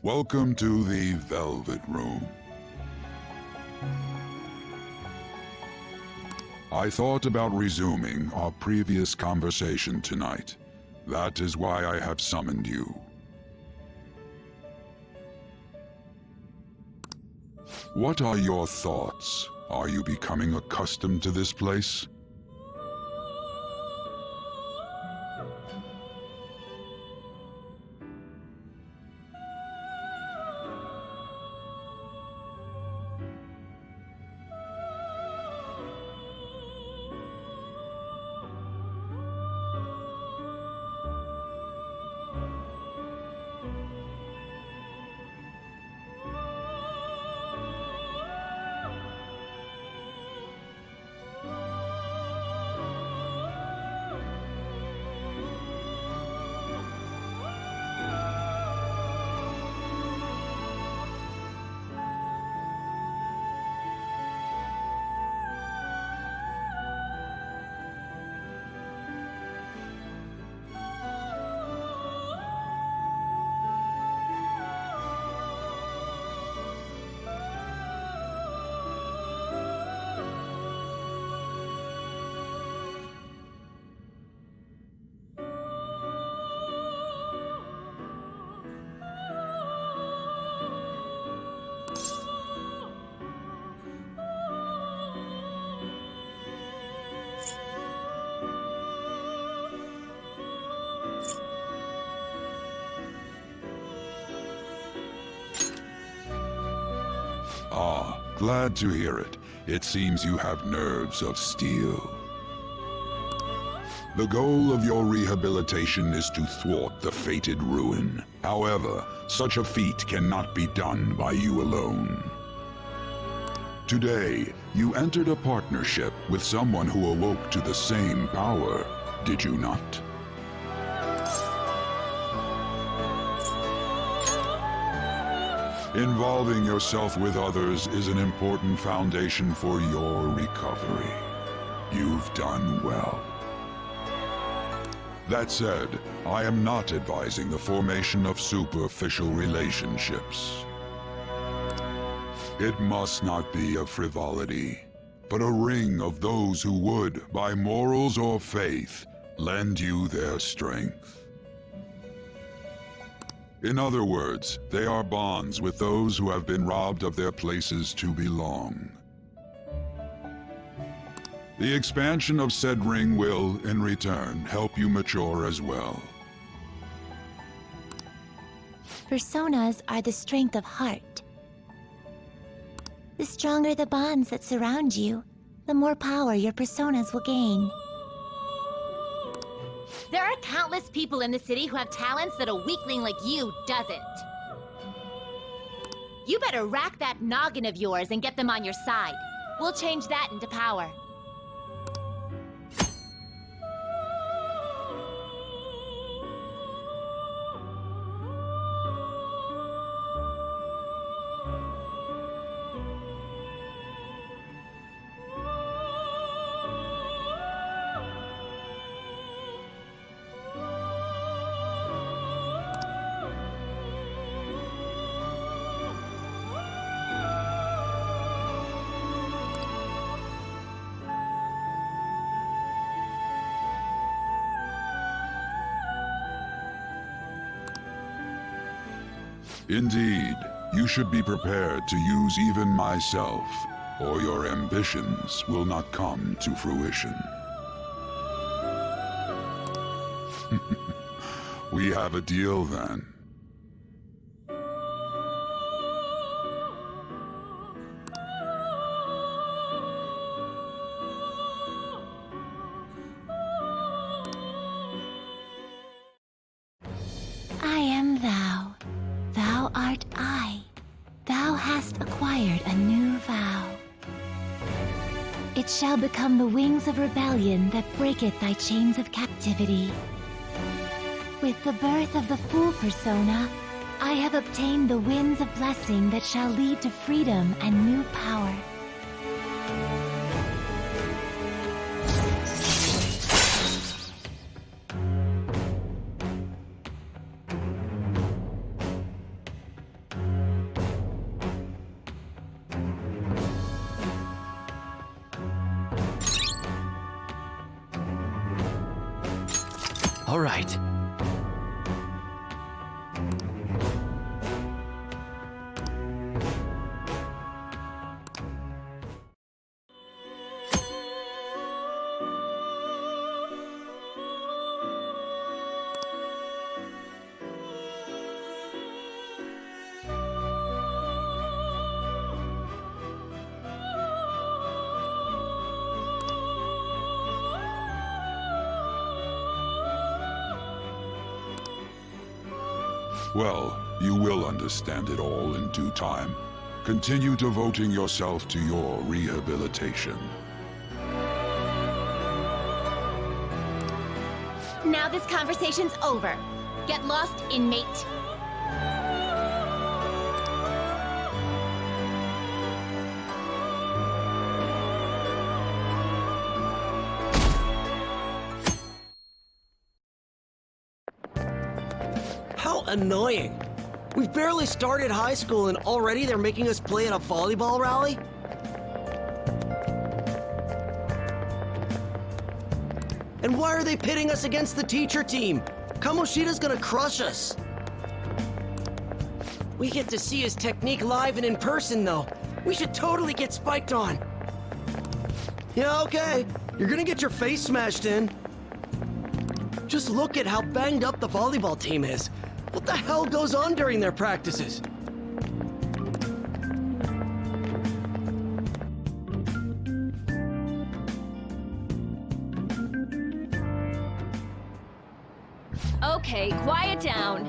Welcome to the Velvet Room. I thought about resuming our previous conversation tonight. That is why I have summoned you. What are your thoughts? Are you becoming accustomed to this place? Ah, glad to hear it. It seems you have nerves of steel. The goal of your rehabilitation is to thwart the fated ruin. However, such a feat cannot be done by you alone. Today, you entered a partnership with someone who awoke to the same power, did you not? Involving yourself with others is an important foundation for your recovery. You've done well. That said, I am not advising the formation of superficial relationships. It must not be a frivolity, but a ring of those who would, by morals or faith, lend you their strength. In other words, they are bonds with those who have been robbed of their places to belong. The expansion of said ring will, in return, help you mature as well. Personas are the strength of heart. The stronger the bonds that surround you, the more power your personas will gain. There are countless people in the city who have talents that a weakling like you doesn't. You better rack that noggin of yours and get them on your side. We'll change that into power. Indeed, you should be prepared to use even myself, or your ambitions will not come to fruition. We have a deal then. I am thou. Thou art I. Thou hast acquired a new vow. It shall become the wings of rebellion that breaketh thy chains of captivity. With the birth of the Fool persona, I have obtained the winds of blessing that shall lead to freedom and new power. All right. Well, you will understand it all in due time. Continue devoting yourself to your rehabilitation. Now this conversation's over. Get lost, inmate. How annoying. We've barely started high school and already they're making us play at a volleyball rally? And why are they pitting us against the teacher team? Kamoshida's gonna crush us. We get to see his technique live and in person, though. We should totally get spiked on. Yeah, okay. You're gonna get your face smashed in. Just look at how banged up the volleyball team is. What the hell goes on during their practices? Okay, quiet down.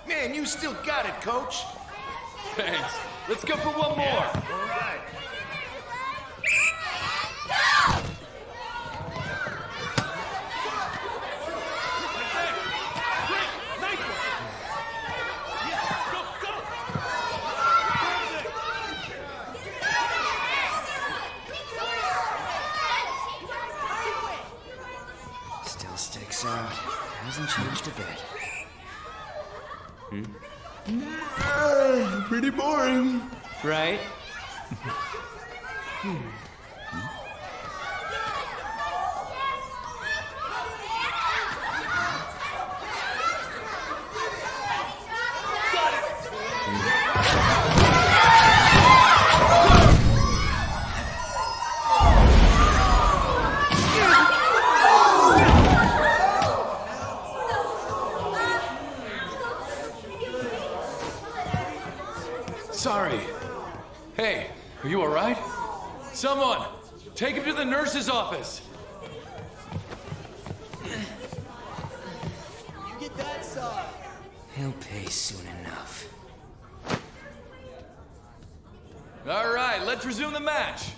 Man, you still got it, Coach. Thanks. Let's go for one more. All right. Still sticks out. Hasn't changed a bit. Pretty boring. Right? Sorry. Hey, are you all right? Someone, take him to the nurse's office. He'll pay soon enough. All right, let's resume the match.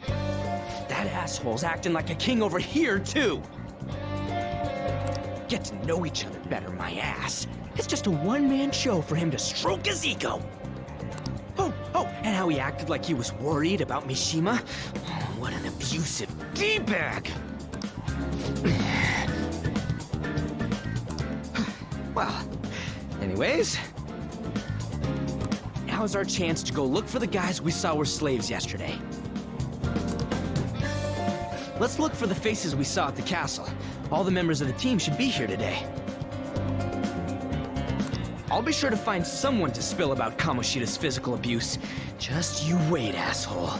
That asshole's acting like a king over here, too. Get to know each other better, my ass. It's just a one-man show for him to stroke his ego. Oh, and how he acted like he was worried about Mishima. Oh, what an abusive D-bag. Well, anyways, now's our chance to go look for the guys we saw were slaves yesterday. Let's look for the faces we saw at the castle. All the members of the team should be here today. I'll be sure to find someone to spill about Kamoshida's physical abuse. Just you wait, asshole.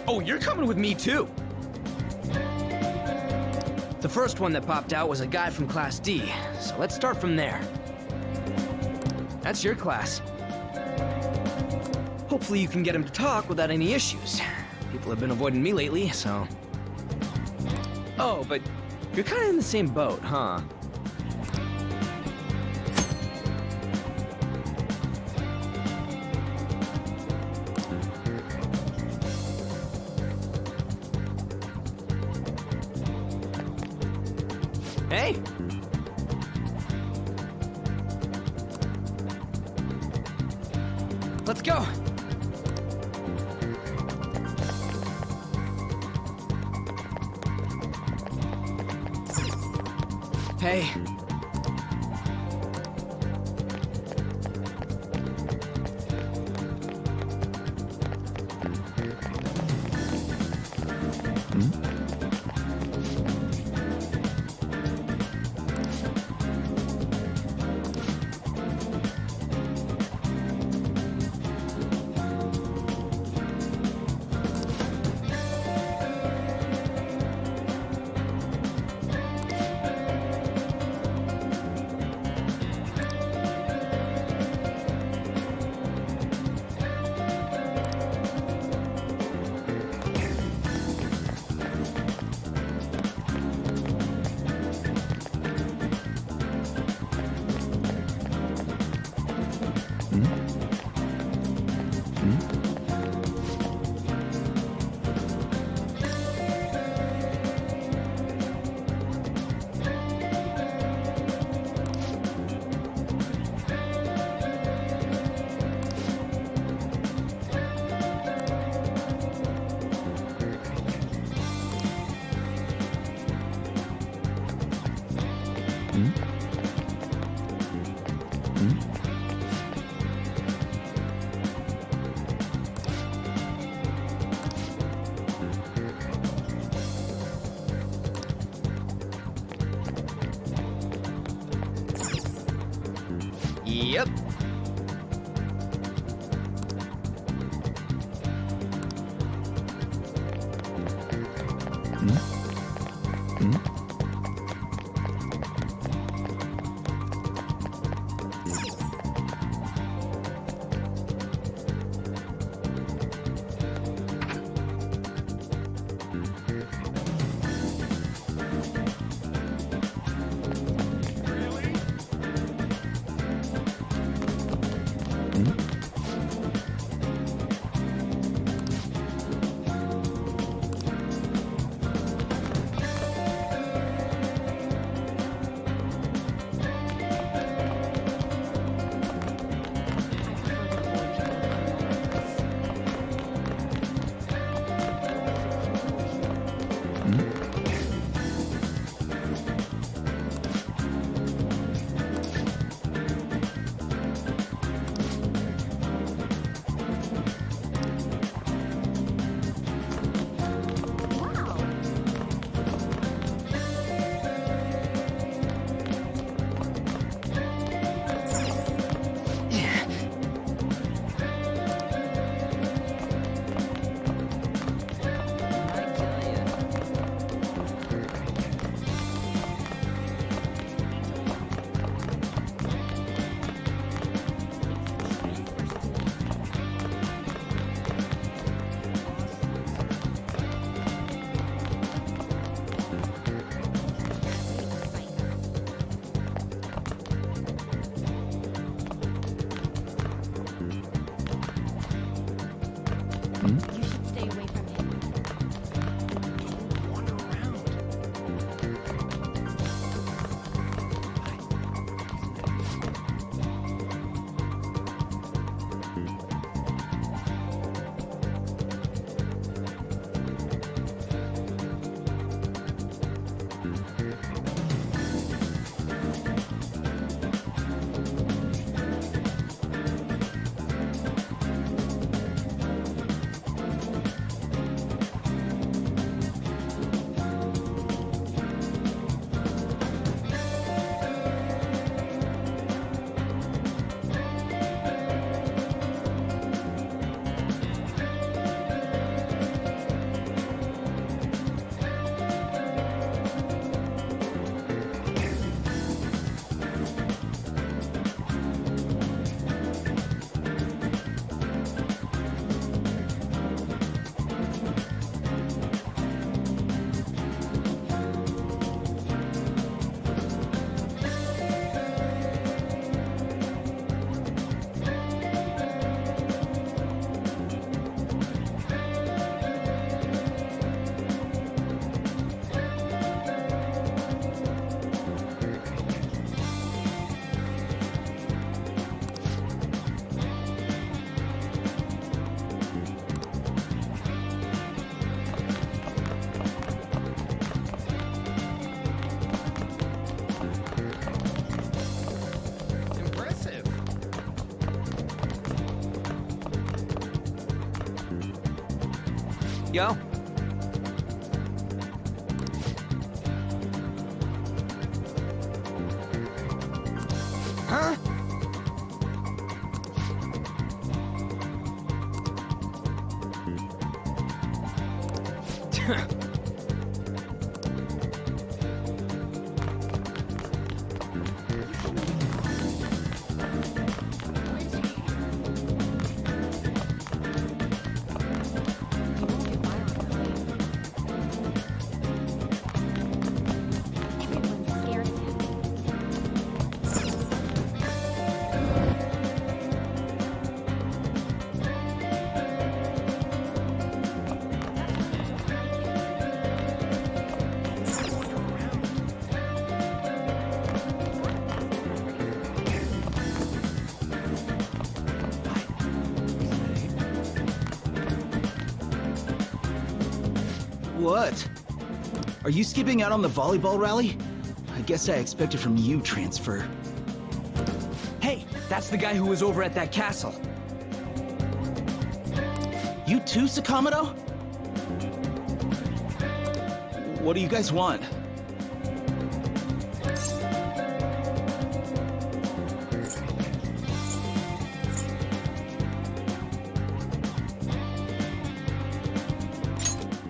Oh, you're coming with me too. The first one that popped out was a guy from Class D, so let's start from there. That's your class. Hopefully you can get him to talk without any issues. People have been avoiding me lately, so... Oh, but you're kind of in the same boat, huh? Hey! Let's go! Hey. Yep. go. Huh? Everyone's scared of him. What? Are you skipping out on the volleyball rally? I guess I expected from you, Transfer. Hey, that's the guy who was over at that castle. You too, Sakamoto? What do you guys want?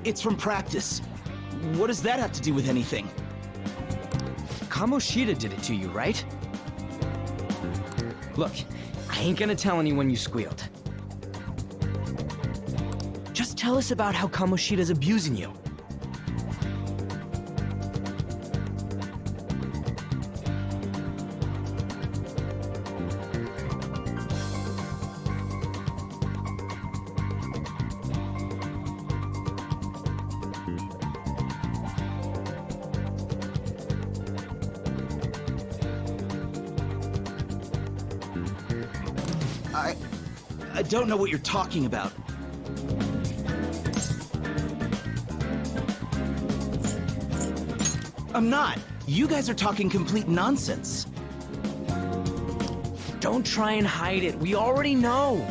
It's from practice. What does that have to do with anything? Kamoshida did it to you, right? Look, I ain't gonna tell anyone you squealed. Just tell us about how Kamoshida's abusing you. I don't know what you're talking about. I'm not. You guys are talking complete nonsense. Don't try and hide it. We already know.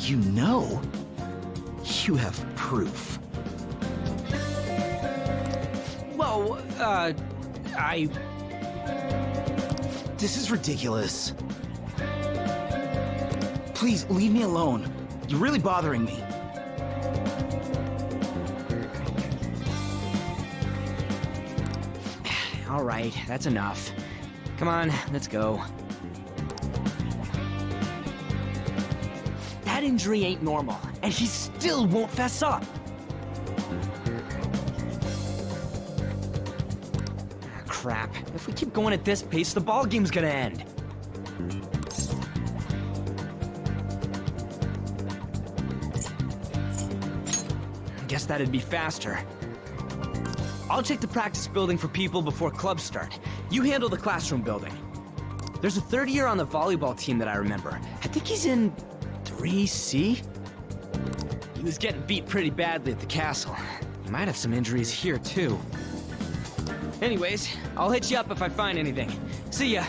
You know? You have proof. Well, I... This is ridiculous. Please, leave me alone. You're really bothering me. All right, that's enough. Come on, let's go. That injury ain't normal, and he still won't fess up. Crap. If we keep going at this pace, the ball game's gonna end. Guess that'd be faster. I'll check the practice building for people before clubs start. You handle the classroom building. There's a third year on the volleyball team that I remember. I think he's in 3C? He was getting beat pretty badly at the castle. He might have some injuries here, too. Anyways, I'll hit you up if I find anything. See ya!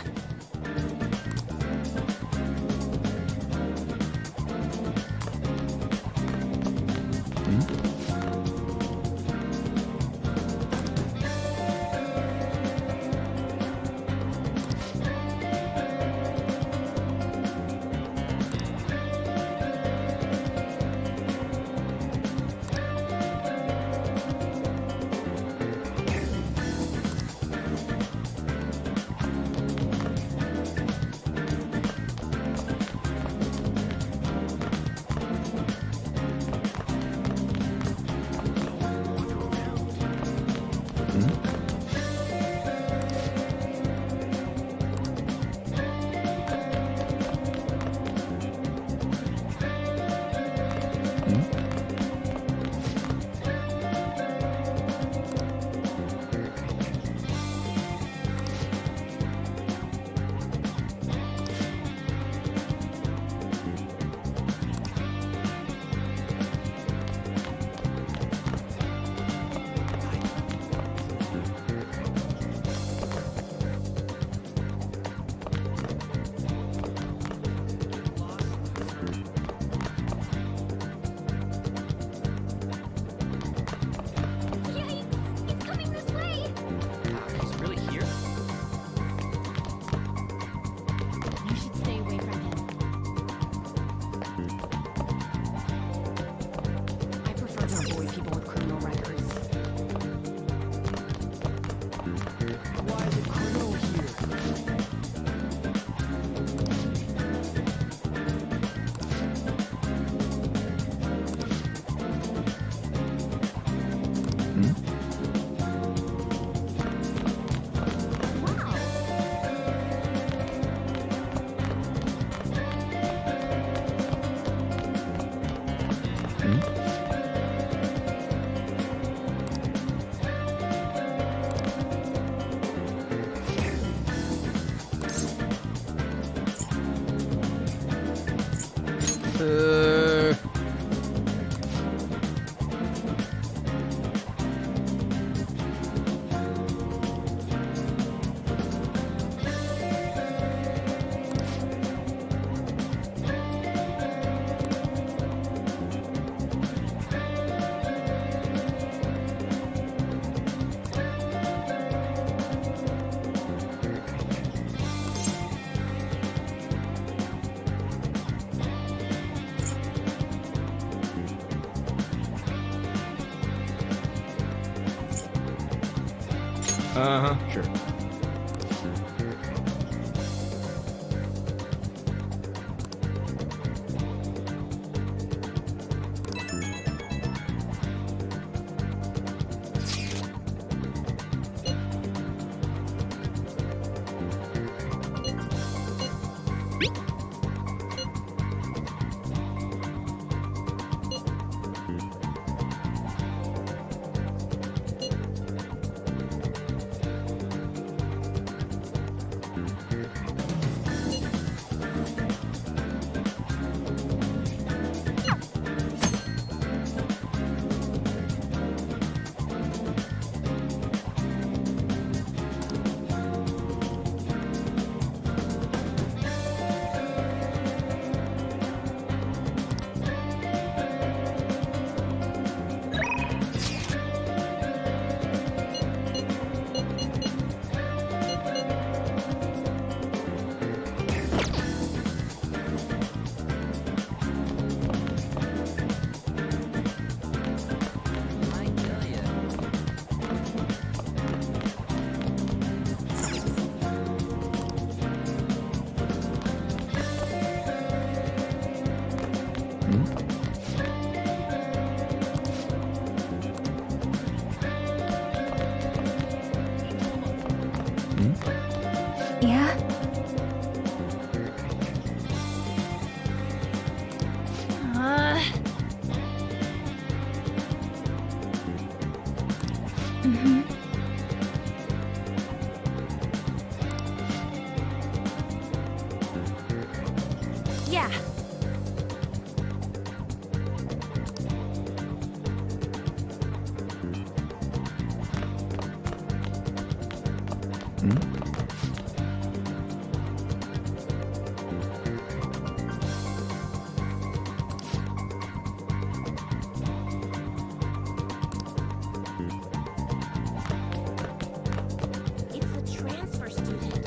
Sure. Yeah? Yeah. It's the transfer student.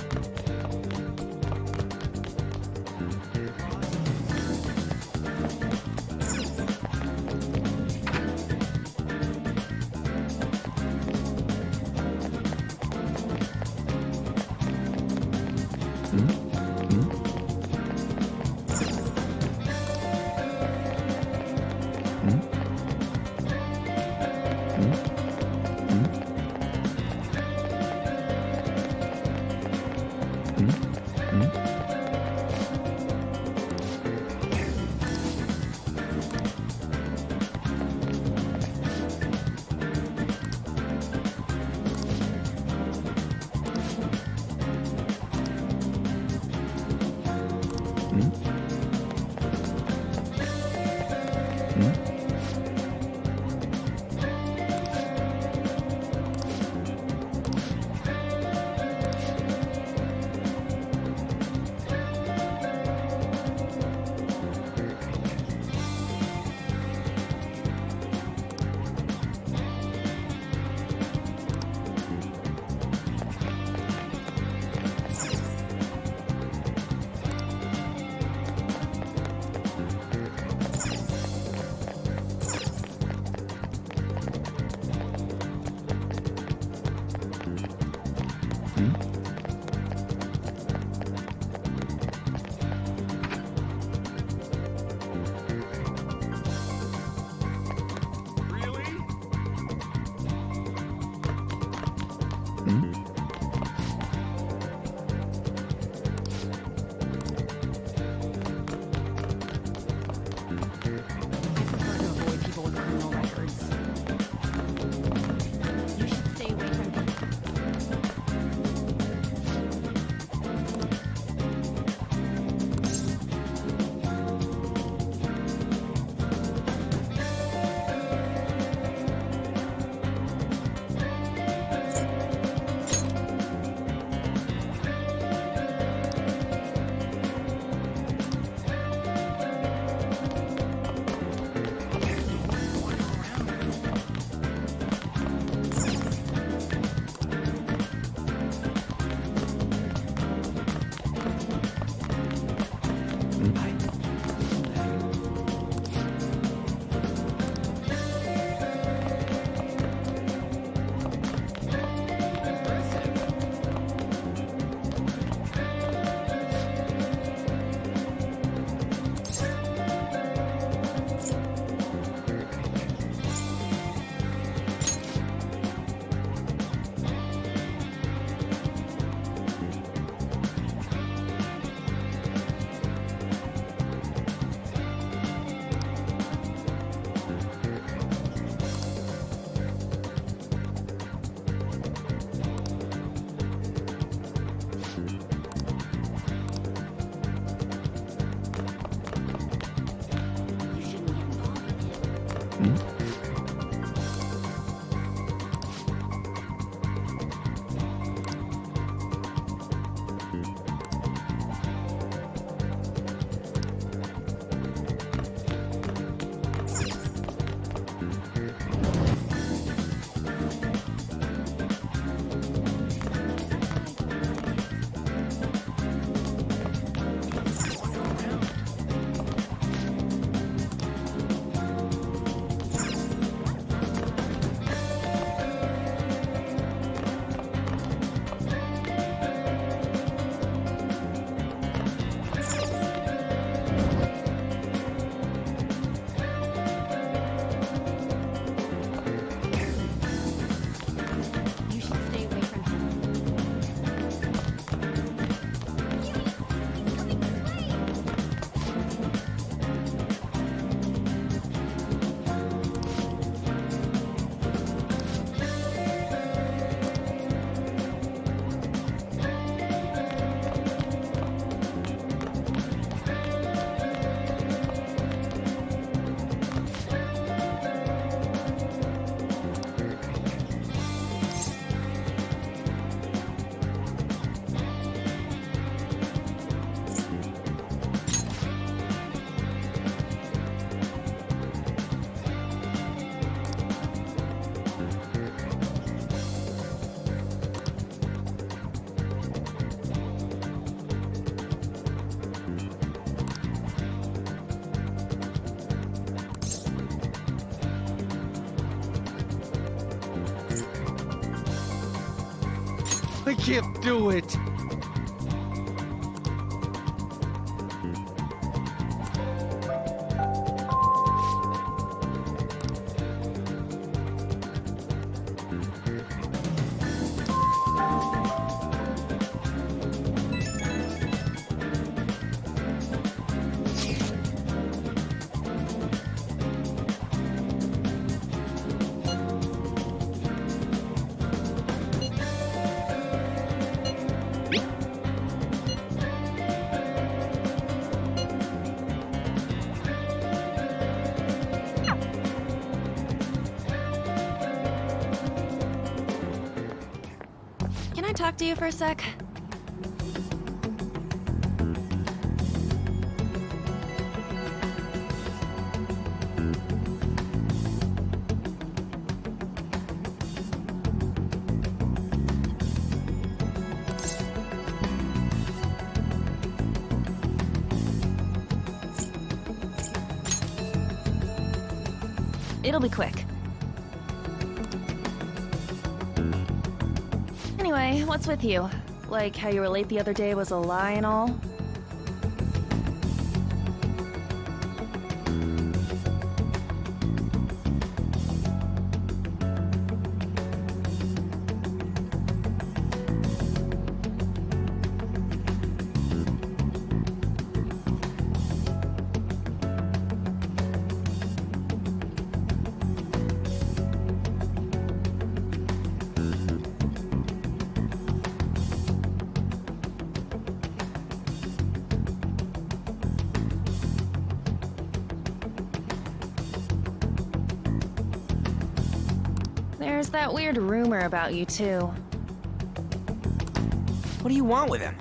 I can't do it. Can I talk to you for a sec? It'll be quick. Anyway, what's with you? Like how you were late the other day was a lie and all? There's that weird rumor about you, too. What do you want with him?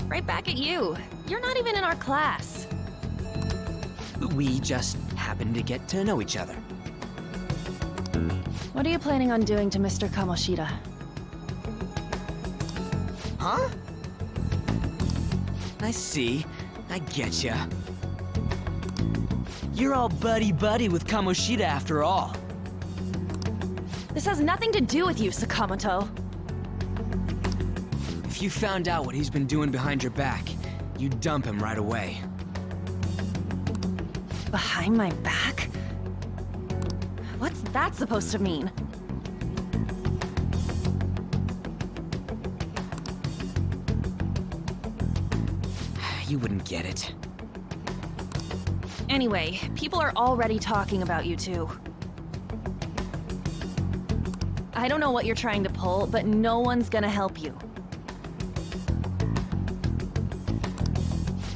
Right back at you. You're not even in our class. We just happen to get to know each other. What are you planning on doing to Mr. Kamoshida? Huh? I see. I getcha. You're all buddy-buddy with Kamoshida after all. This has nothing to do with you, Sakamoto. If you found out what he's been doing behind your back, you'd dump him right away. Behind my back? What's that supposed to mean? You wouldn't get it. Anyway, people are already talking about you two. I don't know what you're trying to pull, but no one's gonna help you.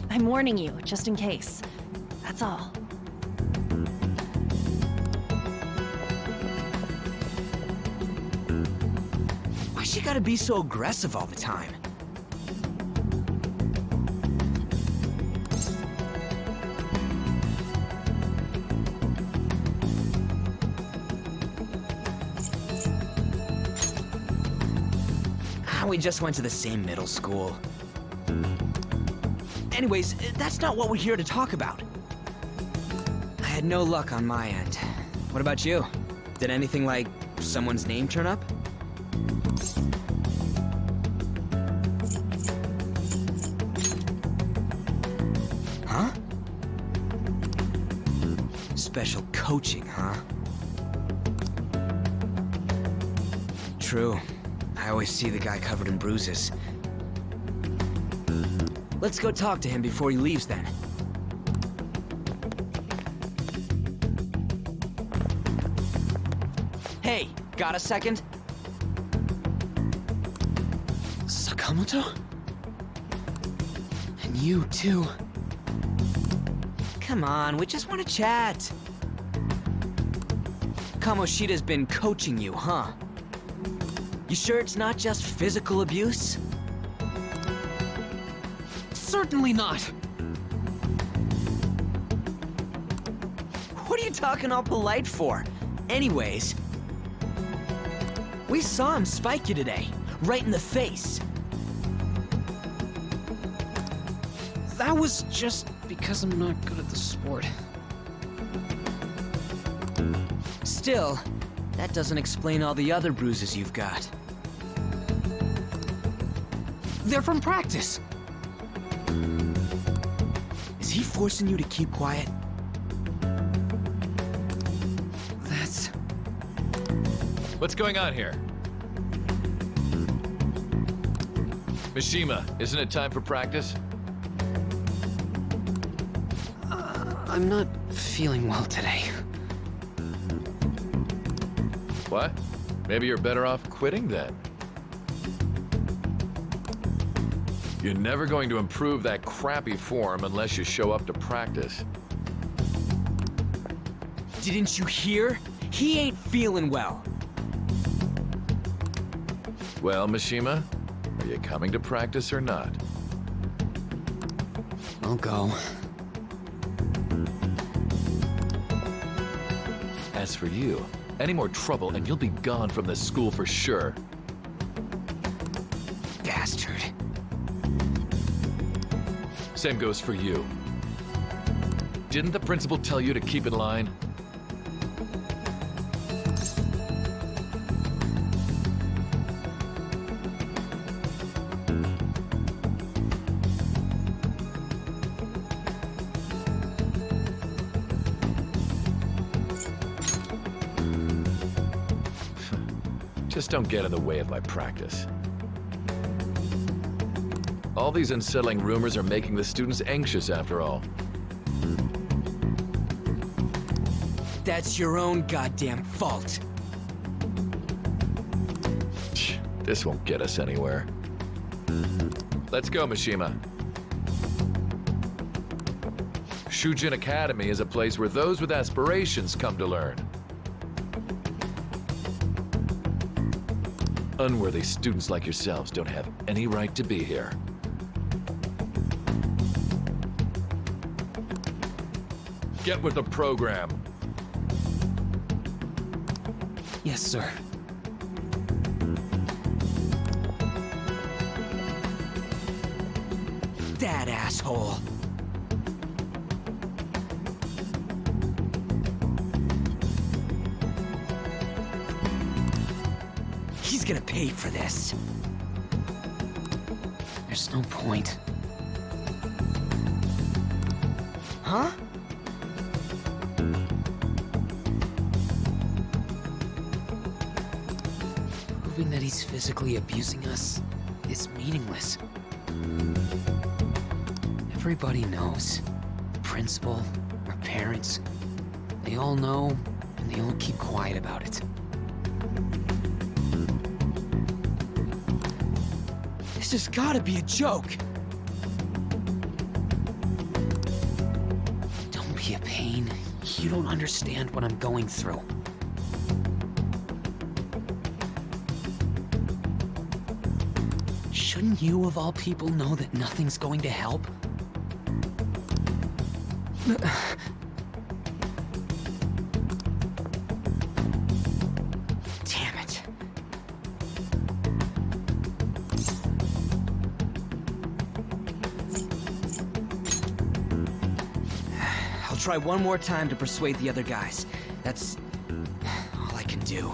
I'm warning you, just in case. That's all. Why she gotta be so aggressive all the time? We just went to the same middle school. Anyways, that's not what we're here to talk about. I had no luck on my end. What about you? Did anything like someone's name turn up? Huh? Special coaching, huh? True. I always see the guy covered in bruises. Let's go talk to him before he leaves then. Hey, got a second? Sakamoto? And you too. Come on, we just want to chat. Kamoshida's been coaching you, huh? You sure it's not just physical abuse? Certainly not. What are you talking all polite for? Anyways, we saw him spike you today, right in the face. That was just because I'm not good at the sport. Still, that doesn't explain all the other bruises you've got. They're from practice. Is he forcing you to keep quiet? That's... What's going on here? Mishima, isn't it time for practice? I'm not feeling well today. What? Maybe you're better off quitting then. You're never going to improve that crappy form unless you show up to practice. Didn't you hear? He ain't feeling well. Well, Mishima, are you coming to practice or not? I'll go. As for you, any more trouble and you'll be gone from this school for sure. Bastard. Same goes for you. Didn't the principal tell you to keep in line? Just don't get in the way of my practice. All these unsettling rumors are making the students anxious after all. That's your own goddamn fault. This won't get us anywhere. Let's go, Mishima. Shujin Academy is a place where those with aspirations come to learn. Unworthy students like yourselves don't have any right to be here. Get with the program. Yes, sir. That asshole. He's gonna pay for this. There's no point. Huh? Proving that he's physically abusing us is meaningless. Everybody knows. The principal, our parents, they all know, and they all keep quiet about it. This has gotta be a joke. Don't be a pain. You don't understand what I'm going through. Shouldn't you, of all people, know that nothing's going to help? Damn it. I'll try one more time to persuade the other guys. That's all I can do.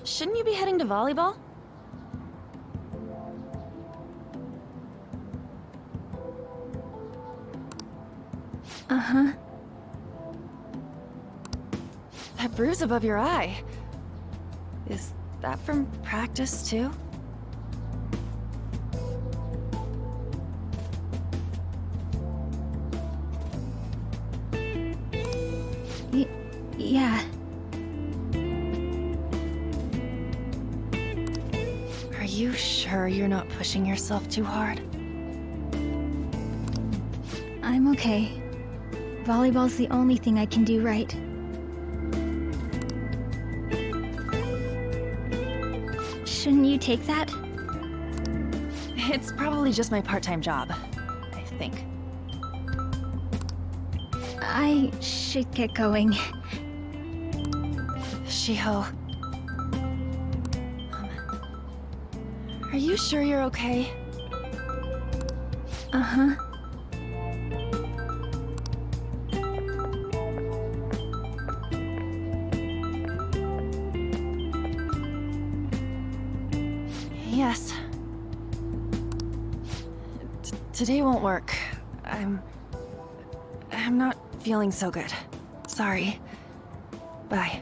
Shouldn't you be heading to volleyball? Uh-huh. That bruise above your eye. Is that from practice, too? Yeah. Are you sure you're not pushing yourself too hard? I'm okay. Volleyball's the only thing I can do right. Shouldn't you take that? It's probably just my part-time job, I think. I should get going. Shiho. Are you sure you're okay? Uh-huh. Yes. Today won't work. I'm not feeling so good. Sorry. Bye.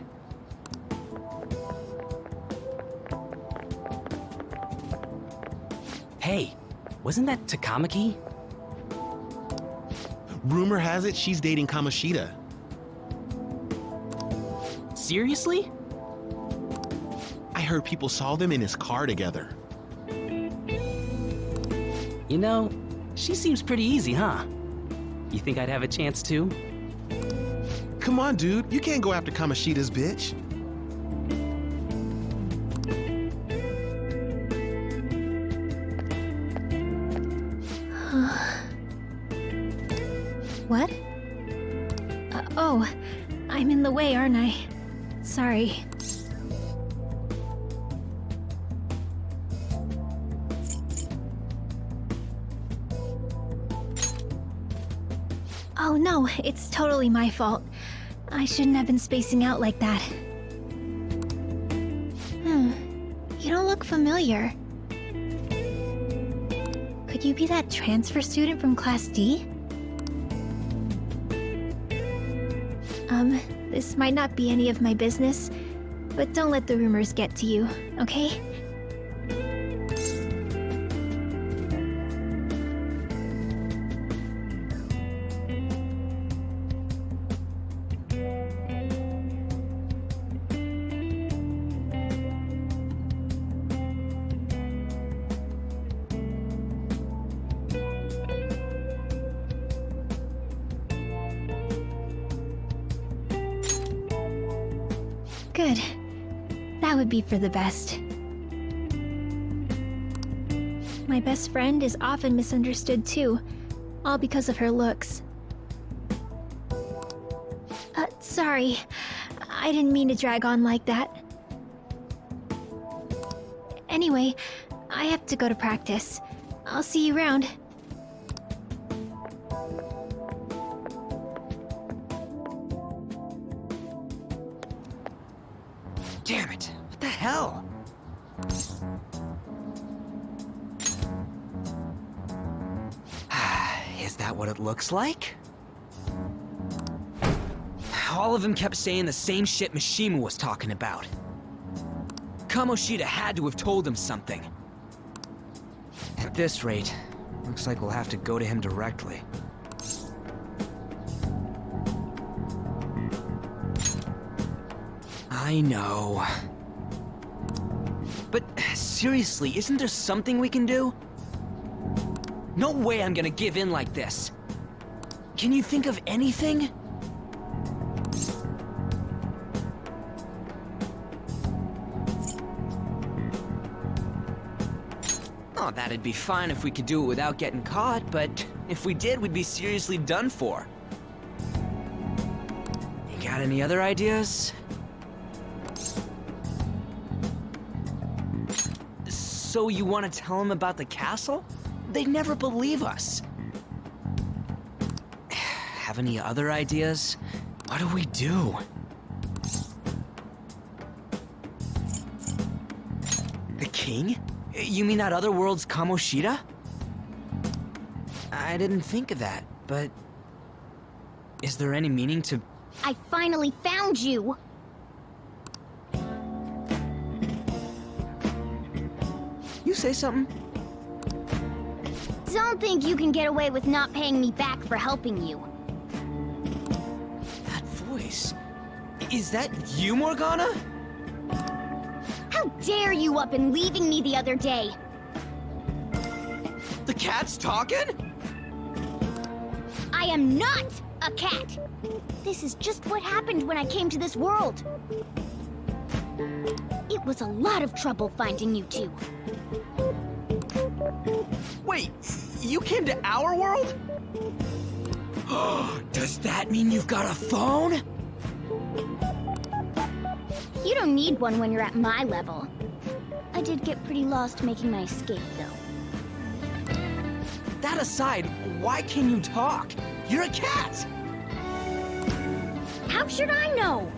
Hey, wasn't that Takamaki? Rumor has it she's dating Kamoshida. Seriously? I heard people saw them in his car together. You know, she seems pretty easy, huh? You think I'd have a chance too? Come on, dude. You can't go after Kamoshida's bitch. What? Oh, I'm in the way, aren't I? Sorry. Oh no, it's totally my fault. I shouldn't have been spacing out like that. You don't look familiar. Could you be that transfer student from Class D? This might not be any of my business, but don't let the rumors get to you, okay? Good. That would be for the best. My best friend is often misunderstood too, all because of her looks. Sorry. I didn't mean to drag on like that. Anyway, I have to go to practice. I'll see you around. Damn it! What the hell? Is that what it looks like? All of them kept saying the same shit Mishima was talking about. Kamoshida had to have told him something. At this rate, looks like we'll have to go to him directly. I know. But seriously, isn't there something we can do? No way I'm gonna give in like this. Can you think of anything? Oh, that'd be fine if we could do it without getting caught, but if we did, we'd be seriously done for. You got any other ideas? So you want to tell them about the castle? They'd never believe us. Have any other ideas? What do we do? The king? You mean that other world's Kamoshida? I didn't think of that, but... is there any meaning to... I finally found you! You say something? Don't think you can get away with not paying me back for helping you. That voice... is that you, Morgana? How dare you up and leaving me the other day? The cat's talking? I am not a cat! This is just what happened when I came to this world. It was a lot of trouble finding you two. Wait, you came to our world? Does that mean you've got a phone? You don't need one when you're at my level. I did get pretty lost making my escape, though. That aside, why can you talk? You're a cat! How should I know?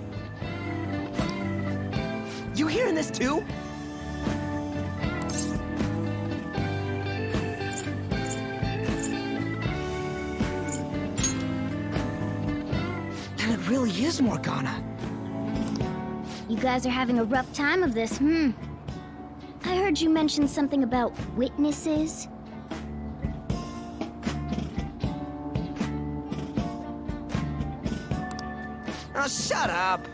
You hearing this too? Then it really is Morgana. You guys are having a rough time of this, I heard you mention something about witnesses. Oh, shut up!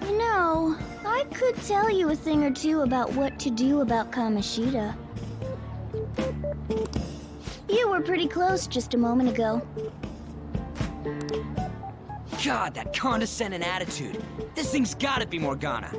You know, I could tell you a thing or two about what to do about Kamoshida. You were pretty close just a moment ago. God, that condescending attitude. This thing's gotta be Morgana.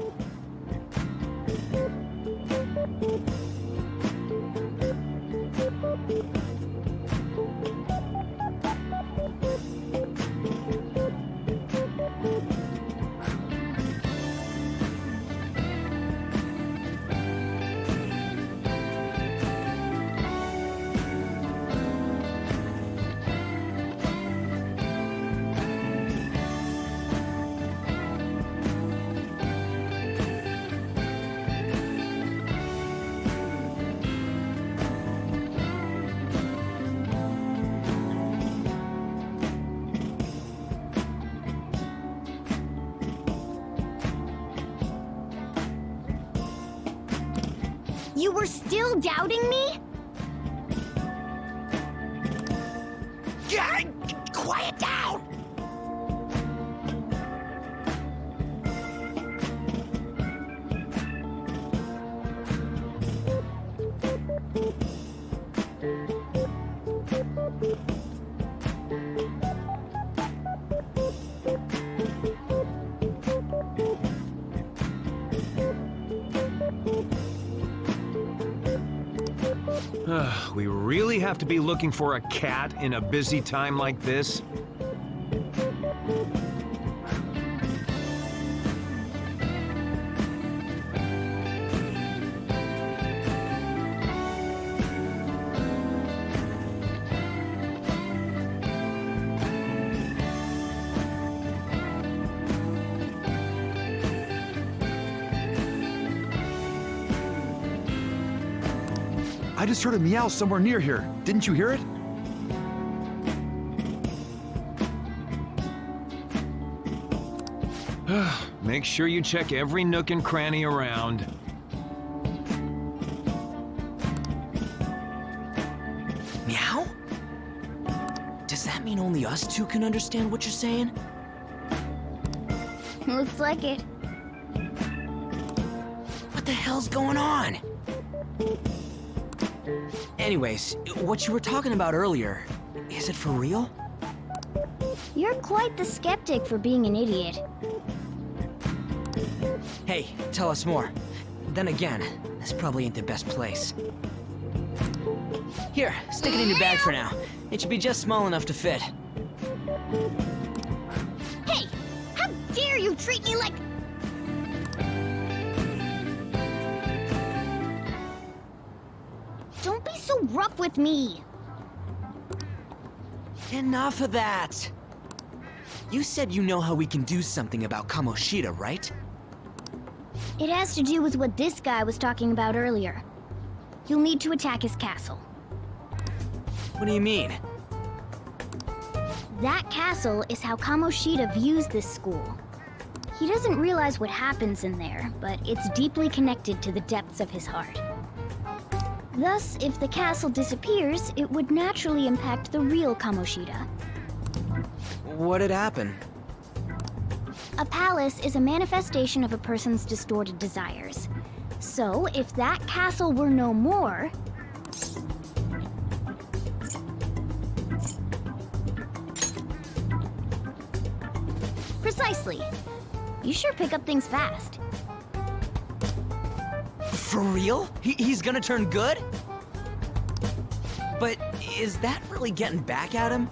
You were still doubting me? Quiet down! We really have to be looking for a cat in a busy time like this? I just heard a meow somewhere near here. Didn't you hear it? Make sure you check every nook and cranny around. Meow? Does that mean only us two can understand what you're saying? Looks like it. What the hell's going on? Anyways, what you were talking about earlier, is it for real? You're quite the skeptic for being an idiot. Hey, tell us more. Then again, this probably ain't the best place. Here, stick it in your bag for now. It should be just small enough to fit. Hey! How dare you treat me like... Don't be so rough with me! Enough of that! You said you know how we can do something about Kamoshida, right? It has to do with what this guy was talking about earlier. You'll need to attack his castle. What do you mean? That castle is how Kamoshida views this school. He doesn't realize what happens in there, but it's deeply connected to the depths of his heart. Thus, if the castle disappears, it would naturally impact the real Kamoshida. What'd happen? A palace is a manifestation of a person's distorted desires. So, if that castle were no more... Precisely. You sure pick up things fast. For real? He's gonna turn good? But is that really getting back at him?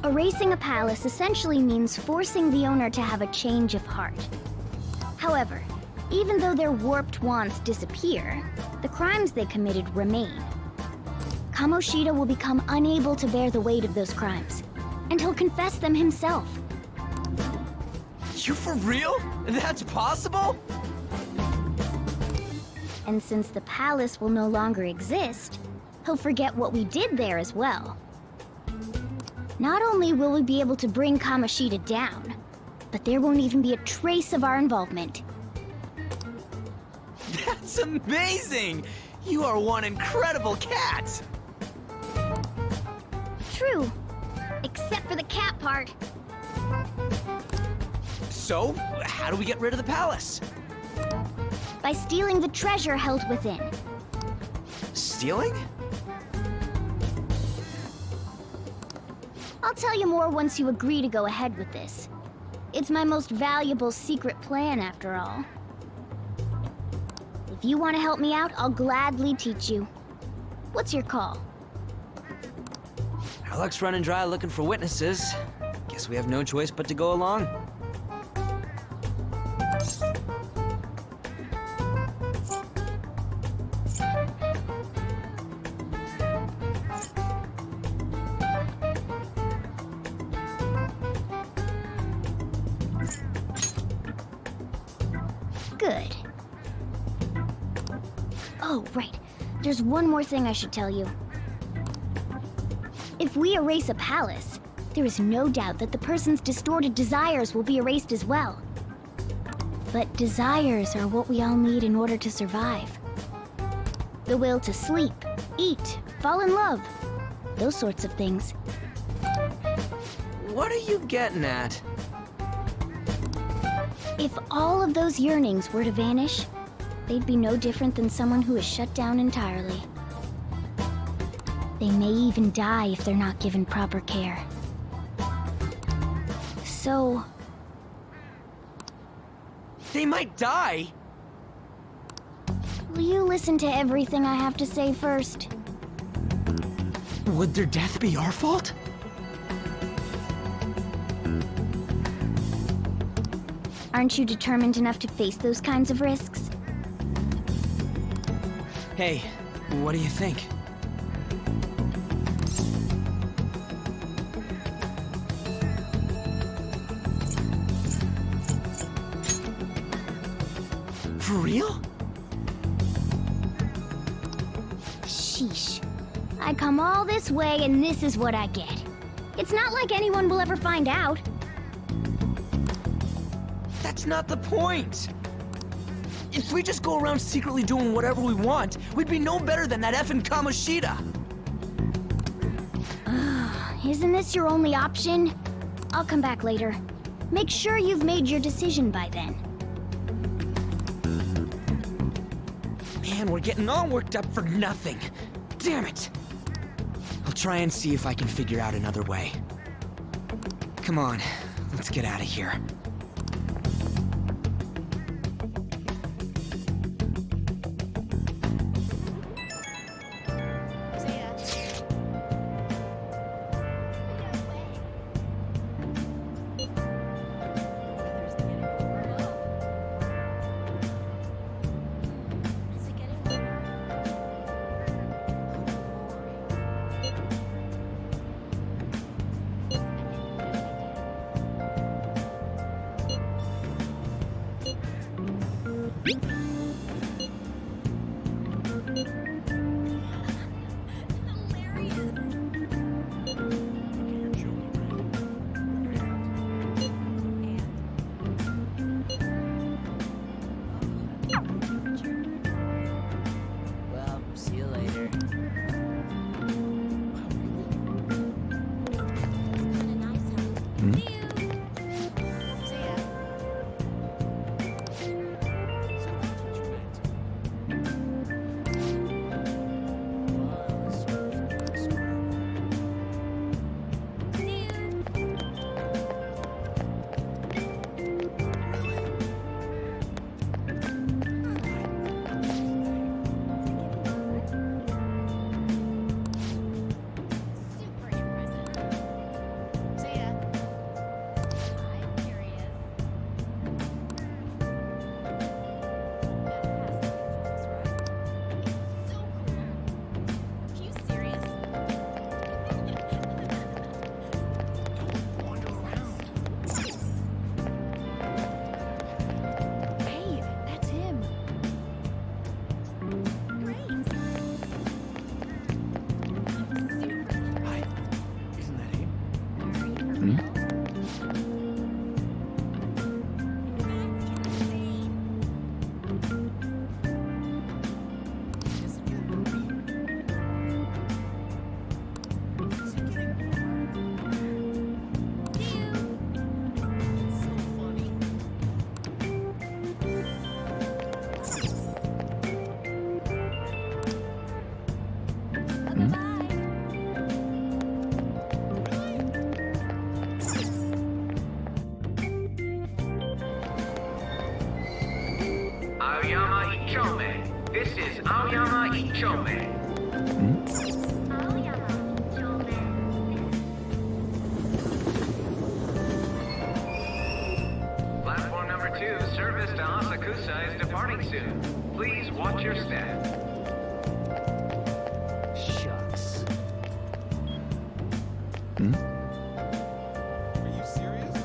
Erasing a palace essentially means forcing the owner to have a change of heart. However, even though their warped wants disappear, the crimes they committed remain. Kamoshida will become unable to bear the weight of those crimes, and he'll confess them himself. You for real? That's possible? And since the palace will no longer exist, he'll forget what we did there as well. Not only will we be able to bring Kamoshida down, but there won't even be a trace of our involvement. That's amazing! You are one incredible cat! True, except for the cat part. So, how do we get rid of the palace? By stealing the treasure held within. Stealing? I'll tell you more once you agree to go ahead with this. It's my most valuable secret plan, after all. If you want to help me out, I'll gladly teach you. What's your call? Our luck's running dry looking for witnesses. Guess we have no choice but to go along. Good. Oh, right. There's one more thing I should tell you. If we erase a palace, there is no doubt that the person's distorted desires will be erased as well. But desires are what we all need in order to survive. The will to sleep, eat, fall in love. Those sorts of things. What are you getting at? If all of those yearnings were to vanish, they'd be no different than someone who is shut down entirely. They may even die if they're not given proper care. So... They might die? will you listen to everything I have to say first? Would their death be our fault? Aren't you determined enough to face those kinds of risks? Hey, what do you think? For real? Sheesh. I come all this way and this is what I get. It's not like anyone will ever find out. That's not the point! If we just go around secretly doing whatever we want, we'd be no better than that effing Kamoshida! Isn't this your only option? I'll come back later. Make sure you've made your decision by then. Man, we're getting all worked up for nothing. Damn it! I'll try and see if I can figure out another way. Come on, let's get out of here. Well, see you later. Hey, that's him. Isn't that him? Aoyama Ichome. This is Aoyama Ichome. Platform number 2, service to Asakusa is departing soon. Please watch your step. Shucks. Are you serious?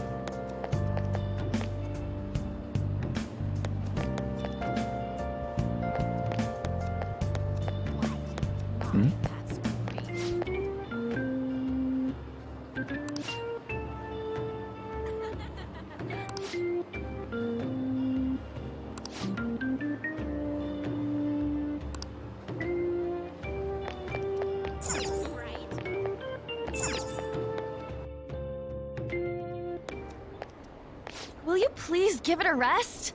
please give it a rest?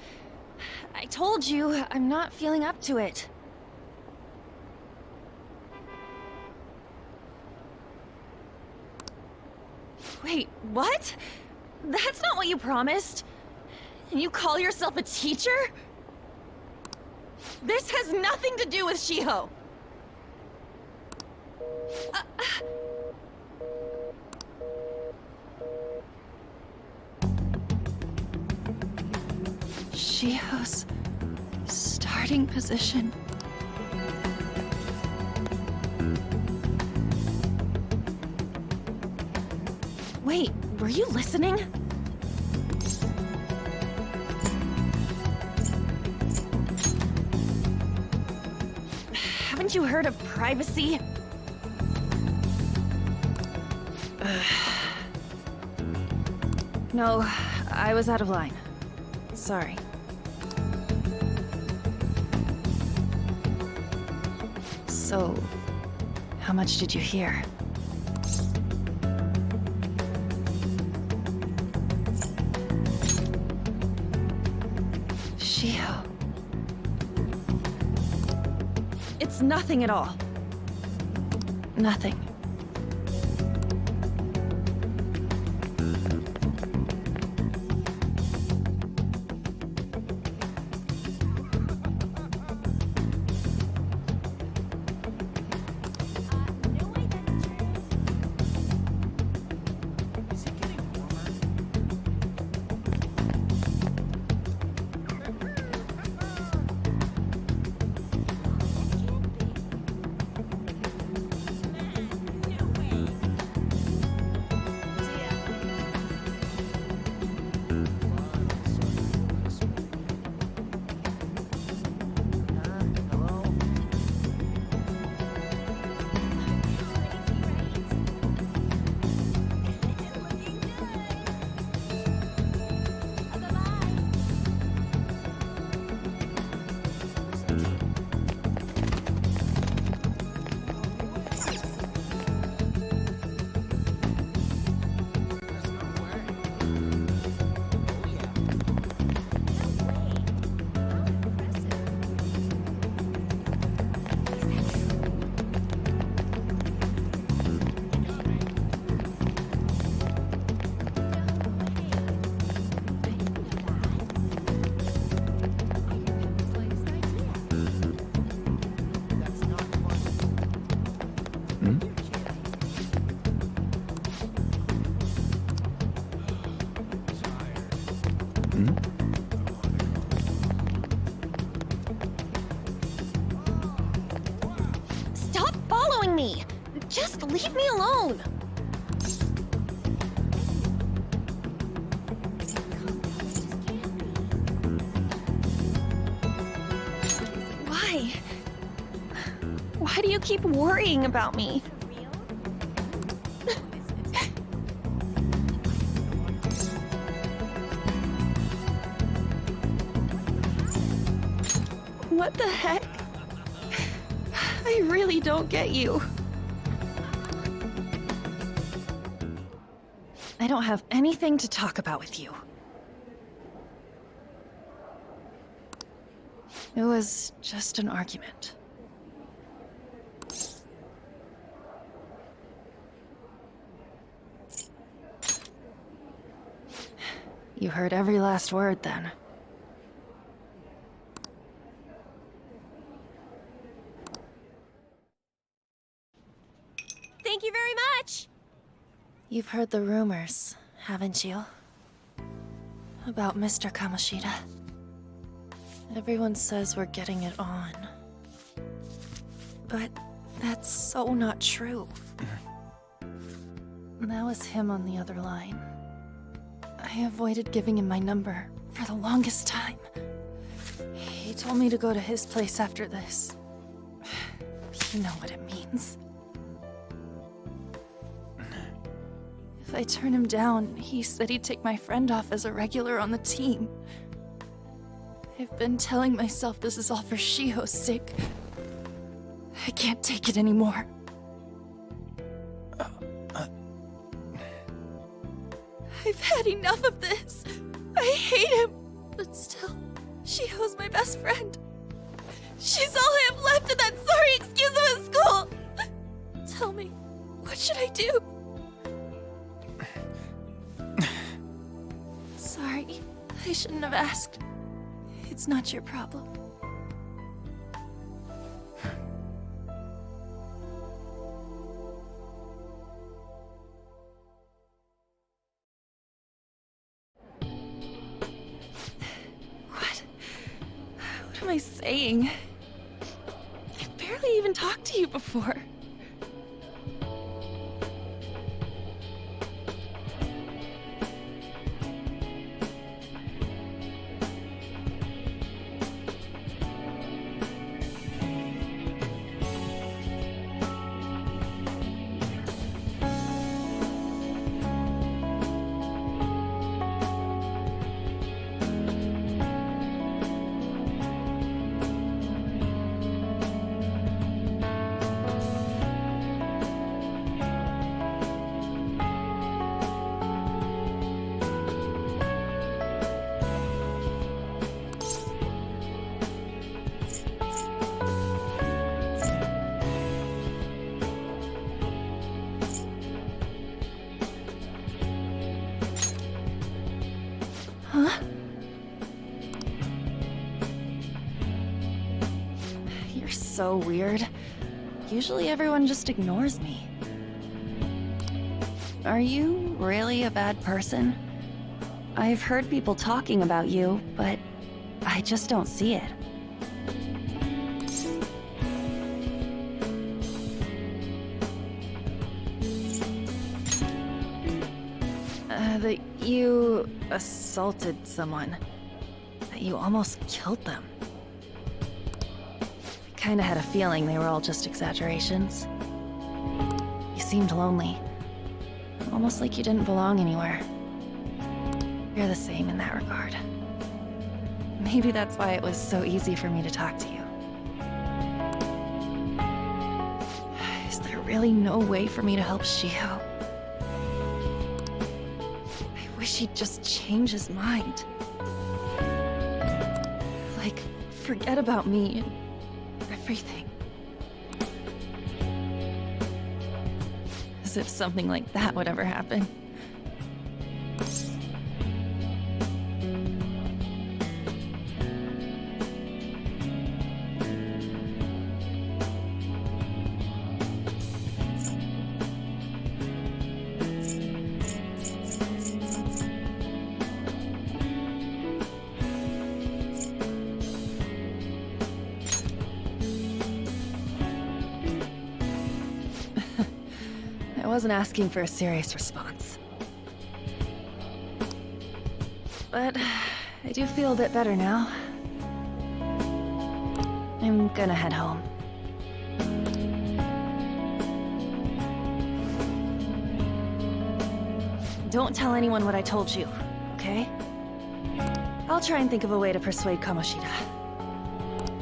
I told you, I'm not feeling up to it. Wait, what? That's not what you promised. And you call yourself a teacher? This has nothing to do with Shiho. Shiho's starting position. Wait, were you listening? Haven't you heard of privacy? No, I was out of line. Sorry. So, how much did you hear? Shiho. It's nothing at all. Nothing. Stop following me! Just leave me alone! Why? Why do you keep worrying about me? What the heck? I really don't get you. I don't have anything to talk about with you. It was just an argument. You heard every last word then. Thank you very much! You've heard the rumors, haven't you? About Mr. Kamoshida. Everyone says we're getting it on. But that's so not true. That was him on the other line. I avoided giving him my number for the longest time. He told me to go to his place after this. You know what it means. If I turn him down, he said he'd take my friend off as a regular on the team. I've been telling myself this is all for Shiho's sake. I can't take it anymore. I've had enough of this. I hate him. But still, Shiho's my best friend. She's all I have left in that sorry excuse of a school. Tell me, what should I do? Sorry, I shouldn't have asked. It's not your problem. What am I saying? I've barely even talked to you before. Huh? You're so weird. Usually everyone just ignores me. Are you really a bad person? I've heard people talking about you, but I just don't see it. That you assaulted someone. That you almost killed them. I kinda had a feeling they were all just exaggerations. You seemed lonely. Almost like you didn't belong anywhere. You're the same in that regard. Maybe that's why it was so easy for me to talk to you. Is there really no way for me to help Shiho? I wish he'd just change his mind. Like, forget about me and everything. As if something like that would ever happen. I wasn't asking for a serious response. But I do feel a bit better now. I'm gonna head home. Don't tell anyone what I told you, okay? I'll try and think of a way to persuade Kamoshida.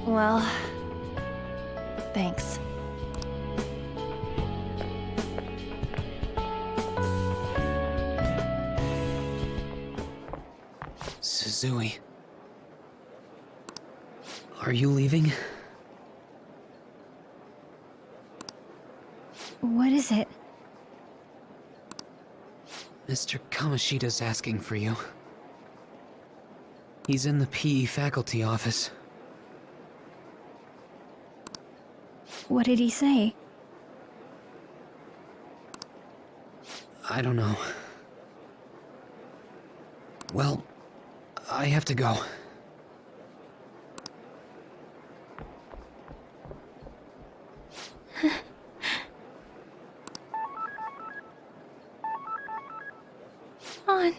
Well, thanks. Suzui. Are you leaving? What is it? Mr. Kamoshida's asking for you. He's in the PE faculty office. What did he say? I don't know. Well, I have to go. On.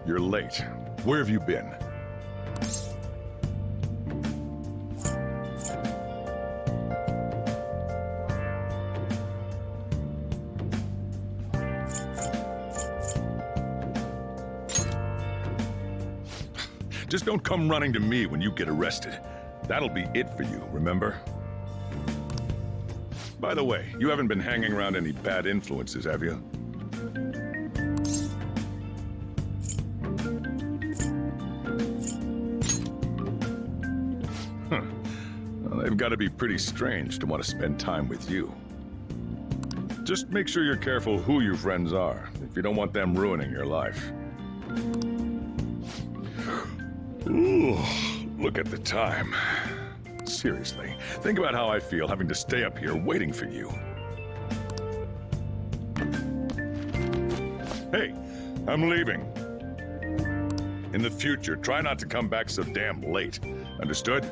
You're late. Where have you been? Just don't come running to me when you get arrested. That'll be it for you, remember? By the way, you haven't been hanging around any bad influences, have you? Huh. Well, they've got to be pretty strange to want to spend time with you. Just make sure you're careful who your friends are, if you don't want them ruining your life. Ooh, look at the time. Seriously, think about how I feel having to stay up here waiting for you. Hey, I'm leaving. In the future, try not to come back so damn late. Understood?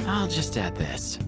I'll just add this.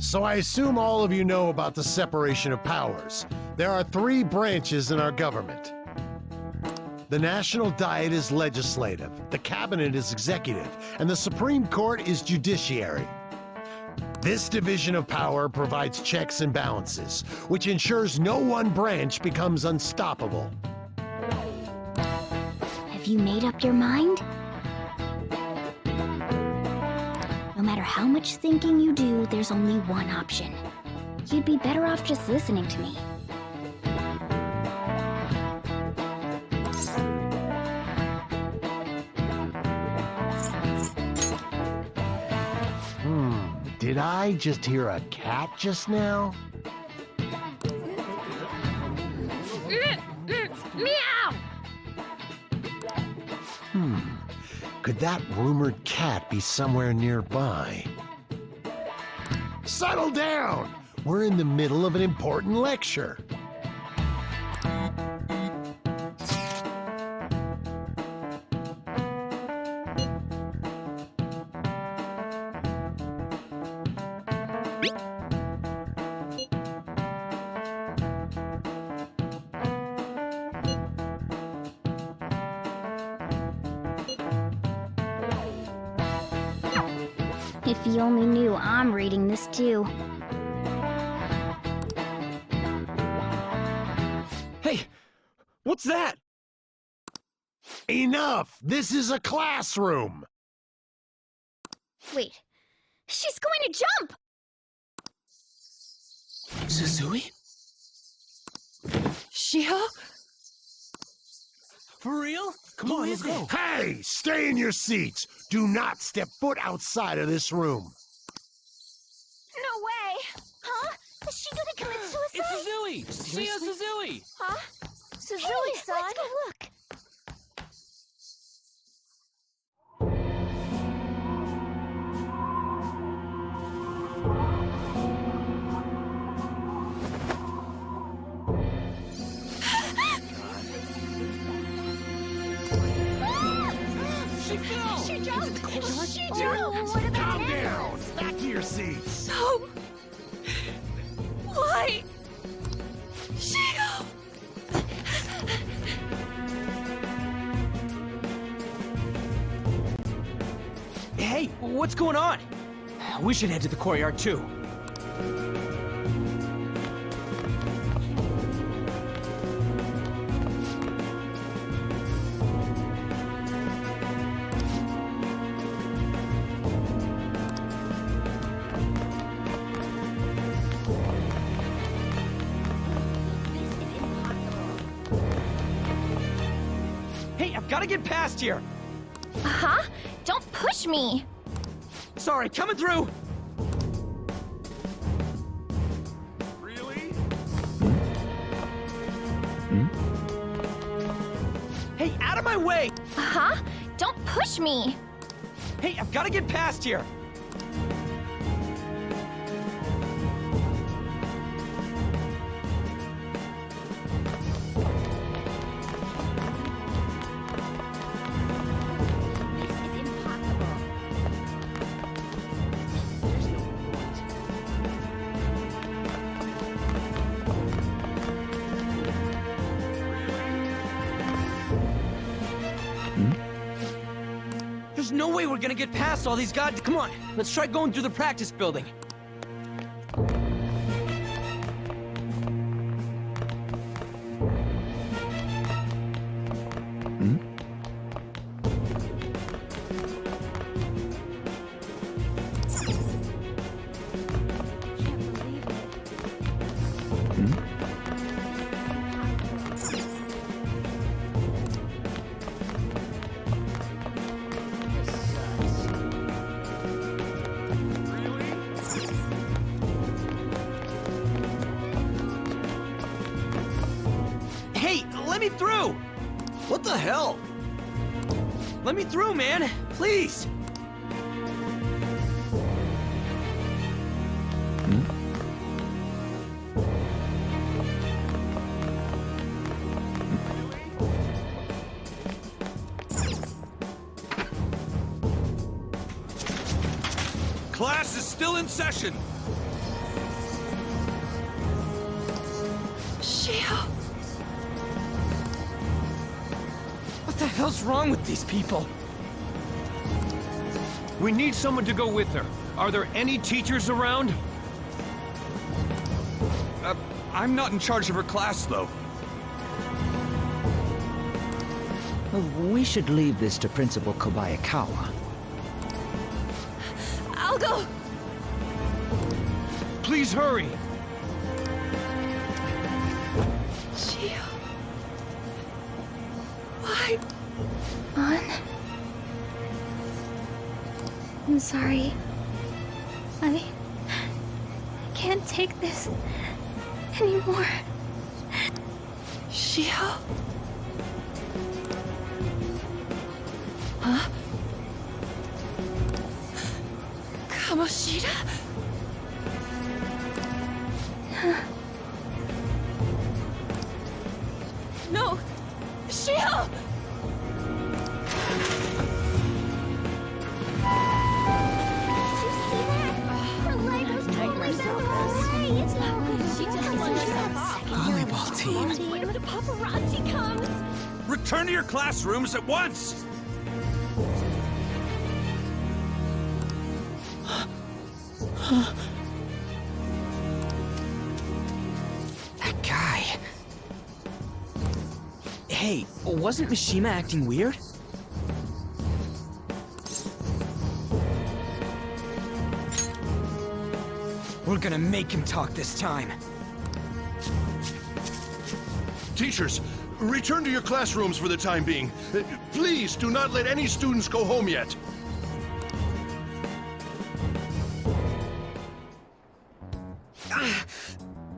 So I assume all of you know about the separation of powers. There are 3 branches in our government. The National Diet is legislative, the Cabinet is executive, and the Supreme Court is judiciary. This division of power provides checks and balances, which ensures no one branch becomes unstoppable. Have you made up your mind? No matter how much thinking you do, there's only one option. You'd be better off just listening to me. Did I just hear a cat just now? Meow! Could that rumored cat be somewhere nearby? Settle down! We're in the middle of an important lecture. If you only knew I'm reading this too. Hey, what's that? Enough! This is a classroom! Wait, she's going to jump! Suzui? Shiho? For real? Come on, let's go. Hey! Stay in your seats! Do not step foot outside of this room. No way! Huh? Is she gonna commit suicide? It's Suzui! Shio Suzui! Huh? Suzui-san? Let's go look. She fell! She jumped! She jumped! Calm down! Back to your seats! No! Why? Shio! Hey, what's going on? We should head to the courtyard too. Hey, I've got to get past here. Huh? Don't push me! Sorry, coming through. Really? Hey, out of my way! Huh? Don't push me! Hey, I've got to get past here. There's no way we're gonna get past all these gods. Come on, let's try going through the practice building. Hey, let me through! What the hell? Let me through, man! Please! Class is still in session. hell's wrong with these people? We need someone to go with her. Are there any teachers around? I'm not in charge of her class, though. We should leave this to Principal Kobayakawa. I'll go! Please hurry! Shio. Why? I'm sorry. I can't take this anymore. Shio? Huh? Kamoshida? No! Shio! Volleyball team. When the paparazzi comes! Return to your classrooms at once! That guy. Hey, wasn't Mishima acting weird? We're gonna make him talk this time. Teachers, return to your classrooms for the time being. Please do not let any students go home yet.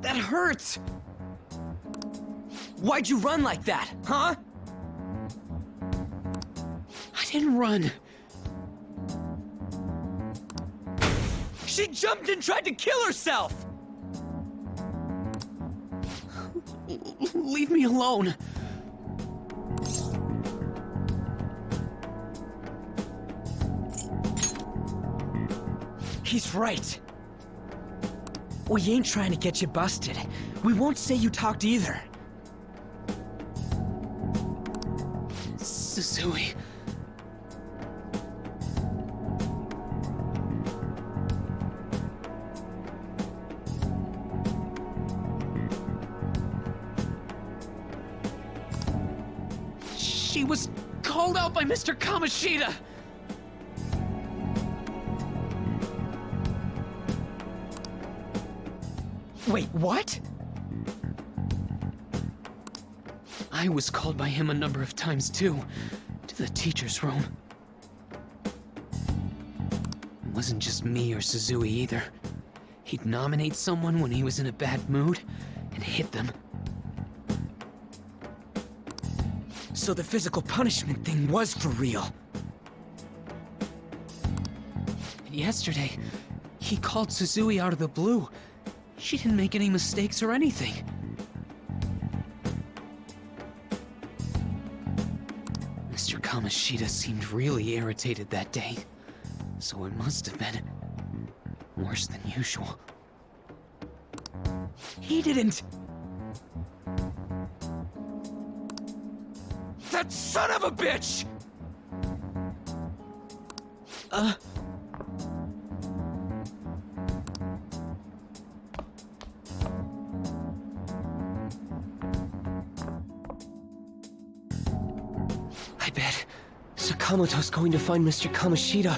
That hurts! Why'd you run like that, huh? I didn't run. She jumped and tried to kill herself! Leave me alone. He's right. We ain't trying to get you busted. We won't say you talked either. Susui. She was called out by Mr. Kamoshida! Wait, what? I was called by him a number of times too, to the teacher's room. It wasn't just me or Suzui either. He'd nominate someone when he was in a bad mood and hit them. So the physical punishment thing was for real. And yesterday, he called Suzui out of the blue. She didn't make any mistakes or anything. Mr. Kamoshida seemed really irritated that day, so it must have been worse than usual. He didn't... That son of a bitch! I bet Sakamoto's going to find Mr. Kamoshida.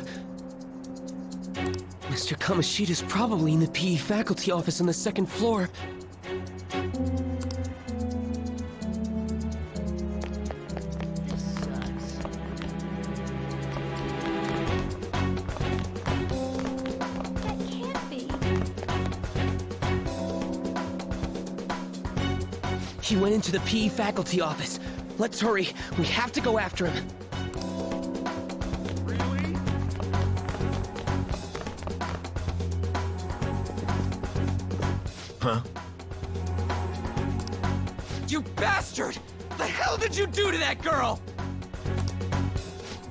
Mr. Kamoshida's probably in the PE faculty office on the second floor. He went into the PE faculty office. Let's hurry. We have to go after him. Really? Huh? You bastard! The hell did you do to that girl?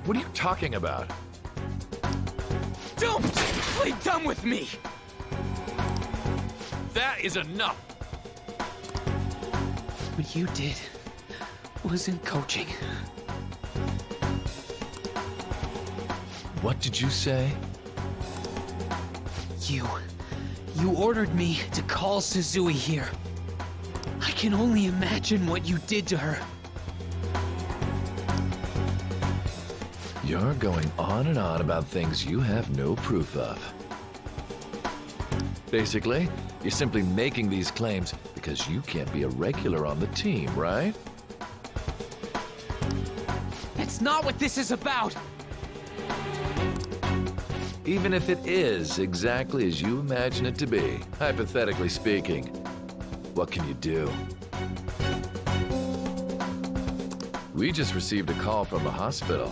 What are you talking about? Don't play dumb with me! That is enough! What you did wasn't coaching. What did you say? You ordered me to call Suzui here. I can only imagine what you did to her. You're going on and on about things you have no proof of. Basically, you're simply making these claims because you can't be a regular on the team, right? That's not what this is about! Even if it is exactly as you imagine it to be, hypothetically speaking, what can you do? We just received a call from the hospital.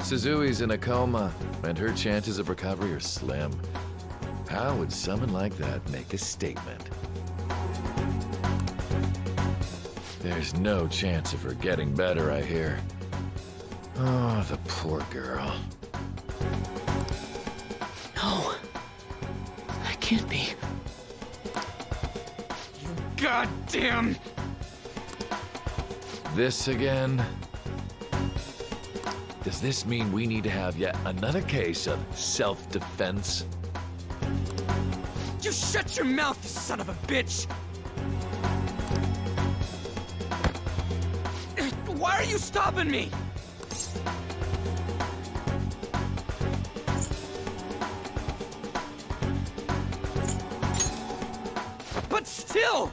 Suzui's in a coma, and her chances of recovery are slim. How would someone like that make a statement? There's no chance of her getting better, I hear. Oh, the poor girl. No. That can't be. You goddamn... This again? Does this mean we need to have yet another case of self-defense? You shut your mouth, you son of a bitch! Why are you stopping me? But still!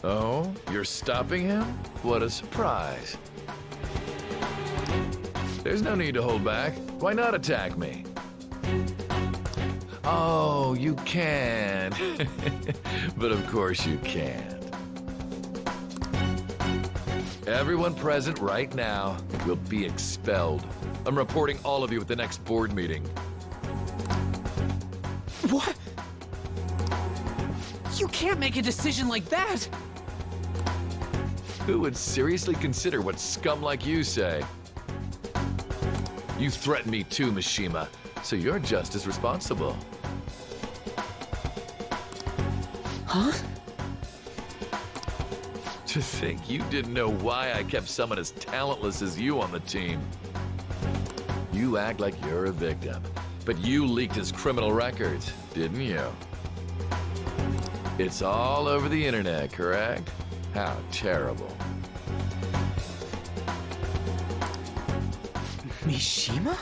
Oh, you're stopping him? What a surprise. There's no need to hold back. Why not attack me? Oh, you can. But of course you can't. Everyone present right now will be expelled. I'm reporting all of you at the next board meeting. What? You can't make a decision like that! Who would seriously consider what scum like you say? You threatened me too, Mishima, so you're just as responsible. Huh? To think you didn't know why I kept someone as talentless as you on the team. You act like you're a victim, but you leaked his criminal records, didn't you? It's all over the internet, correct? How terrible. Mishima?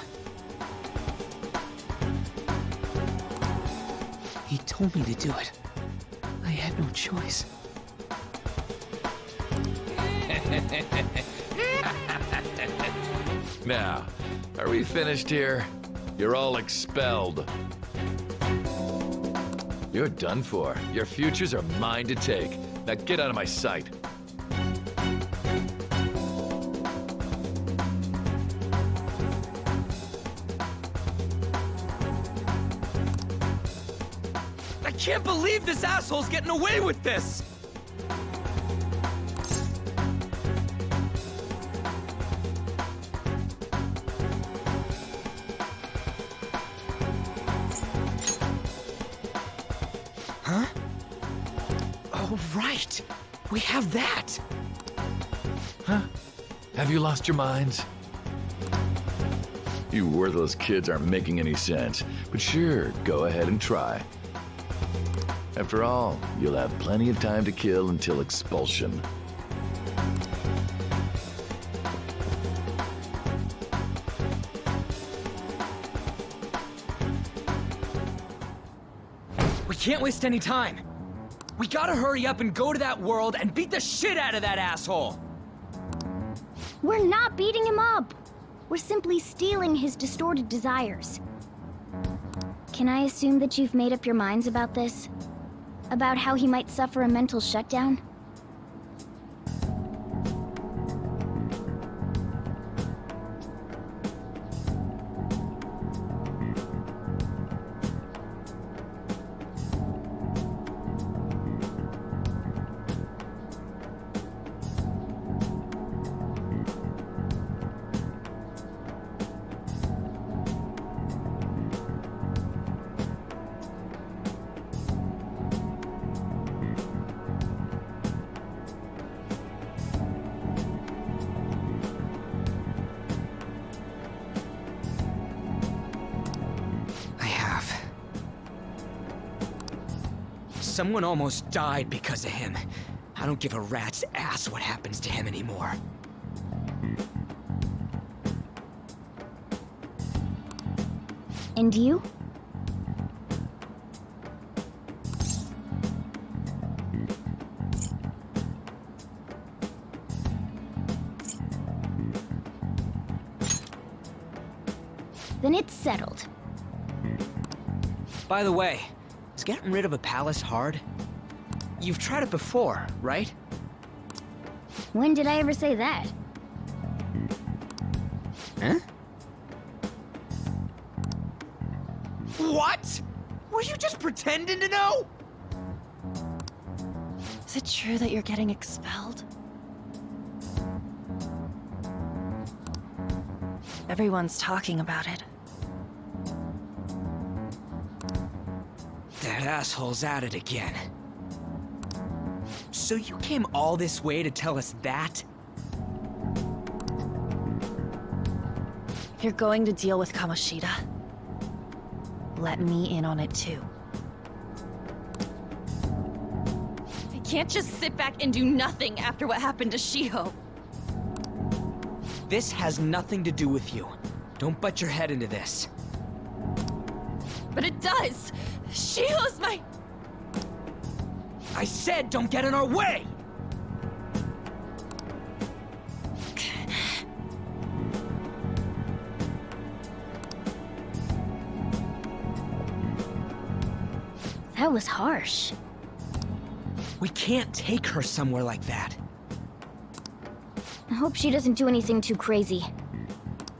He told me to do it. I had no choice. Now, are we finished here? You're all expelled. You're done for. Your futures are mine to take. Now get out of my sight. I can't believe this asshole's getting away with this! Huh? Oh, right. We have that. Huh? Have you lost your minds? You worthless kids aren't making any sense, but sure, go ahead and try. After all, you'll have plenty of time to kill until expulsion. We can't waste any time. We gotta hurry up and go to that world and beat the shit out of that asshole! We're not beating him up! We're simply stealing his distorted desires. Can I assume that you've made up your minds about this? About how he might suffer a mental shutdown? Someone almost died because of him. I don't give a rat's ass what happens to him anymore. And you? Then it's settled. By the way, is getting rid of a palace hard? You've tried it before, right? When did I ever say that? Huh? What? Were you just pretending to know? Is it true that you're getting expelled? Everyone's talking about it. That asshole's at it again. So you came all this way to tell us that? If you're going to deal with Kamoshida, let me in on it too. I can't just sit back and do nothing after what happened to Shiho. This has nothing to do with you. Don't butt your head into this. But it does! Shiho's my... I said don't get in our way! That was harsh. We can't take her somewhere like that. I hope she doesn't do anything too crazy.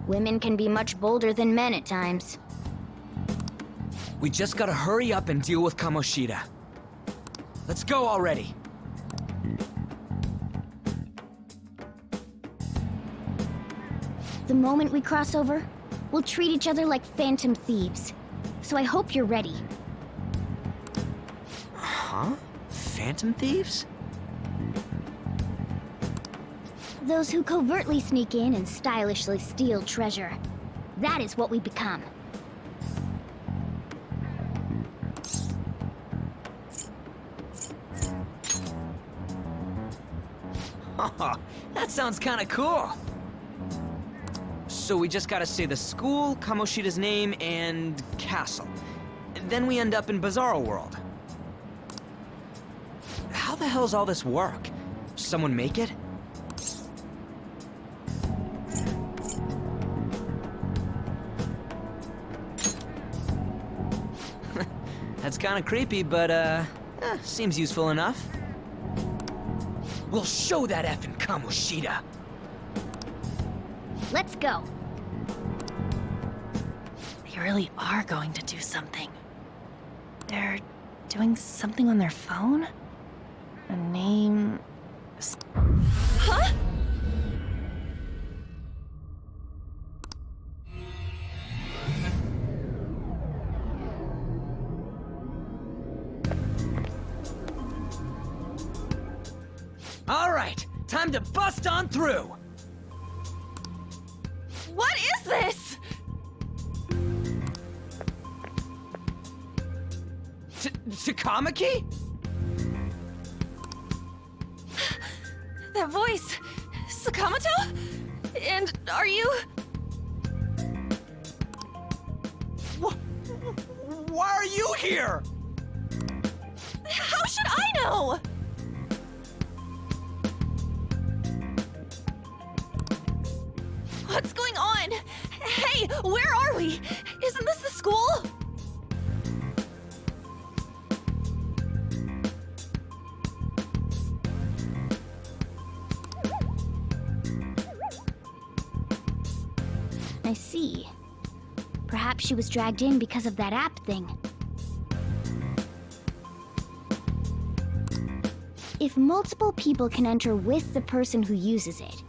Women can be much bolder than men at times. We just gotta hurry up and deal with Kamoshida. Let's go already. The moment we cross over, we'll treat each other like phantom thieves. So I hope you're ready. Huh? Phantom thieves? Those who covertly sneak in and stylishly steal treasure. That is what we become. That sounds kinda cool. So we just gotta say the school, Kamoshida's name, and castle. Then we end up in Bizarro World. How the hell's all this work? Someone make it? That's kinda creepy, but seems useful enough. We'll show that effing Kamoshida. Let's go. They really are going to do something. They're doing something on their phone? A name... Huh? All right, time to bust on through. What is this? Takamaki? That voice... Sakamoto? And are you... Why are you here? How should I know? What's going on? Hey, where are we? Isn't this the school? I see. Perhaps she was dragged in because of that app thing. If multiple people can enter with the person who uses it,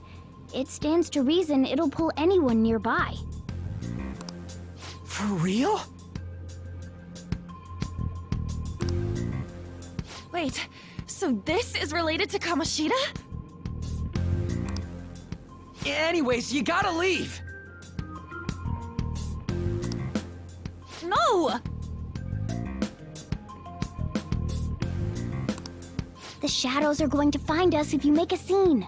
it stands to reason it'll pull anyone nearby. For real? Wait, so this is related to Kamoshida? Anyways, you gotta leave. No! The shadows are going to find us if you make a scene.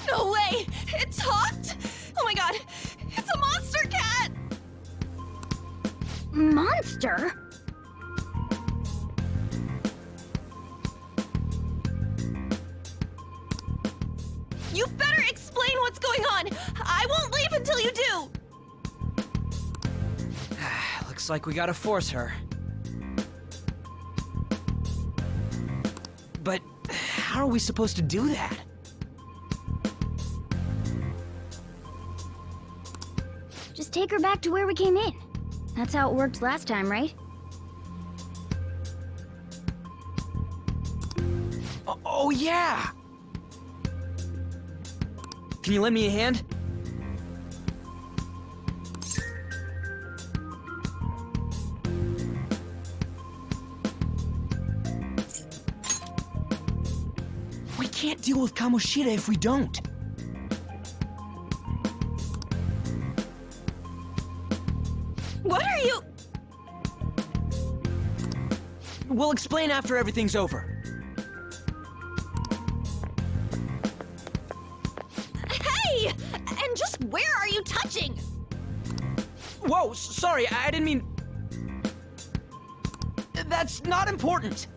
No way! It talked? Oh my god! It's a monster cat! Monster? You better explain what's going on! I won't leave until you do! Looks like we gotta force her. But how are we supposed to do that? Just take her back to where we came in. That's how it worked last time, right? Oh yeah! Can you lend me a hand? We can't deal with Kamoshida if we don't. What are you? We'll explain after everything's over. Hey! And just where are you touching? Whoa, sorry, I didn't mean... That's not important.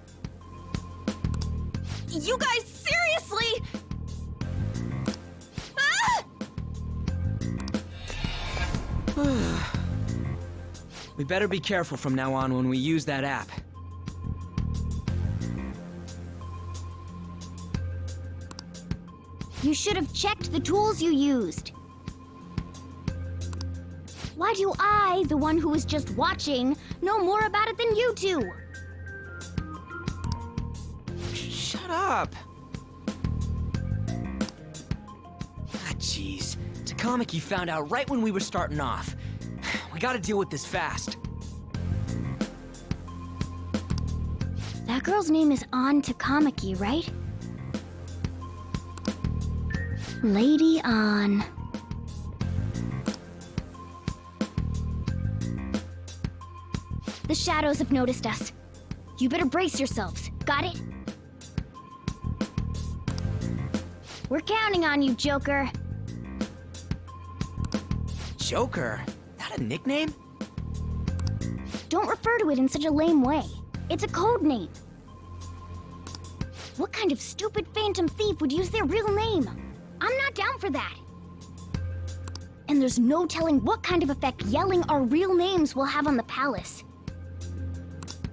You guys, seriously? Ah! We better be careful from now on when we use that app. You should have checked the tools you used. Why do I, the one who was just watching, know more about it than you two? Shut up! Jeez. Takamaki found out right when we were starting off. We gotta deal with this fast. That girl's name is An Takamaki, right? Lady An. The shadows have noticed us. You better brace yourselves. Got it? We're counting on you, Joker. Joker? That a nickname? Don't refer to it in such a lame way. It's a code name. What kind of stupid phantom thief would use their real name? I'm not down for that. And there's no telling what kind of effect yelling our real names will have on the palace.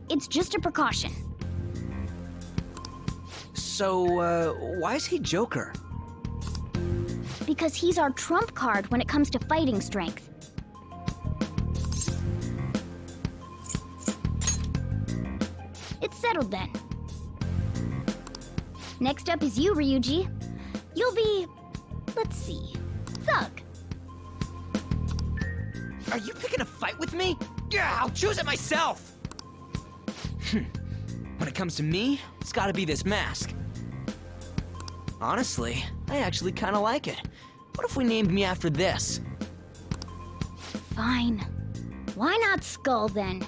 It's just a precaution. So, why is he Joker? Because he's our trump card when it comes to fighting strength. It's settled then. Next up is you, Ryuji. You'll be, let's see, Thug. Are you picking a fight with me? Yeah, I'll choose it myself! When it comes to me, it's gotta be this mask. Honestly, I actually kinda like it. What if we named me after this? Fine. Why not Skull then?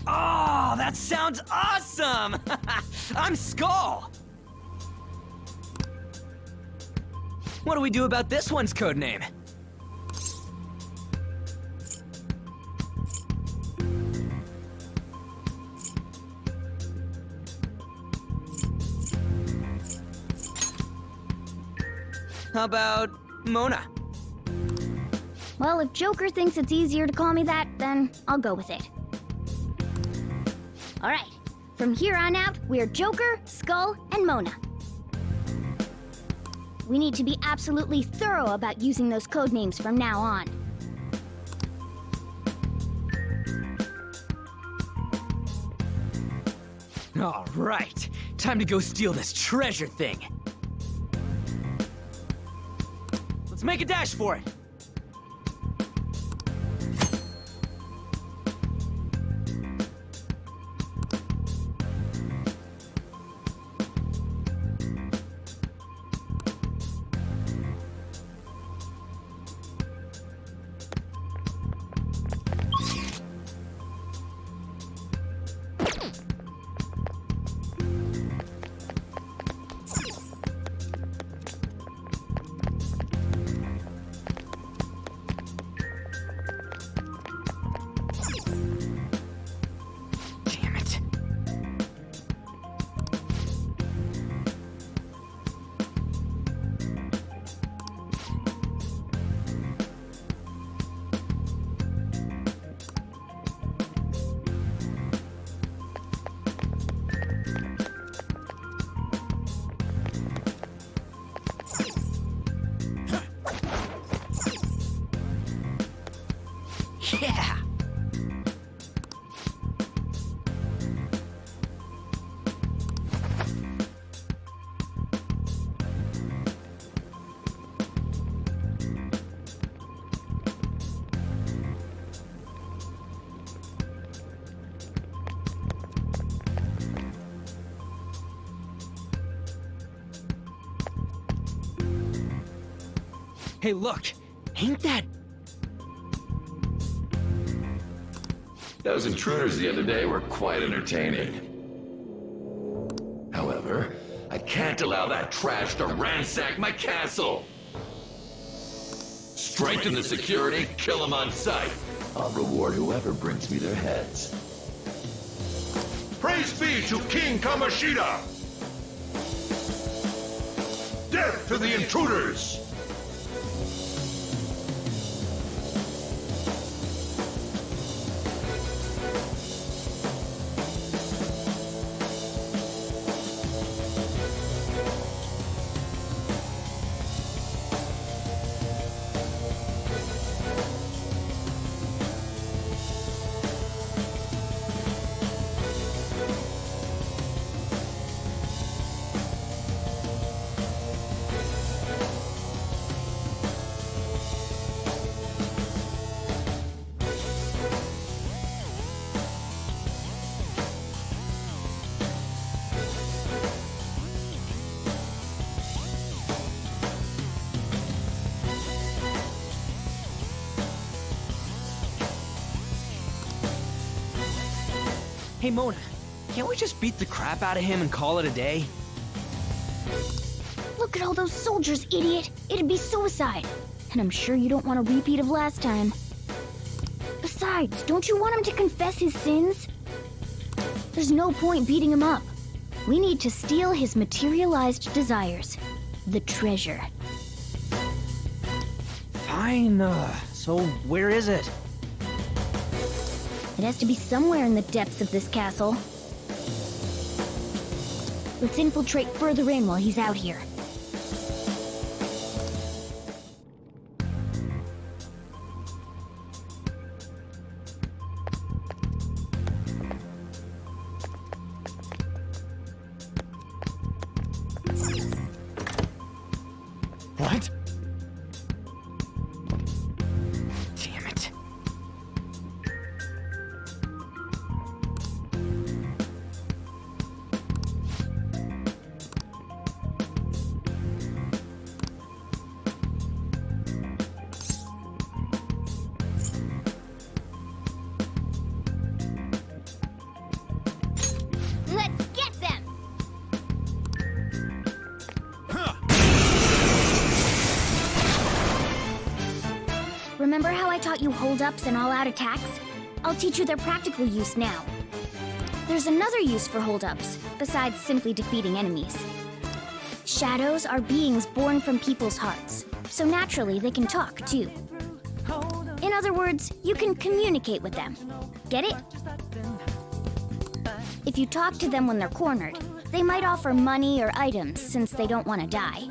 Oh, that sounds awesome! I'm Skull! What do we do about this one's codename? How about Mona? Well, if Joker thinks it's easier to call me that, then I'll go with it. All right. From here on out, we're Joker, Skull, and Mona. We need to be absolutely thorough about using those codenames from now on. All right. Time to go steal this treasure thing. Let's make a dash for it. Yeah! Hey, look! Ain't that... Those intruders the other day were quite entertaining. However, I can't allow that trash to ransack my castle! Strengthen the security, kill them on sight. I'll reward whoever brings me their heads. Praise be to King Kamoshida! Death to the intruders! Hey, Mona, can't we just beat the crap out of him and call it a day? Look at all those soldiers, idiot! It'd be suicide. And I'm sure you don't want a repeat of last time. Besides, don't you want him to confess his sins? There's no point beating him up. We need to steal his materialized desires. The treasure. Fine, so where is it? It has to be somewhere in the depths of this castle. Let's infiltrate further in while he's out here. What? Damn it. Let's get them! Remember how I taught you hold-ups and all-out attacks? I'll teach you their practical use now. There's another use for hold-ups, besides simply defeating enemies. Shadows are beings born from people's hearts, so naturally they can talk, too. In other words, you can communicate with them. Get it? If you talk to them when they're cornered, they might offer money or items since they don't want to die.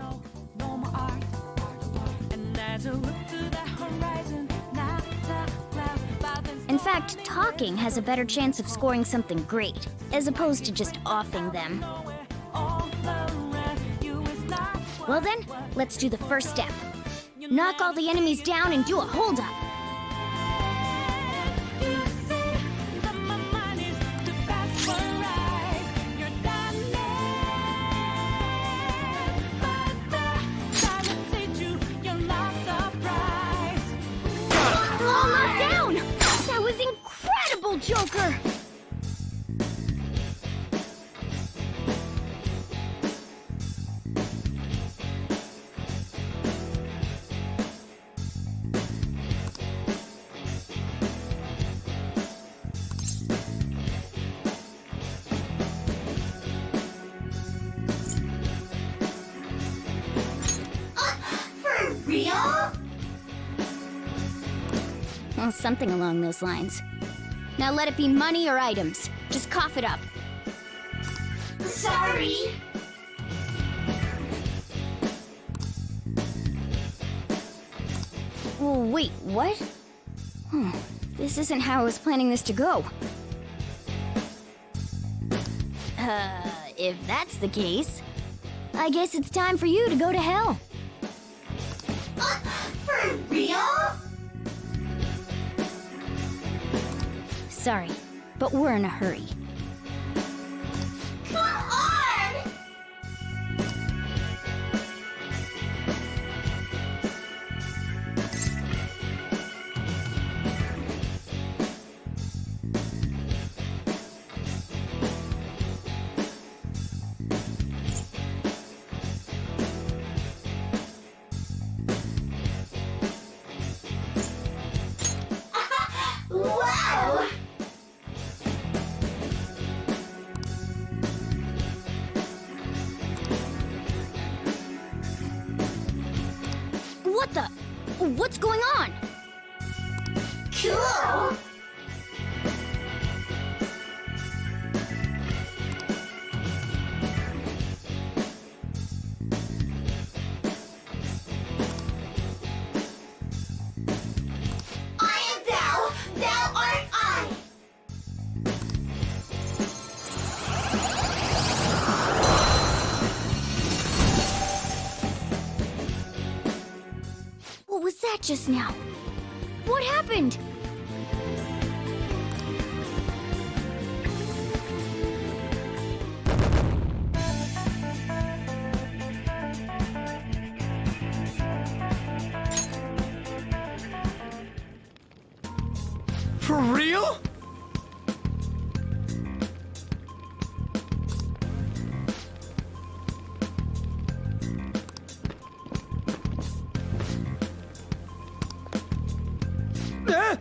In fact, talking has a better chance of scoring something great, as opposed to just offing them. Well then, let's do the first step. Knock all the enemies down and do a hold-up. All knocked down! That was incredible, Joker! For real? Well, something along those lines. Now let it be money or items. Just cough it up. Sorry. Oh, wait, what? This isn't how I was planning this to go. If that's the case, I guess it's time for you to go to hell. For real? Sorry, but we're in a hurry. Come on! Wow! What the? What's going on? Cool! I am thou, thou art I! What was that just now? What happened? For real? Ah!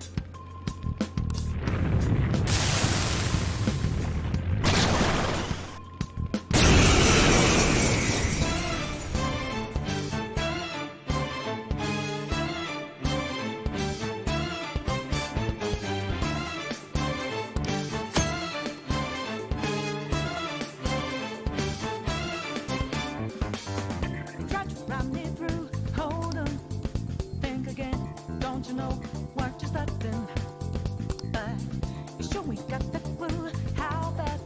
Try to run me through. Hold on, think again. Don't you know what you're starting? You sure we got the clue? How bad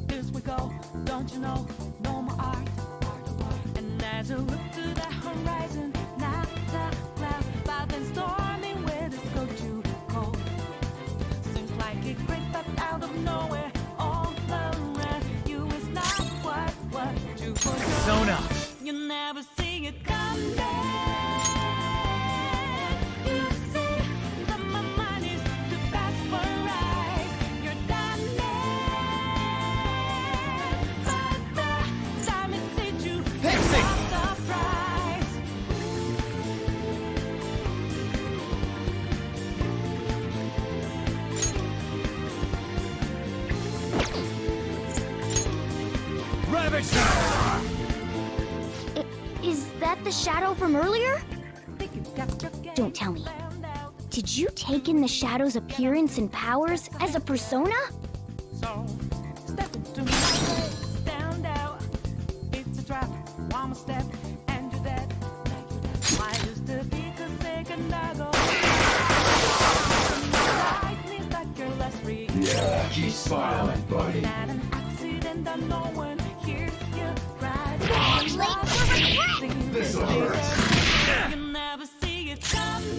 this we go? Don't you know? No more art. And as you look to the horizon, not a cloud, but then stormy winds go too cold. Seems like it crept up out of nowhere. All around you is not what you forgot. Zona. You never see it coming. You see that my mind is too fast for eyes. You're done but the time it sees you, Pixie! surprise. Is that the shadow from earlier? Don't tell me. Did you take in the shadow's appearance and powers as a persona? So step into my way, stand out. It's a trap, one more step, and you're dead. I used to be a second ago. Lightning like your last read. Yeah, keep smiling, buddy. Not an accident that no one hears you cry. Late for retreat! This'll hurt. You never see it coming.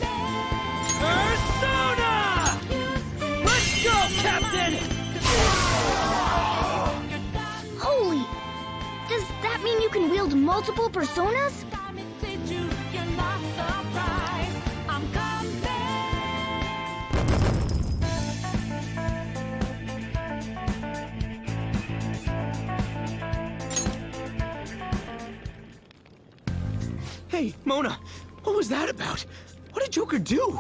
Persona! Let's go, Captain! Holy! Does that mean you can wield multiple personas? You're not surprised. I'm coming. Hey, Mona, what was that about? What did Joker do?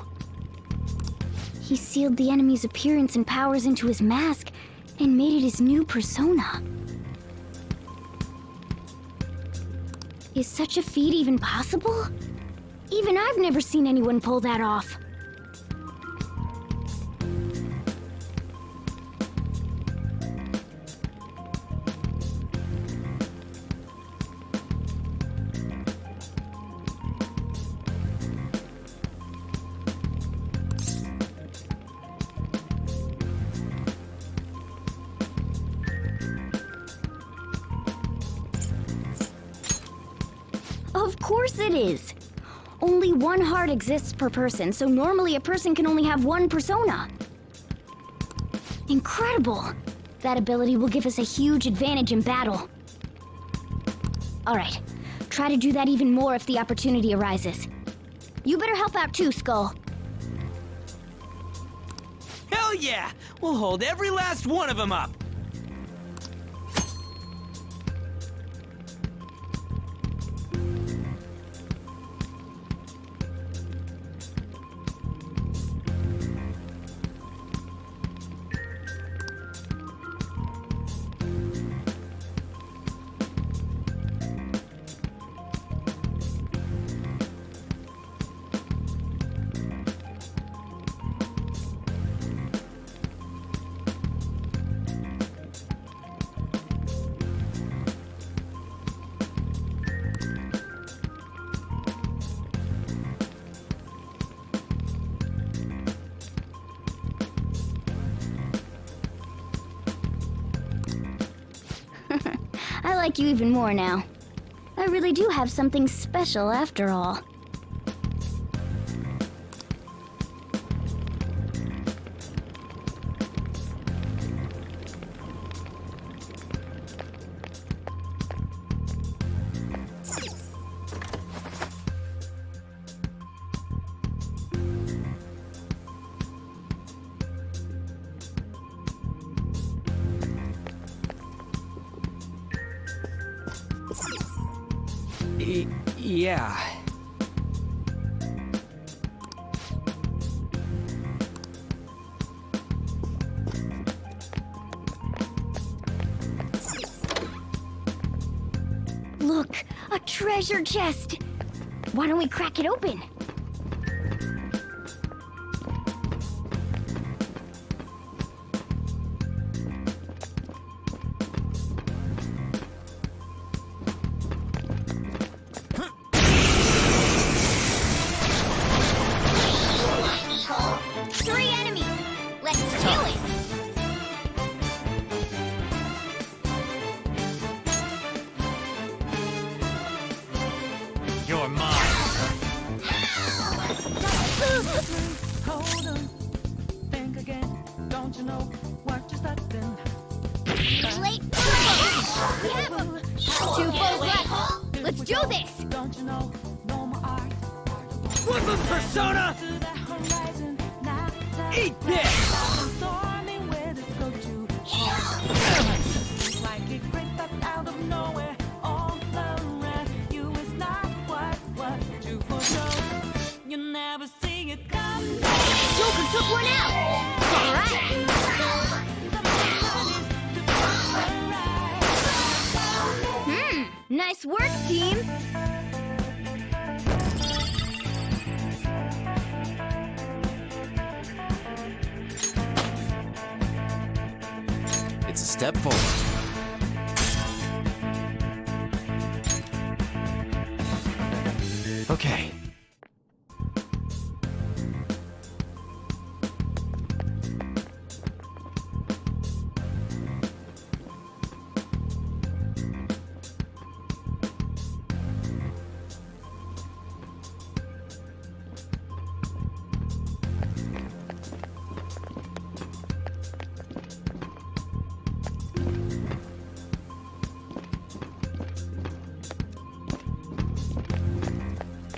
He sealed the enemy's appearance and powers into his mask and made it his new persona. Is such a feat even possible? Even I've never seen anyone pull that off. Of course it is. Only one heart exists per person, so normally a person can only have one persona. Incredible! That ability will give us a huge advantage in battle. Alright, try to do that even more if the opportunity arises. You better help out too, Skull. Hell yeah! We'll hold every last one of them up! I like you even more now. I really do have something special after all. Yeah. Look, a treasure chest! Why don't we crack it open? Three enemies! Let's kill it! You're mine. Hold on. Think again. Don't you know what you're starting? Late We have them! 2 foes left! Let's do this! Don't you know? No more art. What's this persona? To the horizon. Now Eat this! stormy weather's go to like it crept up out of nowhere. All around you is not what you forgot. You never see it come. Joker took one out! Alright! Nice work, team! It's a step forward. Okay.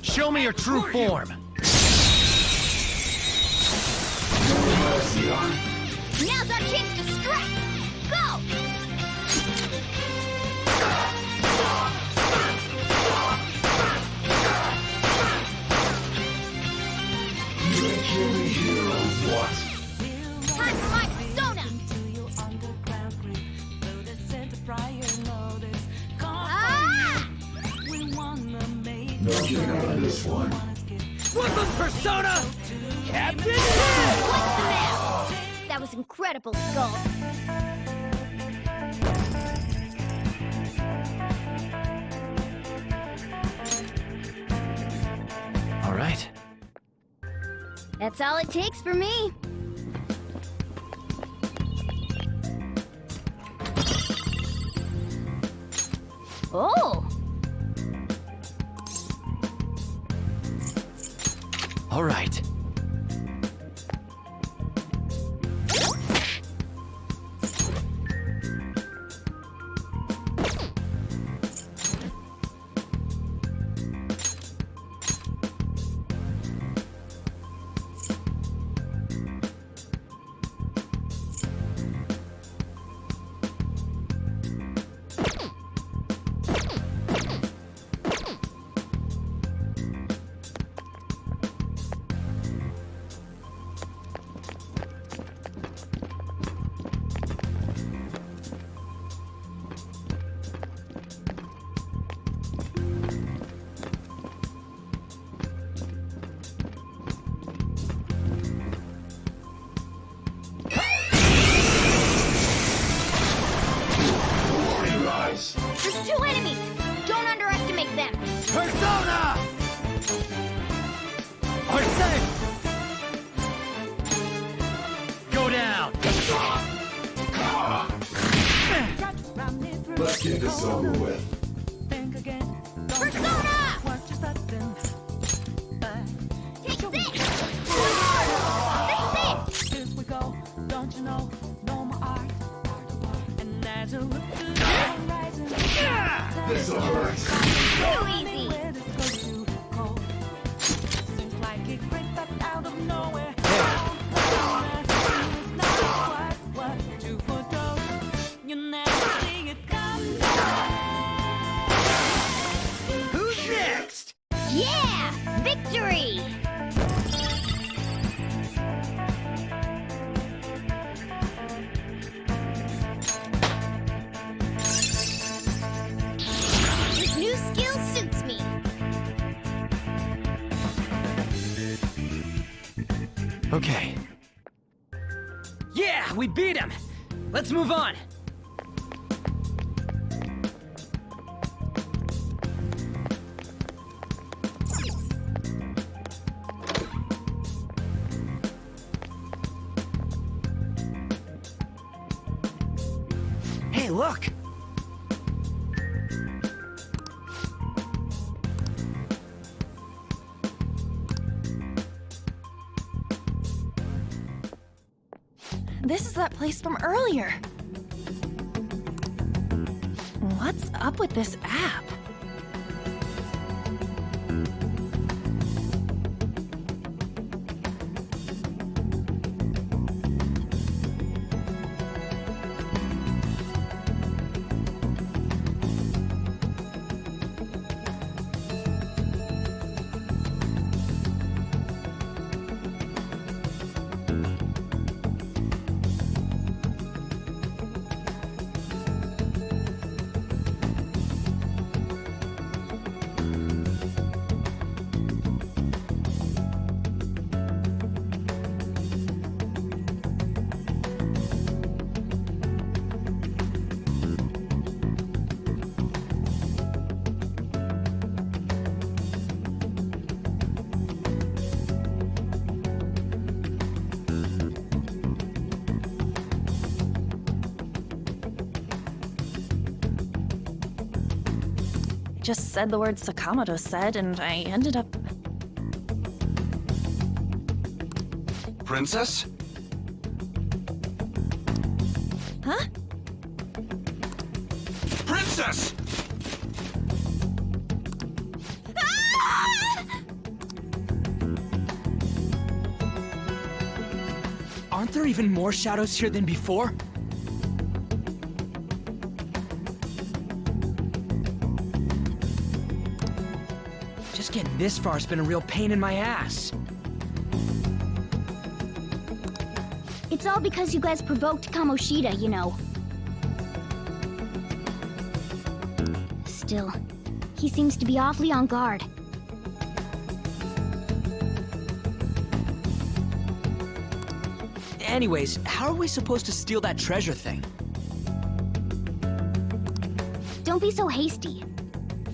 Show me your true form. Now's our chance to strike! Go! Time for my persona! Ah! This one. What's this persona? Captain What's the mess? That was incredible, Skull. All right. That's all it takes for me. Oh! All right. There's two enemies! Don't underestimate them! Persona! Arsene! Go down! Let's get this over with. Persona! Take this! Here we go, don't you know? No more art. And as you look to the horizon, This'll hurt. Too easy! Seems like it breaks up out of nowhere. What you foretold, you never see it come. Who's next? Yeah! Victory! This new skill suits me. Okay. Yeah, we beat him! Let's move on! Hey, look! This is that place from earlier. What's up with this app? Just said the word Sakamoto said, and I ended up... Princess? Huh? Princess! Aren't there even more shadows here than before? Just getting this far has been a real pain in my ass. It's all because you guys provoked Kamoshida, you know. Still, he seems to be awfully on guard. Anyways, how are we supposed to steal that treasure thing? Don't be so hasty.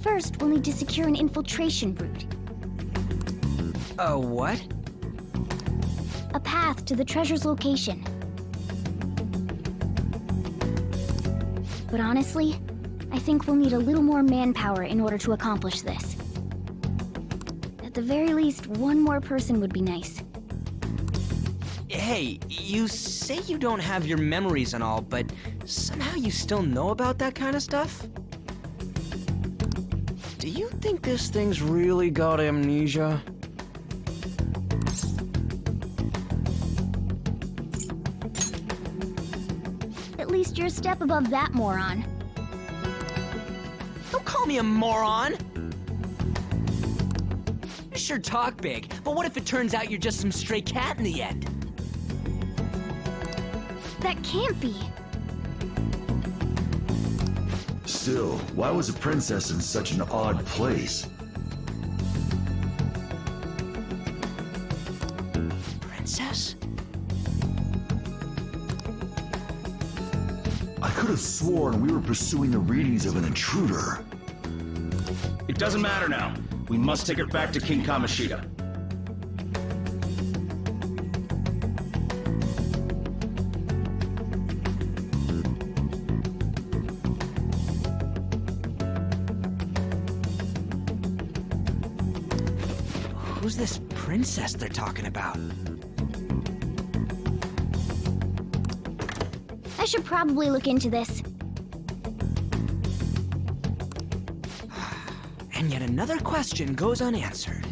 First, we'll need to secure an infiltration route. A what? A path to the treasure's location. But honestly, I think we'll need a little more manpower in order to accomplish this. the very least, one more person would be nice. Hey, you say you don't have your memories and all, but somehow you still know about that kind of stuff? Do you think this thing's really got amnesia? At least you're a step above that moron. Don't call me a moron! You sure talk big, but what if it turns out you're just some stray cat in the end? That can't be. Still, why was a princess in such an odd place? Princess? I could have sworn we were pursuing the readings of an intruder. It doesn't matter now. We must take it back to King Kamoshida. Who's this princess they're talking about? I should probably look into this. And yet another question goes unanswered.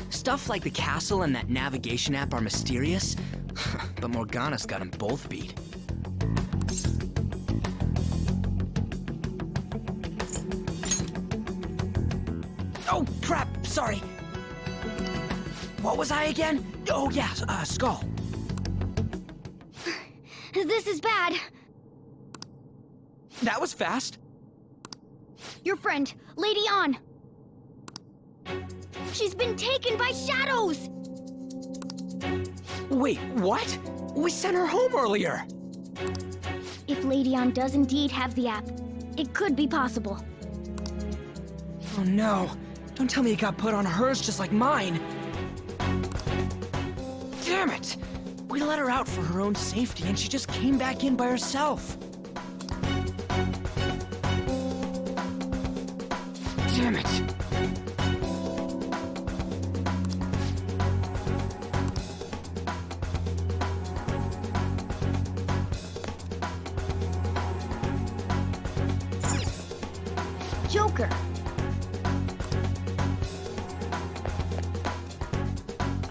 Stuff like the castle and that navigation app are mysterious, but Morgana's got them both beat. Oh, crap! Sorry! What was I again? Oh, yeah, Skull. This is bad. That was fast. Your friend, Lady An. She's been taken by shadows! Wait, what? We sent her home earlier! If Lady An does indeed have the app, it could be possible. Oh no. Don't tell me it got put on hers just like mine. Damn it! We let her out for her own safety and she just came back in by herself. Damn it! Joker.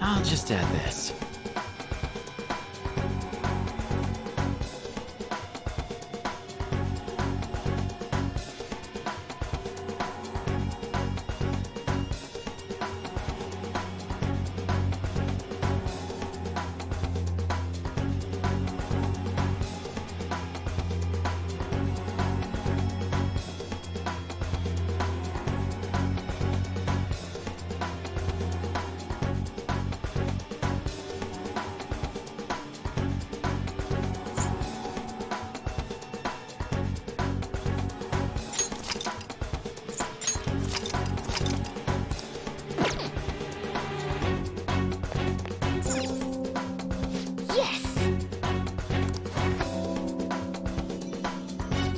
I'll just add this.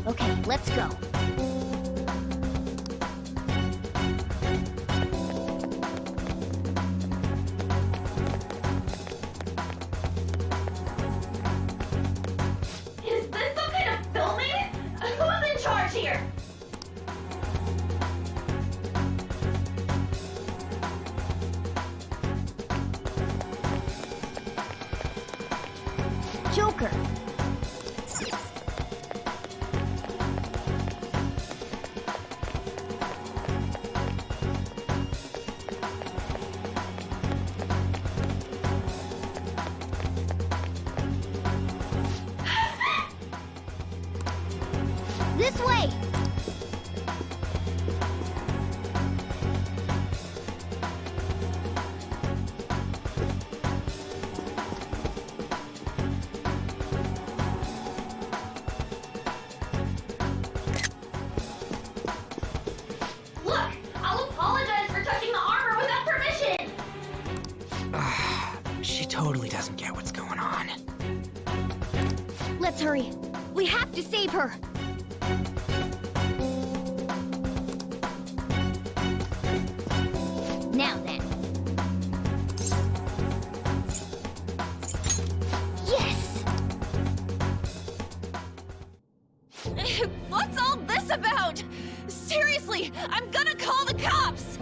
Okay, let's go. Is this some kind of filming? Who's in charge here? Joker. This way! Look! I'll apologize for touching the armor without permission! She totally doesn't get what's going on. Let's hurry. We have to save her. I'm gonna call the cops!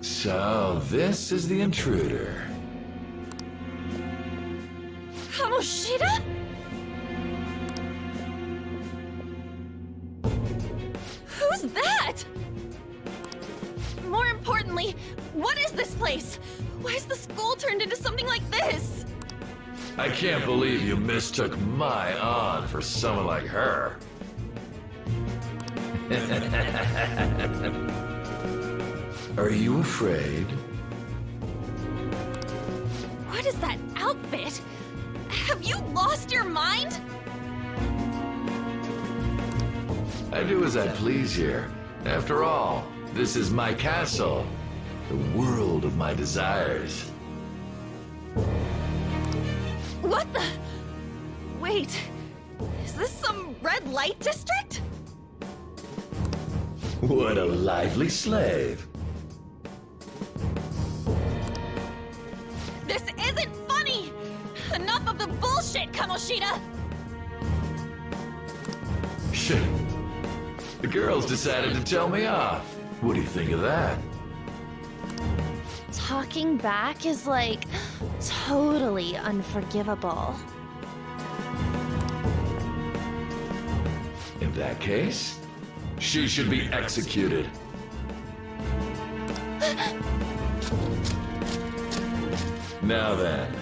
So, this is the intruder. Kamoshida? Who's that? More importantly, what is this place? Why is the school turned into something like this? I can't believe you mistook my aunt for someone like her. Are you afraid? What is that outfit? Have you lost your mind? I do as I please here. After all, this is my castle, the world of my desires. What the? Wait, is this some red light district? What a lively slave. This isn't funny! Enough of the bullshit, Kamoshida! The girls decided to tell me off. What do you think of that? Talking back is like totally unforgivable. In that case, she should be executed. Now then,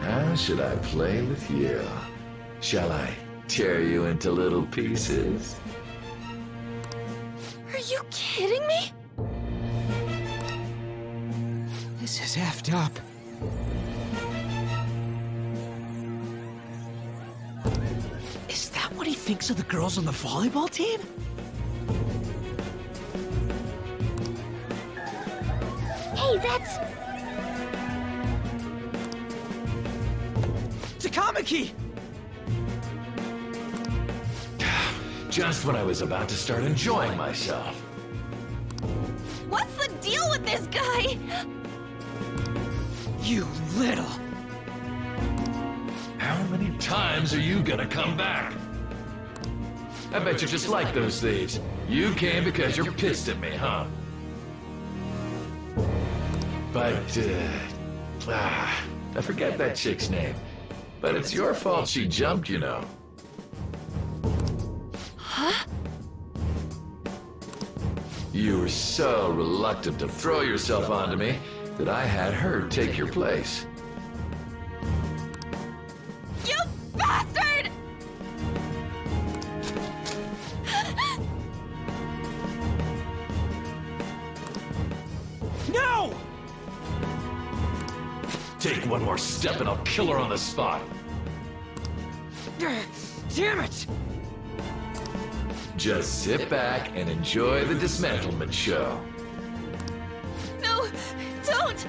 how should I play with you? Shall I tear you into little pieces? Are you kidding me? This is effed up. Is that what he thinks of the girls on the volleyball team? Hey, that's... Takamaki! Just when I was about to start enjoying myself. What's the deal with this guy? You little... How many times are you gonna come back? I bet you just like those thieves. You came because you're pissed at me, huh? But, I forget that chick's name. But it's your fault she jumped, you know. Huh? You were so reluctant to throw yourself onto me that I had her take your place. You bastard! No! Take one more step and I'll kill her on the spot. Damn it! Just sit back and enjoy the dismantlement show. No, don't!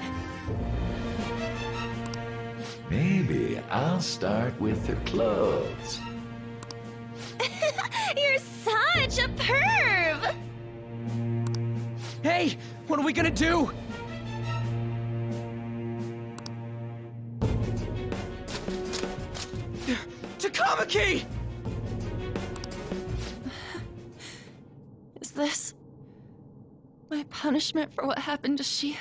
Maybe I'll start with the clothes. You're such a perv! Hey, what are we gonna do? Takamaki! Is this my punishment for what happened to Shio?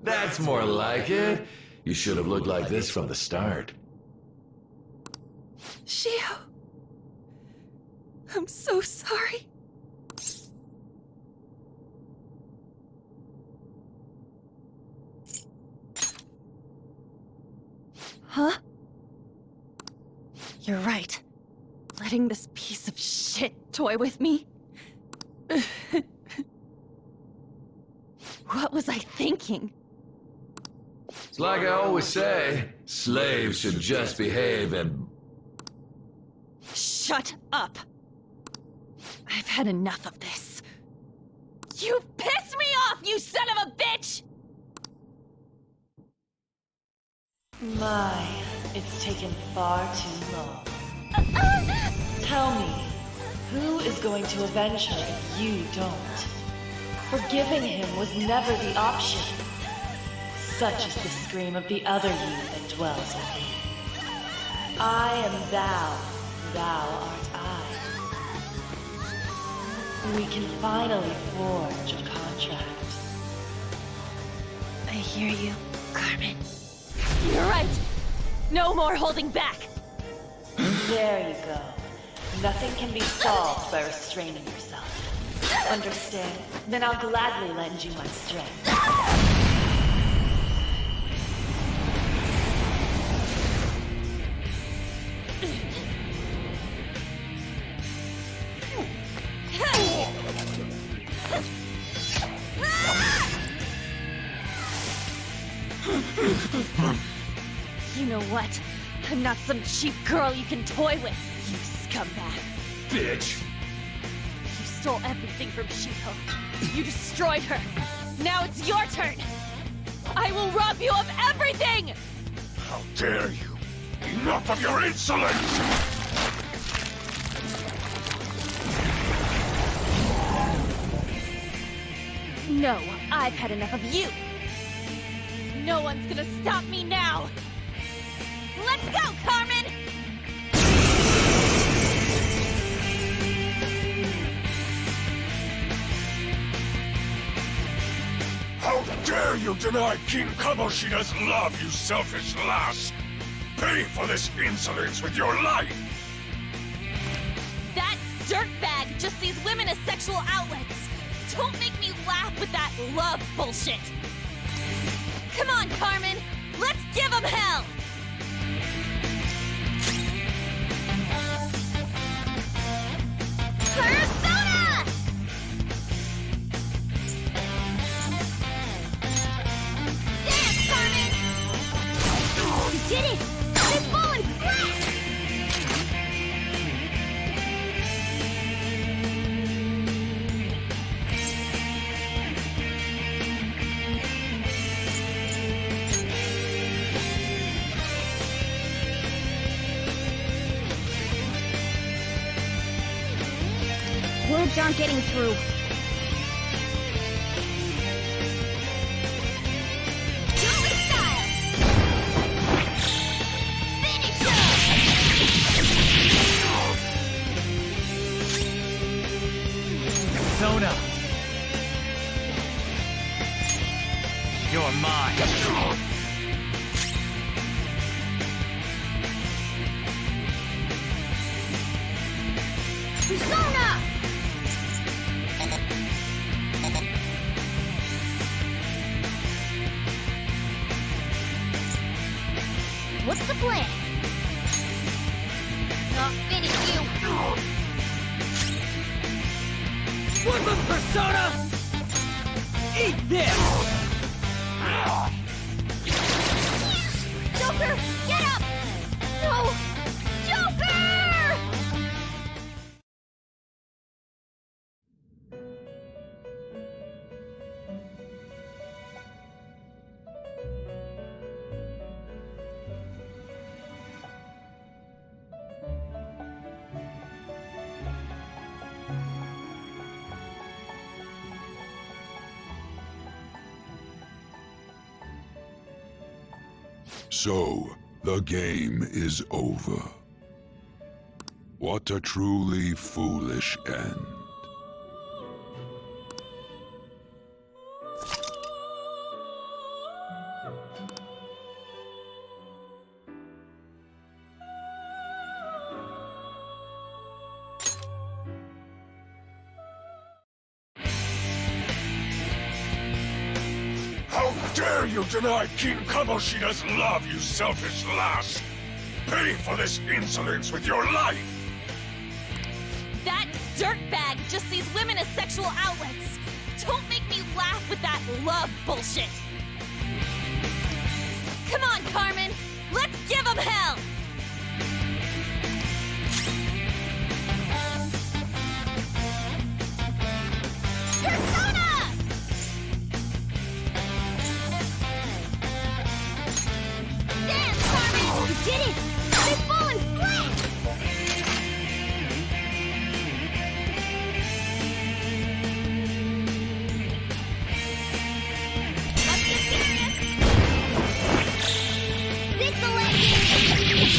That's more like it. You should have looked like this from the start. Shio, I'm so sorry. Huh? You're right. Letting this piece of shit toy with me? What was I thinking? It's like I always say, slaves should just behave and... Shut up! I've had enough of this. You pissed me off, you son of a bitch! My, it's taken far too long. Tell me, who is going to avenge her if you don't? Forgiving him was never the option. Such is the scream of the other you that dwells within. I am thou, thou art I. We can finally forge a contract. I hear you, Carmen. You're right. No more holding back. There you go. Nothing can be solved by restraining yourself. Understand? Then I'll gladly lend you my strength. You know what? I'm not some cheap girl you can toy with, you scumbag. Bitch! You stole everything from Shiho. You destroyed her. Now it's your turn. I will rob you of everything! How dare you! Enough of your insolence! No, I've had enough of you. No one's gonna stop me now. Let's go, Carmen! How dare you deny King Kamoshida's love, you selfish lass! Pay for this insolence with your life! That dirtbag just sees women as sexual outlets. Don't make me laugh with that love bullshit. Come on, Carmen! Let's give him hell! Persona! Dance, Carmen! You did it! They've fallen flat! Words aren't getting through. Joey style! Finish Sona! You're mine! Persona! What's the plan? Not finish you! Woodland Persona! Eat this! Joker, get up! No! Joker! So, the game is over. What a truly foolish end. How dare you deny King Kamoshida's love, you selfish lass! Pay for this insolence with your life! That dirtbag just sees women as sexual outlets. Don't make me laugh with that love bullshit. Come on, Carmen! Let's give him hell! Persona! Dance, Carmen! You did it! They've fallen flat! Let's get serious! This the landing!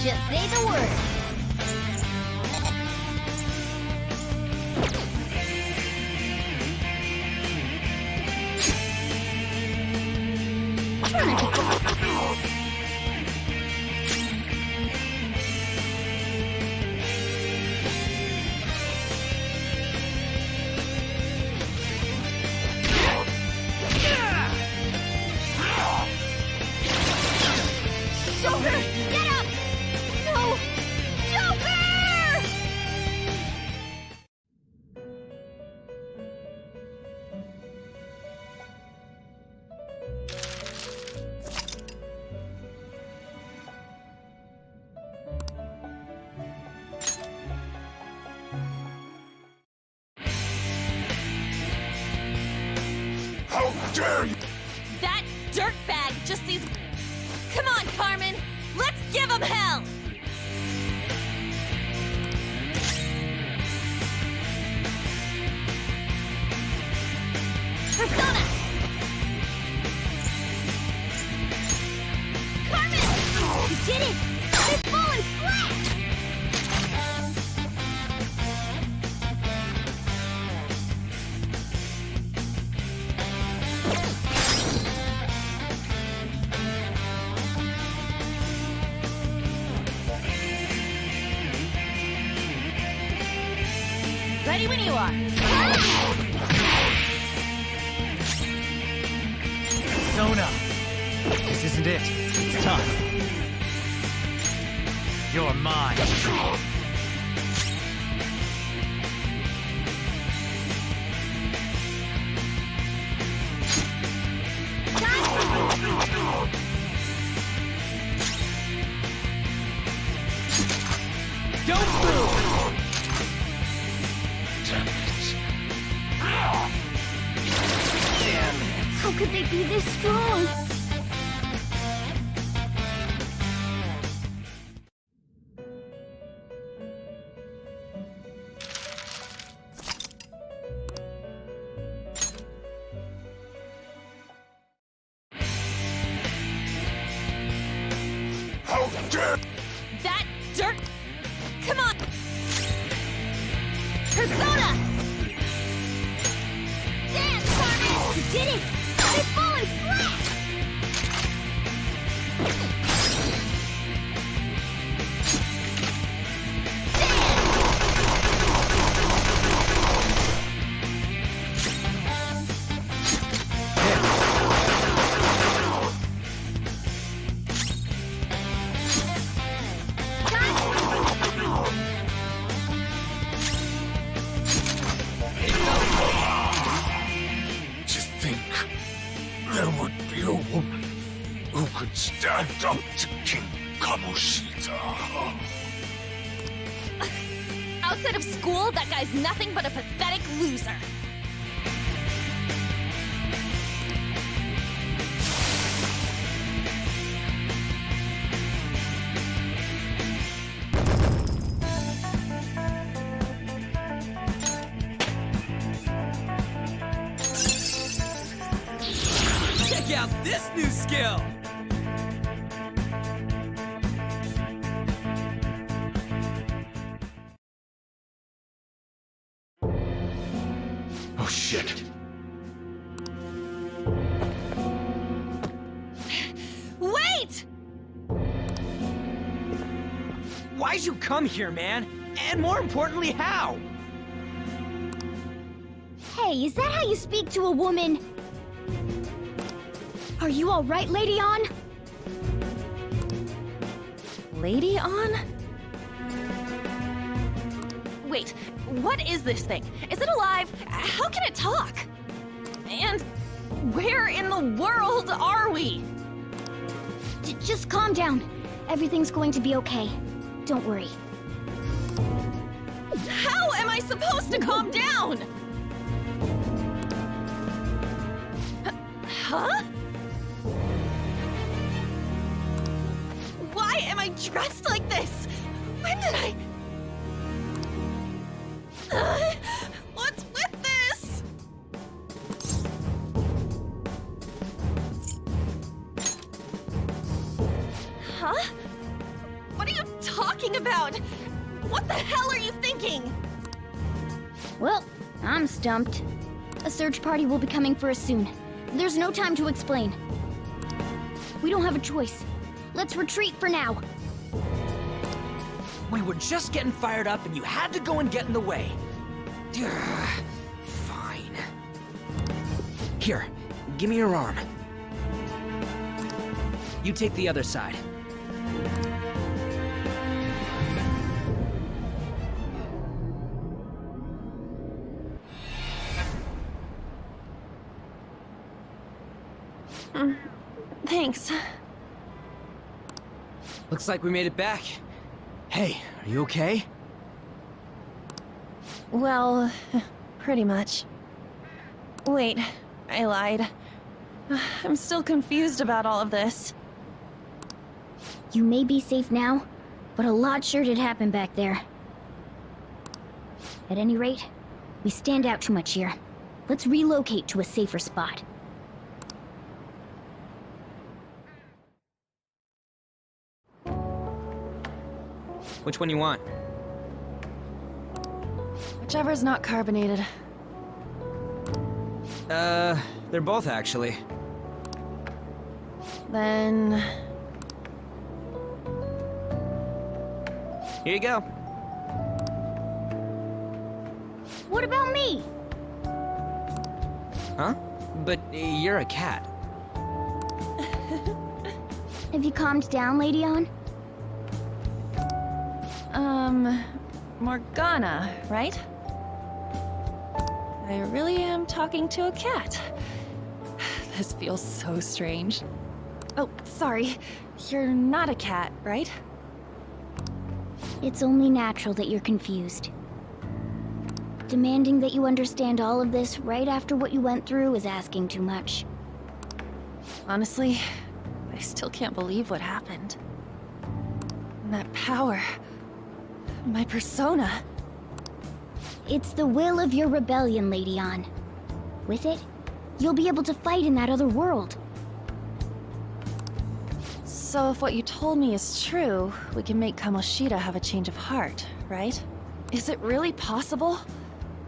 Just say the word. Joker, get up! No! Joker! How dare you! That dirtbag just sees... Come on, Carmen! Let's give him hell! Persona! Carmen! You did it! It's falling flat! Ready when you are. Sona! This isn't it. It's tough. You're mine. Don't move! How could they be this strong? How dare... That dirt... Come on! Persona! Dance, Carmen! You did it! It's falling flat! To think there would be a woman who could stand up to King Kamoshida. Outside of school, that guy's nothing but a pathetic loser. Check out this new skill! Oh shit. Wait! Why'd you come here, man? And more importantly, how? Hey, is that how you speak to a woman? Are you all right, Lady On? Lady On? Wait, what is this thing? Is it alive? How can it talk? And where in the world are we? Just calm down. Everything's going to be okay. Don't worry. How am I supposed to calm down? Huh? Why am I dressed like this? When did I... what's with this? Huh? What are you talking about? What the hell are you thinking? Well, I'm stumped. A search party will be coming for us soon. There's no time to explain. We don't have a choice. Let's retreat for now. We were just getting fired up and you had to go and get in the way. Fine. Here, give me your arm. You take the other side. Thanks. Looks like we made it back. Hey, are you okay? Well, pretty much. Wait, I lied. I'm still confused about all of this. You may be safe now, but a lot sure did happen back there. At any rate, we stand out too much here. Let's relocate to a safer spot. Which one you want? Whichever's not carbonated. They're both actually. Then... Here you go. What about me? Huh? But you're a cat. Have you calmed down, Lady Ann? Morgana, right? I really am talking to a cat. This feels so strange. Oh, sorry. You're not a cat, right? It's only natural that you're confused. Demanding that you understand all of this right after what you went through is asking too much. Honestly, I still can't believe what happened. And that power... my persona... It's the will of your rebellion, Lady Ann. With it, you'll be able to fight in that other world. So if what you told me is true, we can make Kamoshida have a change of heart, right? Is it really possible?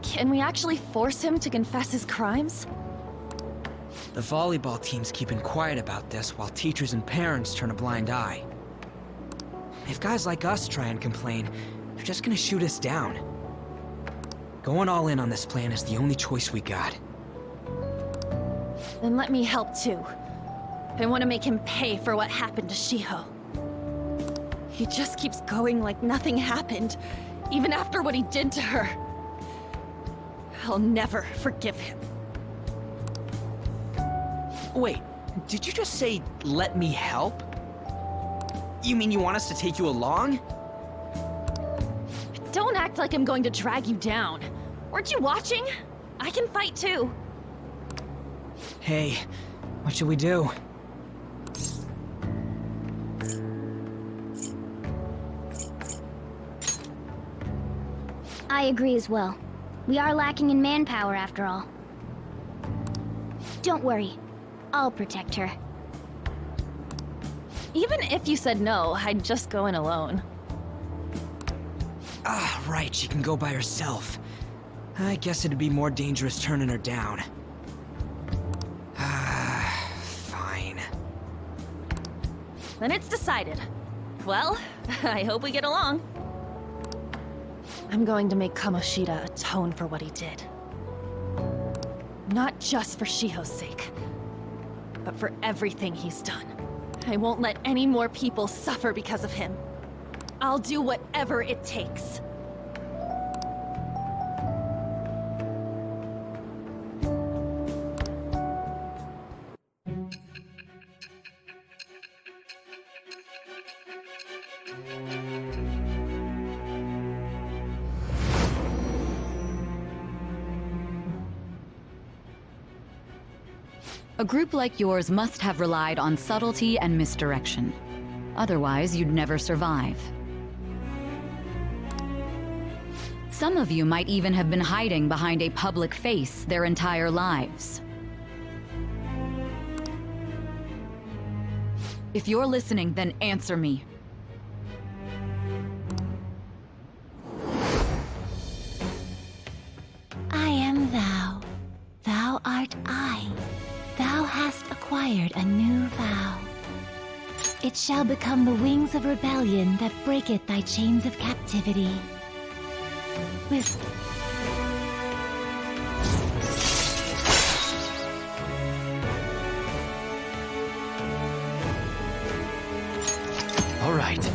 Can we actually force him to confess his crimes? The volleyball team's keeping quiet about this while teachers and parents turn a blind eye. If guys like us try and complain, they're just gonna shoot us down. Going all in on this plan is the only choice we got. Then let me help too. I want to make him pay for what happened to Shiho. He just keeps going like nothing happened, even after what he did to her. I'll never forgive him. Wait, did you just say, let me help? You mean you want us to take you along? Don't act like I'm going to drag you down. Weren't you watching? I can fight too. Hey, what should we do? I agree as well. We are lacking in manpower after all. Don't worry. I'll protect her. Even if you said no, I'd just go in alone. Ah, right, she can go by herself. I guess it'd be more dangerous turning her down. Ah, fine. Then it's decided. Well, I hope we get along. I'm going to make Kamoshida atone for what he did. Not just for Shiho's sake, but for everything he's done. I won't let any more people suffer because of him. I'll do whatever it takes. A group like yours must have relied on subtlety and misdirection. Otherwise, you'd never survive. Some of you might even have been hiding behind a public face their entire lives. If you're listening, then answer me. acquired a new vow. It shall become the wings of rebellion that breaketh thy chains of captivity. With All right.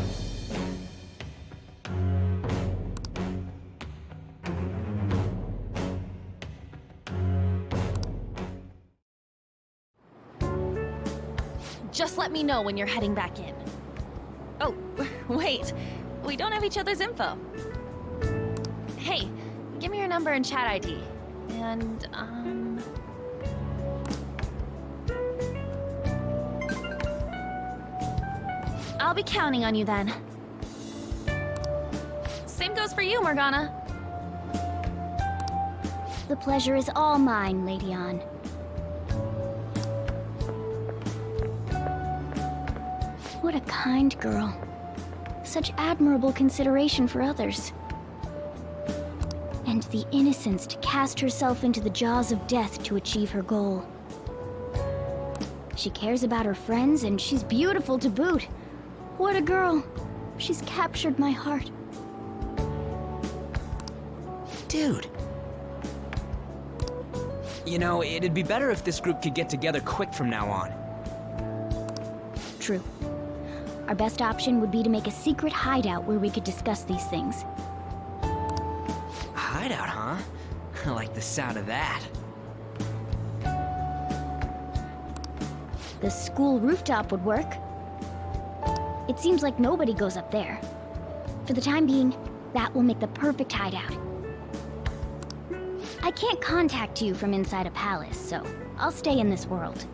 Just let me know when you're heading back in. Oh, wait. We don't have each other's info. Hey, give me your number and chat ID. And, I'll be counting on you then. Same goes for you, Morgana. The pleasure is all mine, Lady Ann. What a kind girl. Such admirable consideration for others. And the innocence to cast herself into the jaws of death to achieve her goal. She cares about her friends, and she's beautiful to boot. What a girl. She's captured my heart. Dude. You know, it'd be better if this group could get together quick from now on. True. Our best option would be to make a secret hideout where we could discuss these things. A hideout, huh? I like the sound of that. The school rooftop would work. It seems like nobody goes up there. For the time being, that will make the perfect hideout. I can't contact you from inside a palace, so I'll stay in this world.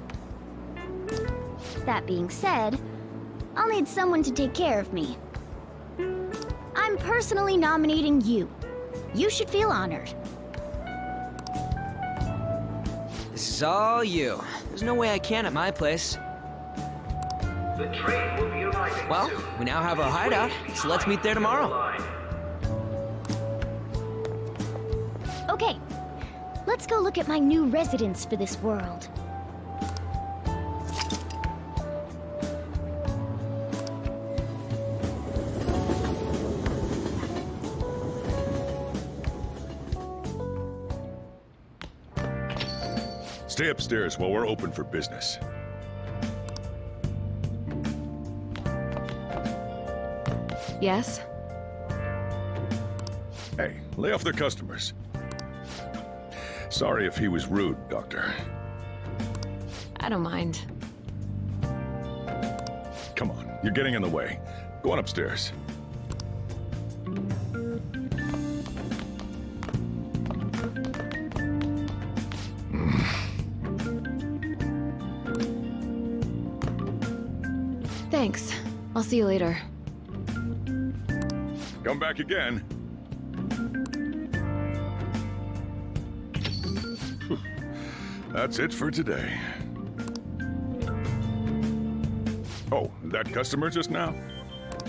That being said, I'll need someone to take care of me. I'm personally nominating you. You should feel honored. This is all you. There's no way I can at my place. The train will be arriving Well, we now have our hideout, so let's meet there tomorrow. Okay, let's go look at my new residence for this world. Stay upstairs while we're open for business. Yes? Hey, lay off the customers. Sorry if he was rude, Doctor. I don't mind. Come on, you're getting in the way. Go on upstairs. Thanks. I'll see you later. Come back again. That's it for today. Oh, that customer just now?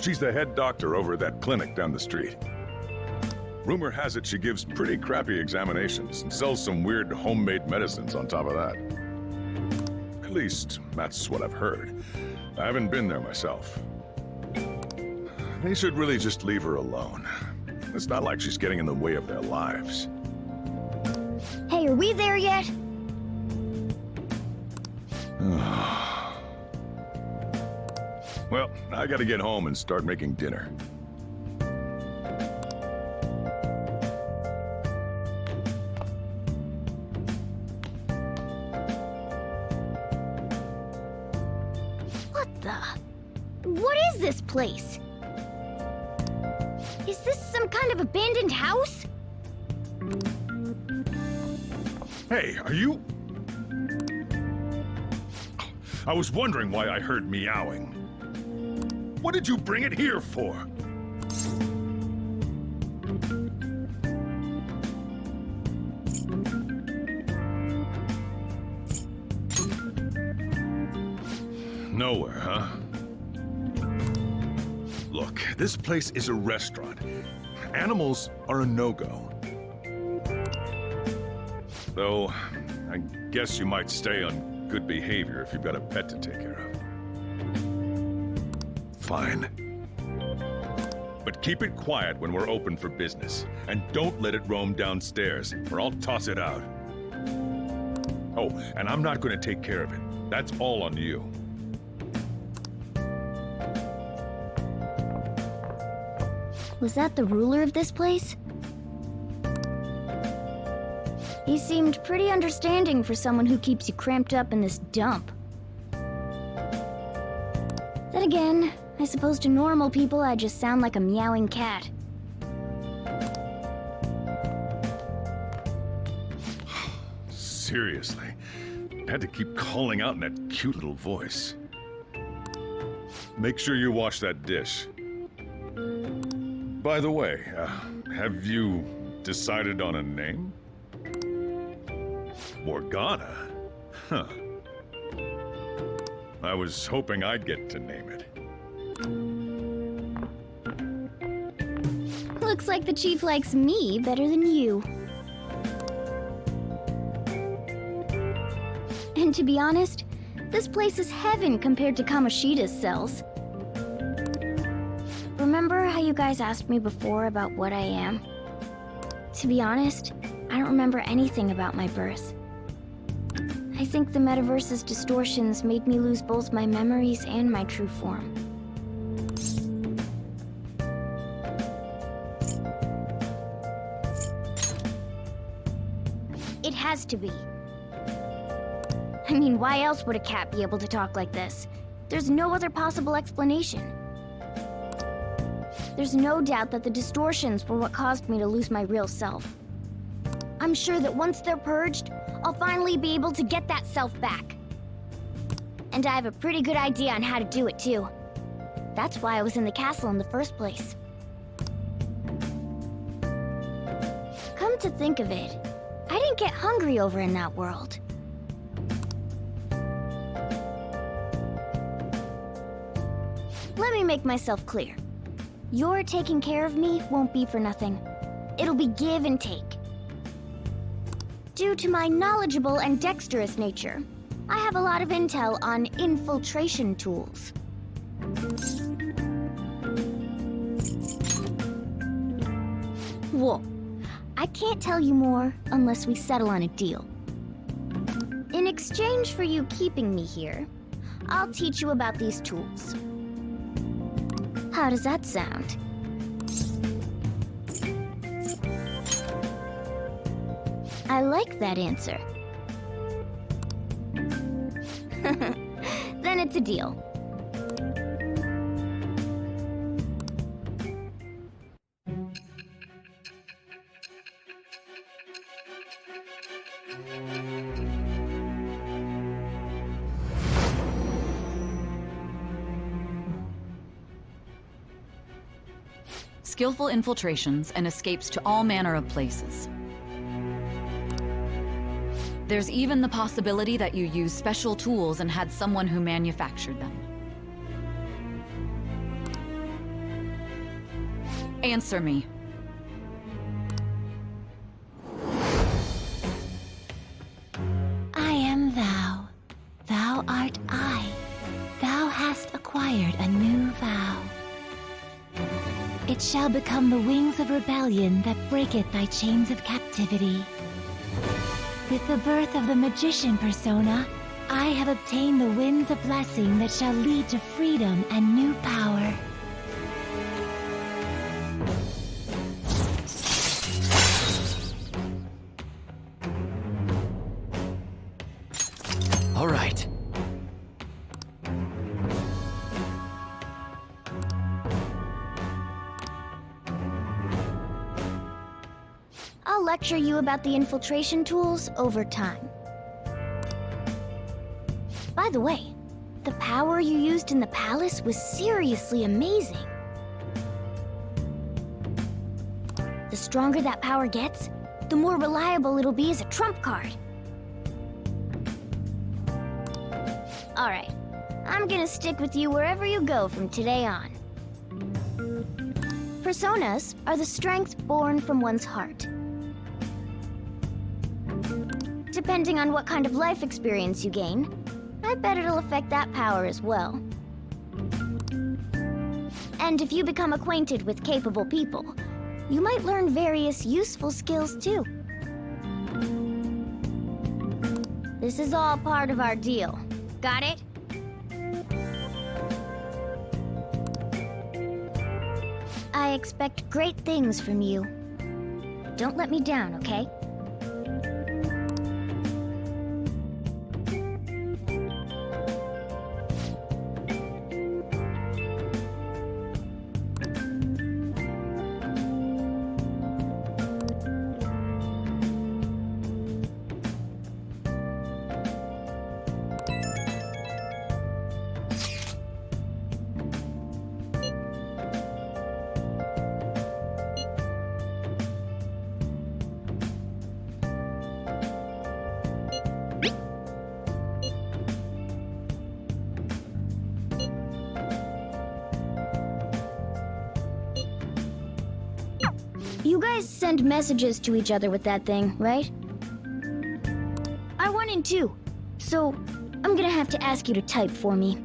She's the head doctor over at that clinic down the street. Rumor has it she gives pretty crappy examinations and sells some weird homemade medicines on top of that. At least, that's what I've heard. I haven't been there myself. They should really just leave her alone. It's not like she's getting in the way of their lives. Hey, are we there yet? Well, I gotta get home and start making dinner. What the? What is this place? Is this some kind of abandoned house? Hey, are you... I was wondering why I heard meowing. What did you bring it here for? Nowhere, huh? Look, this place is a restaurant. Animals are a no-go. Though, I guess you might stay on good behavior if you've got a pet to take care of. Fine. But keep it quiet when we're open for business. And don't let it roam downstairs, or I'll toss it out. Oh, and I'm not going to take care of it. That's all on you. Was that the ruler of this place? He seemed pretty understanding for someone who keeps you cramped up in this dump. Then again, I suppose to normal people I just sound like a meowing cat. Seriously, had to keep calling out in that cute little voice. Make sure you wash that dish. By the way, have you decided on a name? Morgana? Huh. I was hoping I'd get to name it. Looks like the chief likes me better than you. And to be honest, this place is heaven compared to Kamoshida's cells. Remember how you guys asked me before about what I am? To be honest, I don't remember anything about my birth. I think the metaverse's distortions made me lose both my memories and my true form. It has to be. I mean, why else would a cat be able to talk like this? There's no other possible explanation. There's no doubt that the distortions were what caused me to lose my real self. I'm sure that once they're purged, I'll finally be able to get that self back. And I have a pretty good idea on how to do it, too. That's why I was in the castle in the first place. Come to think of it, I didn't get hungry over in that world. Let me make myself clear. Your taking care of me won't be for nothing. It'll be give and take. Due to my knowledgeable and dexterous nature, I have a lot of intel on infiltration tools. Whoa. I can't tell you more unless we settle on a deal. In exchange for you keeping me here, I'll teach you about these tools. How does that sound? I like that answer. Then it's a deal. Skillful infiltrations and escapes to all manner of places. There's even the possibility that you used special tools and had someone who manufactured them. Answer me. I am thou. Thou art I. Thou hast acquired a new vow. It shall become the wings of rebellion that breaketh thy chains of captivity. With the birth of the magician persona, I have obtained the winds of blessing that shall lead to freedom and new power. All right. I'll lecture you about the infiltration tools over time. By the way, the power you used in the palace was seriously amazing. The stronger that power gets, the more reliable it'll be as a trump card. Alright, I'm gonna stick with you wherever you go from today on. Personas are the strength born from one's heart. To depending on what kind of life experience you gain, I bet it'll affect that power as well. And if you become acquainted with capable people, you might learn various useful skills too. This is all part of our deal. Got it? I expect great things from you. Don't let me down, okay? You guys send messages to each other with that thing, right? I want in too, so I'm gonna have to ask you to type for me.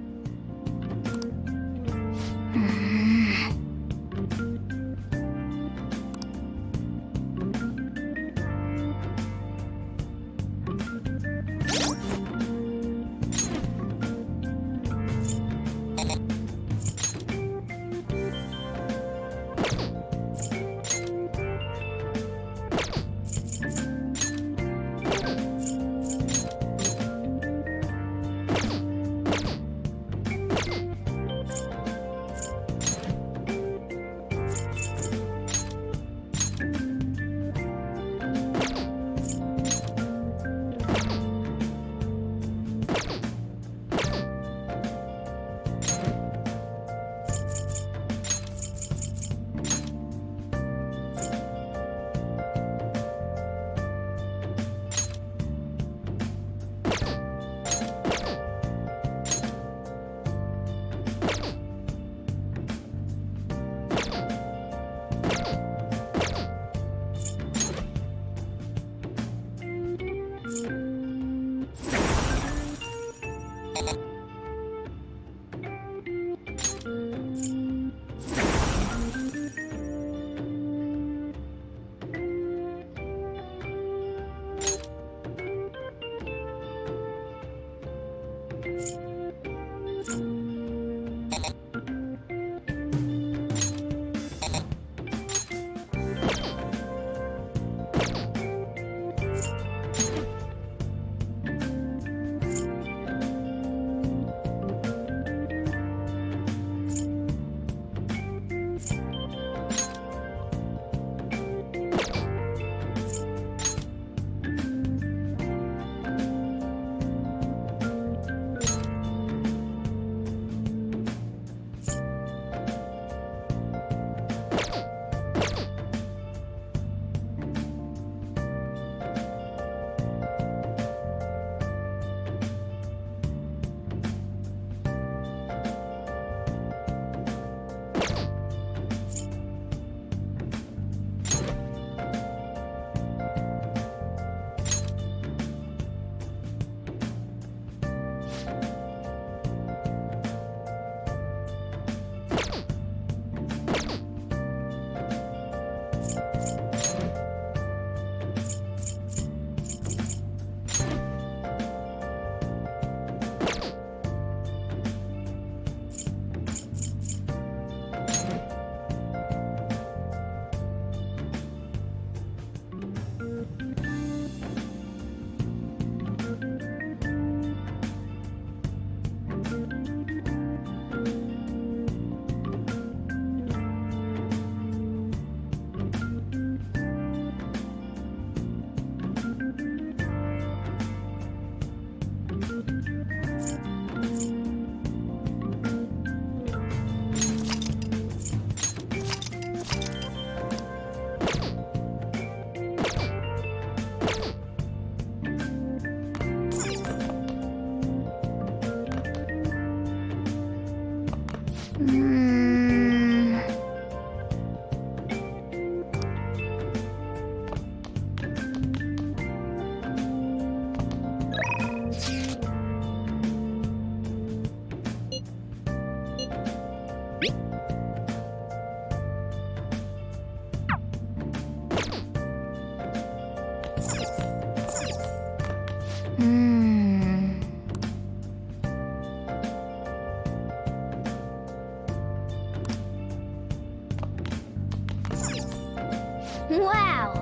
Wow!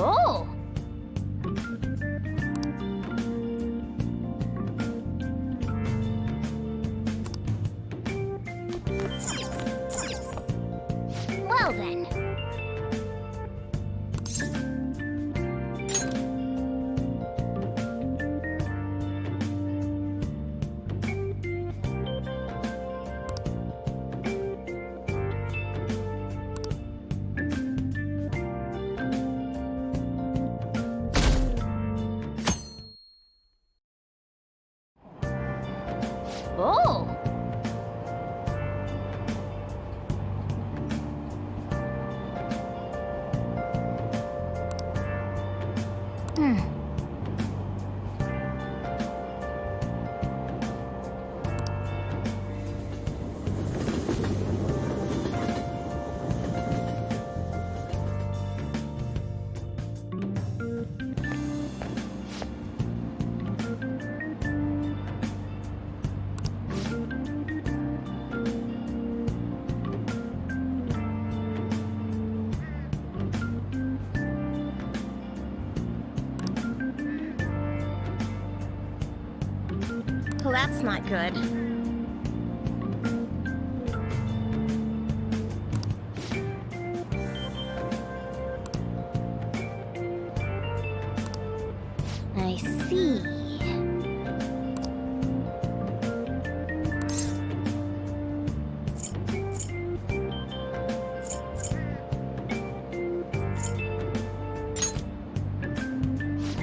Oh! Well then. Oh! Well, that's not good. I see.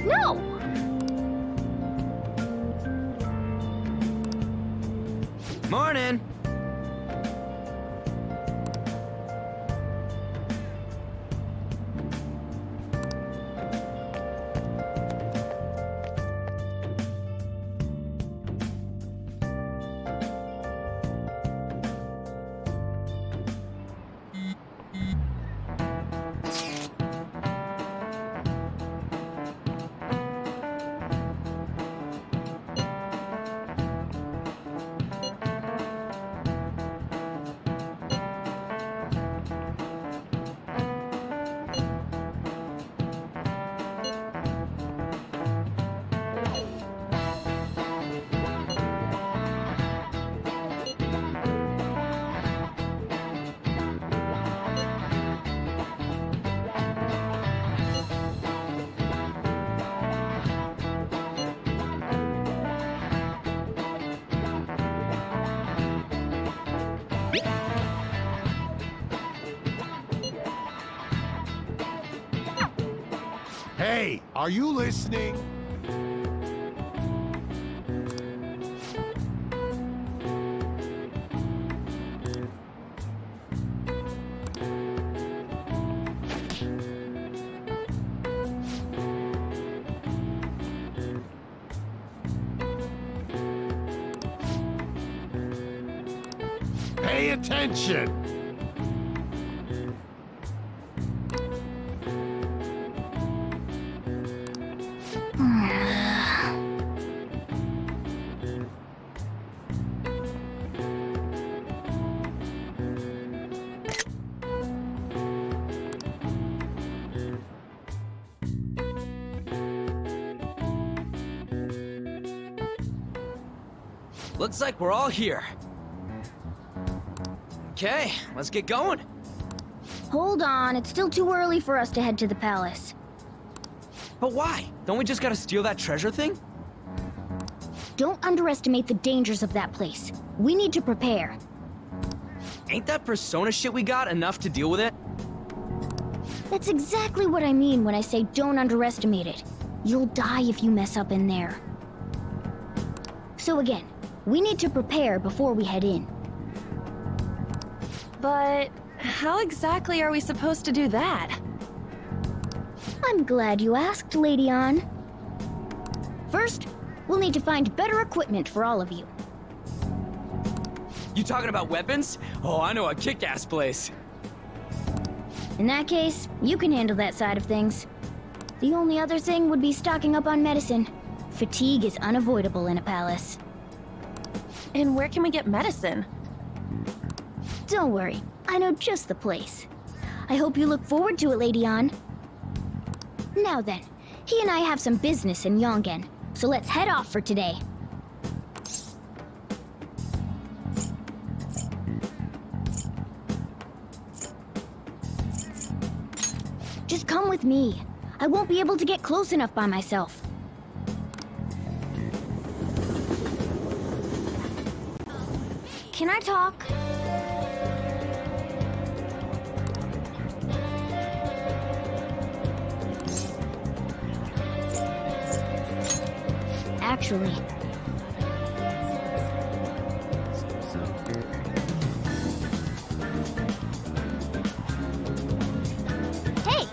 No! Morning! Hey, are you listening? Pay attention! Looks like we're all here. Okay, let's get going. Hold on, it's still too early for us to head to the palace. But why? Don't we just gotta steal that treasure thing? Don't underestimate the dangers of that place. We need to prepare. Ain't that persona shit we got enough to deal with it? That's exactly what I mean when I say don't underestimate it. You'll die if you mess up in there. So again, we need to prepare before we head in. But How exactly are we supposed to do that? I'm glad you asked, Lady Ann. First, we'll need to find better equipment for all of you. You talking about weapons? Oh, I know a kick-ass place. In that case, you can handle that side of things. The only other thing would be stocking up on medicine. Fatigue is unavoidable in a palace. And where can we get medicine? Don't worry, I know just the place. I hope you look forward to it, Lady Ann. Now then, he and I have some business in Yongen, so let's head off for today. Just come with me. I won't be able to get close enough by myself. Can I talk? Actually, hey!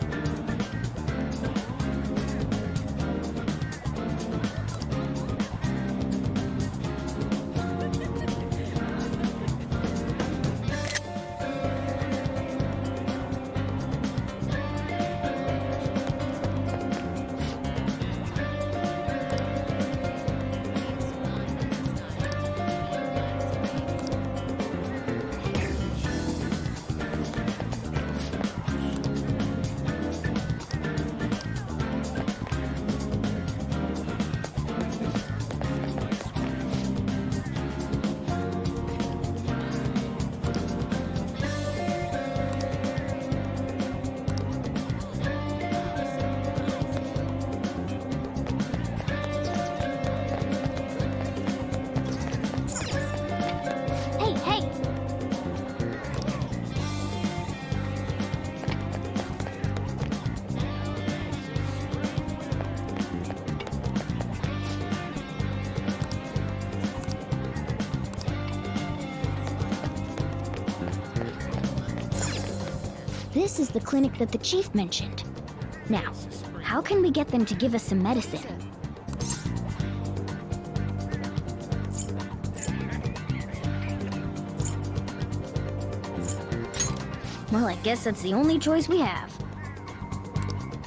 This is the clinic that the chief mentioned. Now, how can we get them to give us some medicine? Well, I guess that's the only choice we have.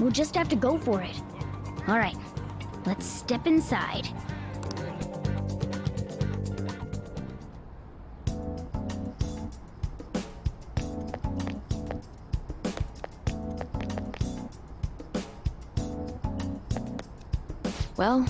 We'll just have to go for it. All right, let's step inside. Well,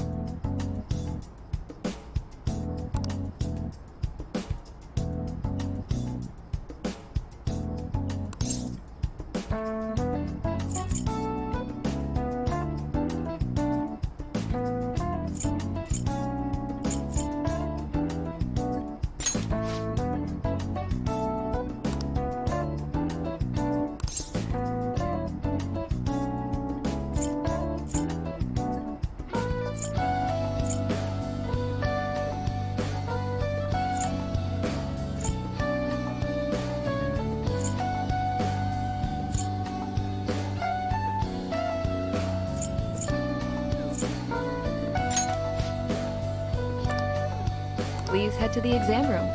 please head to the exam room.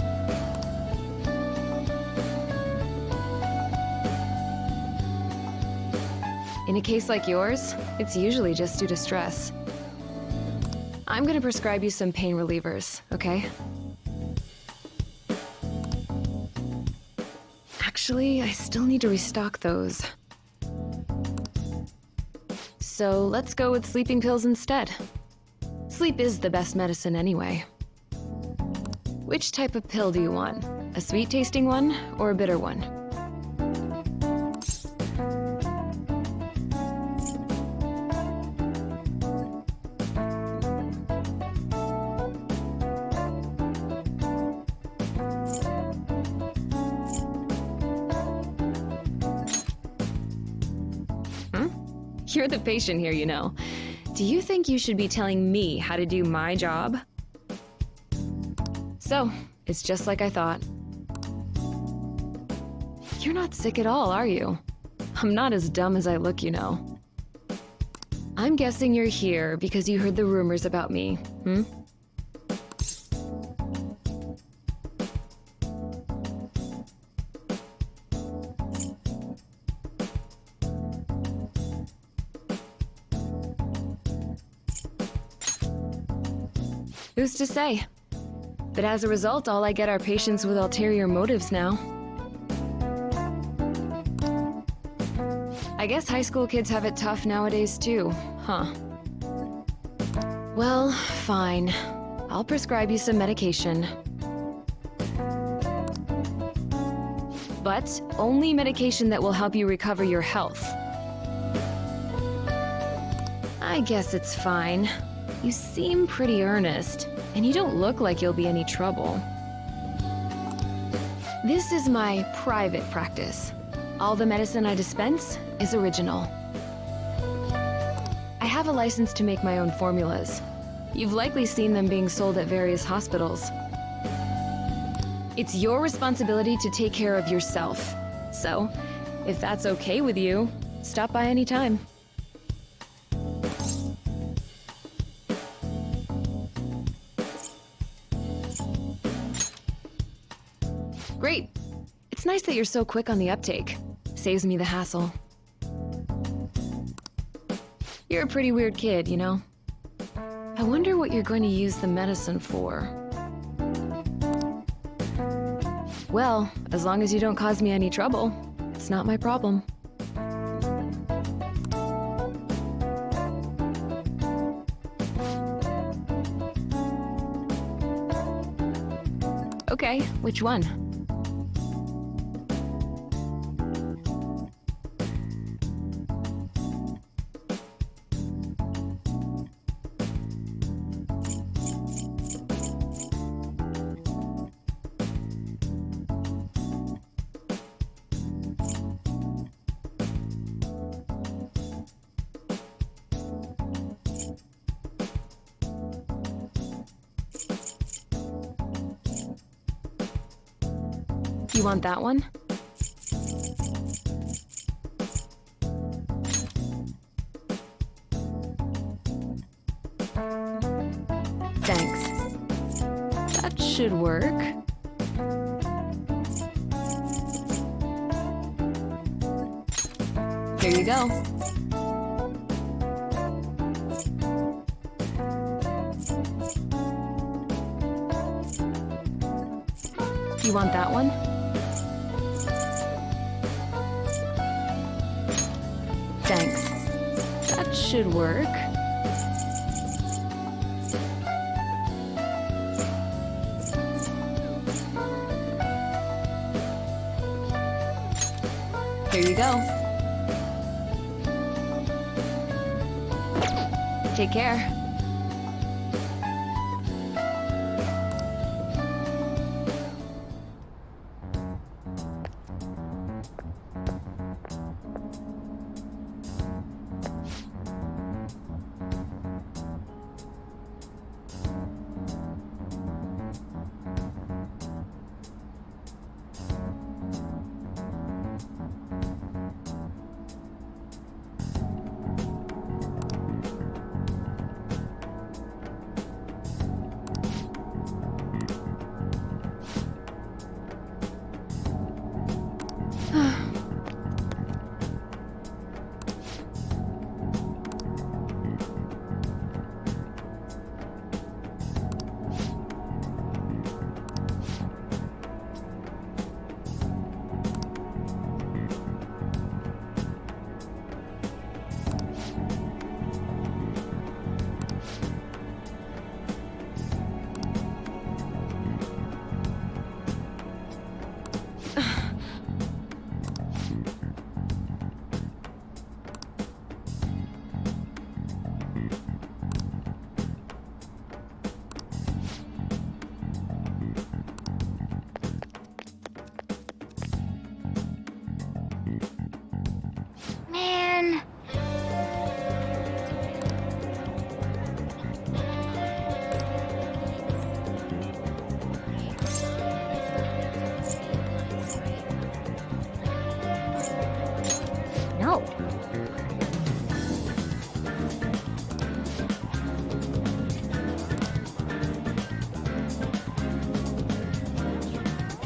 In a case like yours, it's usually just due to stress. I'm gonna prescribe you some pain relievers, okay? Actually, I still need to restock those. So let's go with sleeping pills instead. Sleep is the best medicine anyway. Which type of pill do you want? A sweet-tasting one or a bitter one? You're the patient here, you know. Do you think you should be telling me how to do my job? So, it's just like I thought. You're not sick at all, are you? I'm not as dumb as I look, you know. I'm guessing you're here because you heard the rumors about me, hmm? Who's to say? But as a result, all I get are patients with ulterior motives now. I guess high school kids have it tough nowadays too, huh? Well, fine. I'll prescribe you some medication. But only medication that will help you recover your health. I guess it's fine. You seem pretty earnest, and you don't look like you'll be any trouble. This is my private practice. All the medicine I dispense is original. I have a license to make my own formulas. You've likely seen them being sold at various hospitals. It's your responsibility to take care of yourself. So, if that's okay with you, stop by any time. Great. It's nice that you're so quick on the uptake. Saves me the hassle. You're a pretty weird kid, you know? I wonder what you're going to use the medicine for. Well, as long as you don't cause me any trouble, it's not my problem. Okay, which one? You want that one? Thanks. That should work. Here you go. You want that one? Thanks. That should work. Here you go. Take care.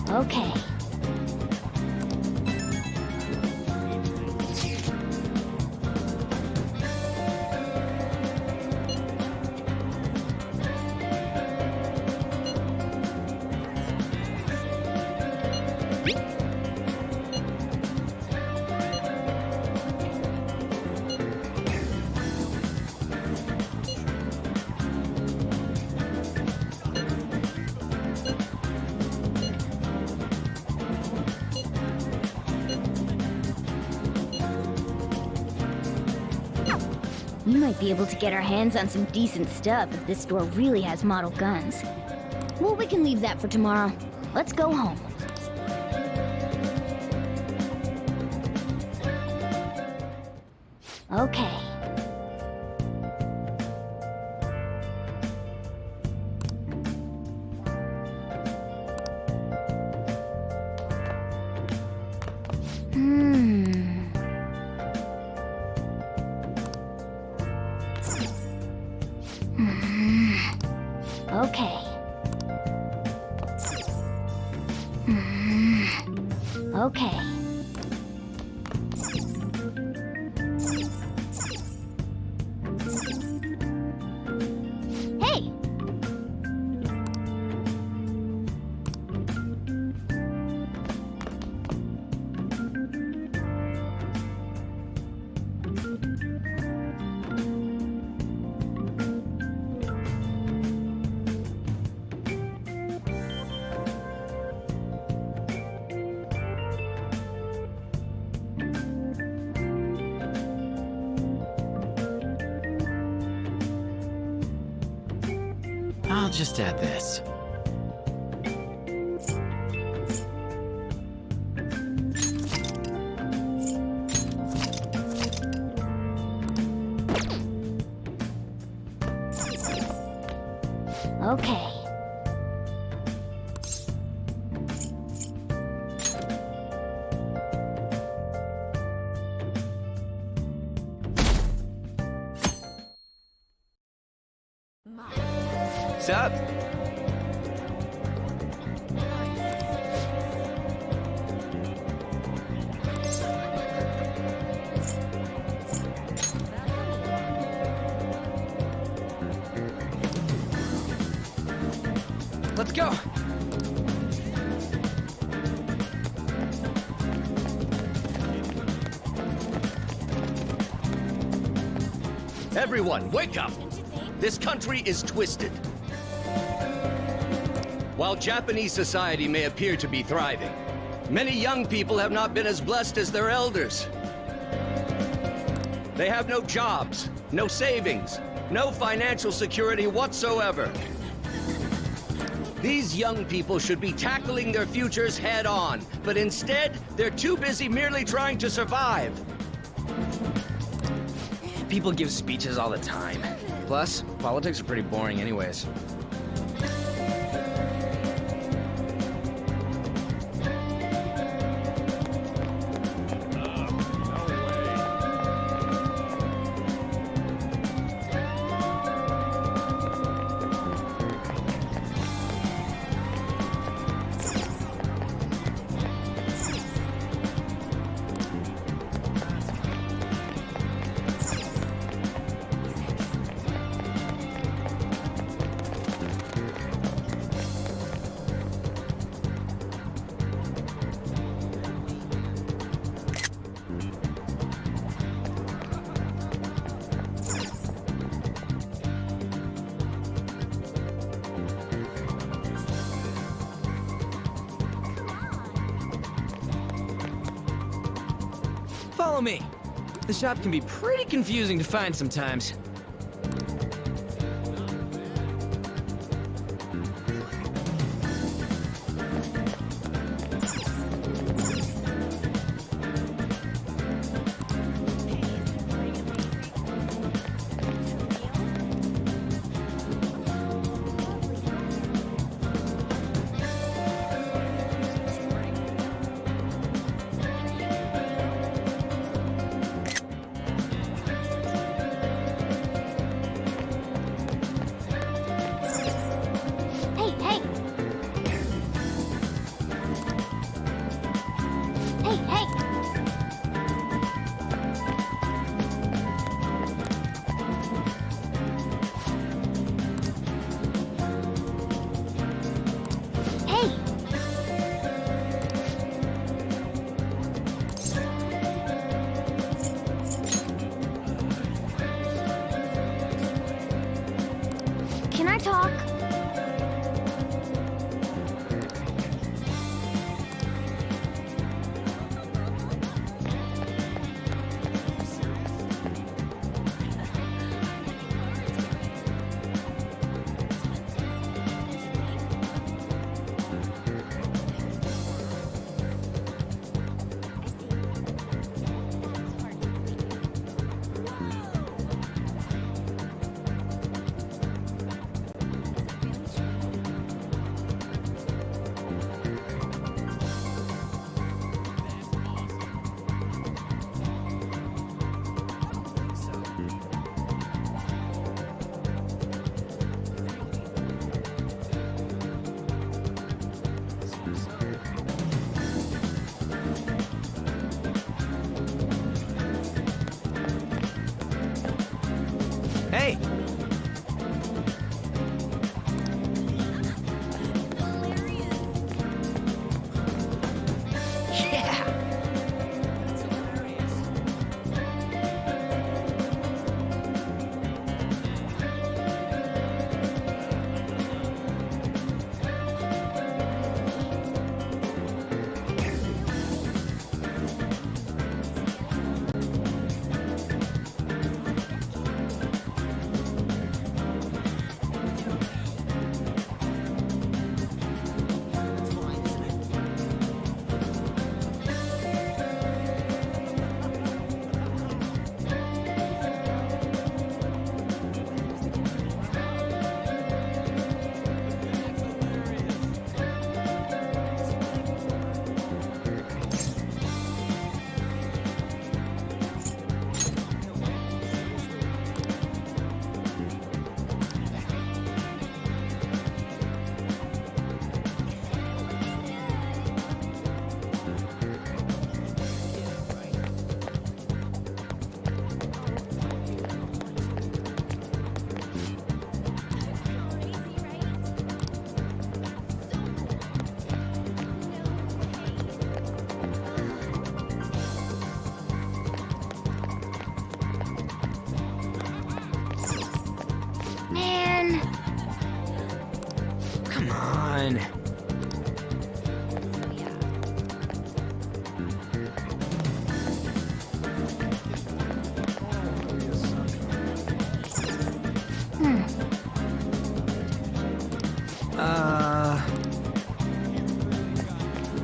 Okay. We might be able to get our hands on some decent stuff if this store really has model guns. Well, we can leave that for tomorrow. Let's go home. Okay. Okay. Okay. Hey! I'll just add this. Okay. Sup? Let's go. Everyone, wake up! This country is twisted. While Japanese society may appear to be thriving, many young people have not been as blessed as their elders. They have no jobs, no savings, no financial security whatsoever. These young people should be tackling their futures head on, but instead, they're too busy merely trying to survive. People give speeches all the time. Plus, politics are pretty boring anyways. Follow me. The shop can be pretty confusing to find sometimes. Yeah! Man. Come on.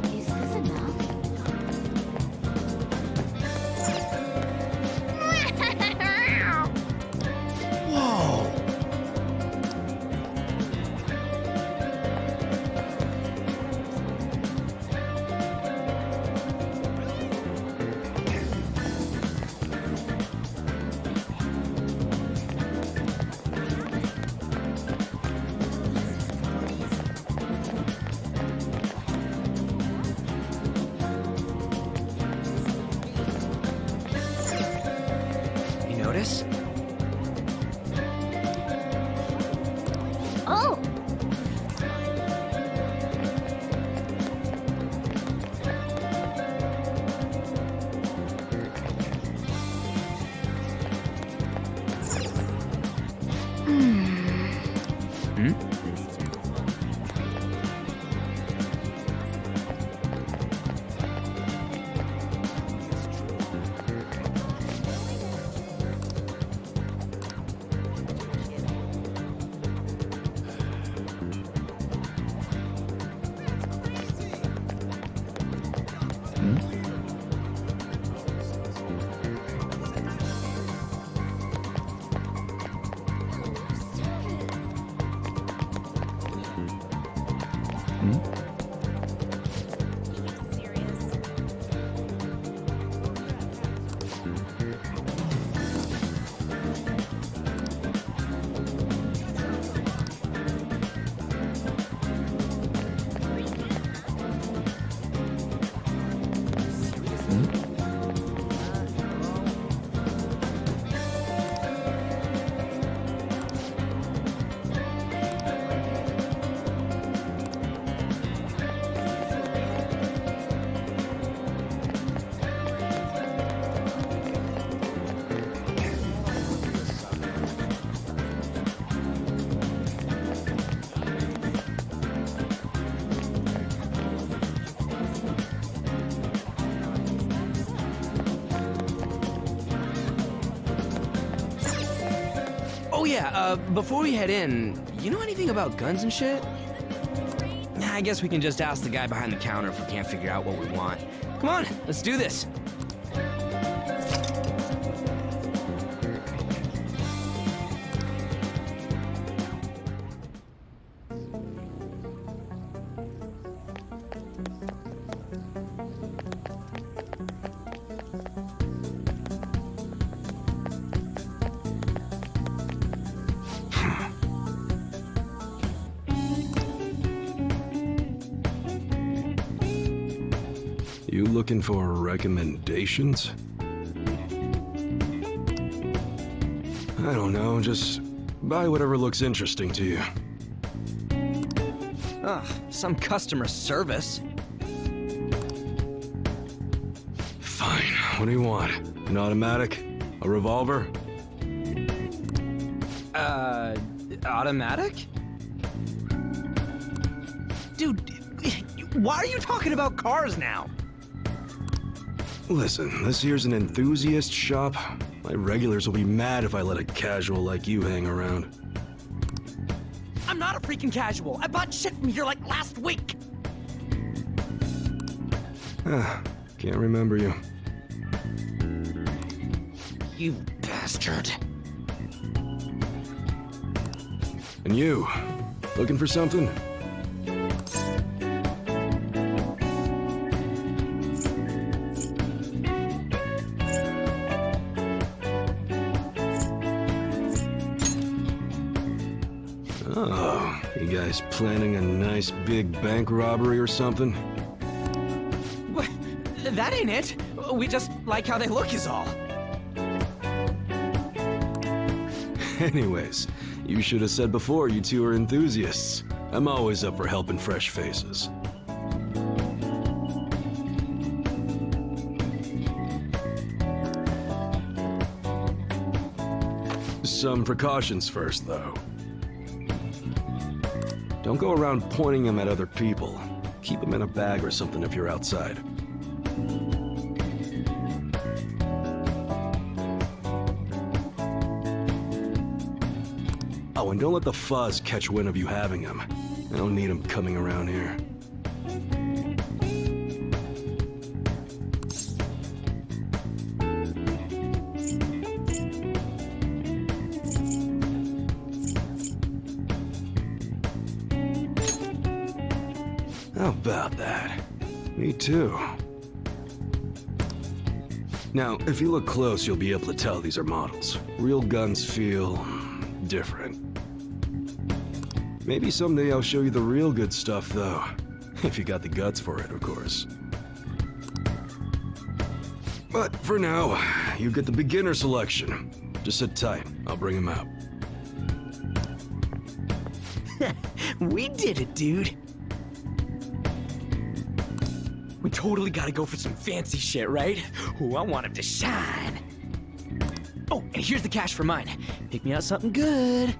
Is this enough? Whoa! You notice? Oh! Hmm? Oh yeah, before we head in, you know anything about guns and shit? Nah, I guess we can just ask the guy behind the counter if we can't figure out what we want. Come on, let's do this. You looking for recommendations? I don't know, just buy whatever looks interesting to you. Ugh, some customer service. Fine. What do you want? An automatic? A revolver? Automatic? Dude, why are you talking about cars now? Listen, this here's an enthusiast shop. My regulars will be mad if I let a casual like you hang around. I'm not a freaking casual. I bought shit from here like last week. Can't remember you. You bastard. And you, looking for something? Oh, you guys planning a nice big bank robbery or something? What? That ain't it. We just like how they look is all. Anyways, you should have said before you two are enthusiasts. I'm always up for helping fresh faces. Some precautions first, though. Don't go around pointing them at other people. Keep them in a bag or something if you're outside. Oh, and don't let the fuzz catch wind of you having them. I don't need them coming around here. How about that? Me too. Now, if you look close, you'll be able to tell these are models. Real guns feel different. Maybe someday I'll show you the real good stuff, though. If you got the guts for it, of course. But for now, you get the beginner selection. Just sit tight. I'll bring him out. We did it, dude. We totally gotta go for some fancy shit, right? Ooh, I want him to shine. Oh, and here's the cash for mine. Pick me out something good.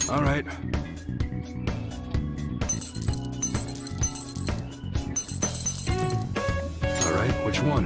All right. All right, which one?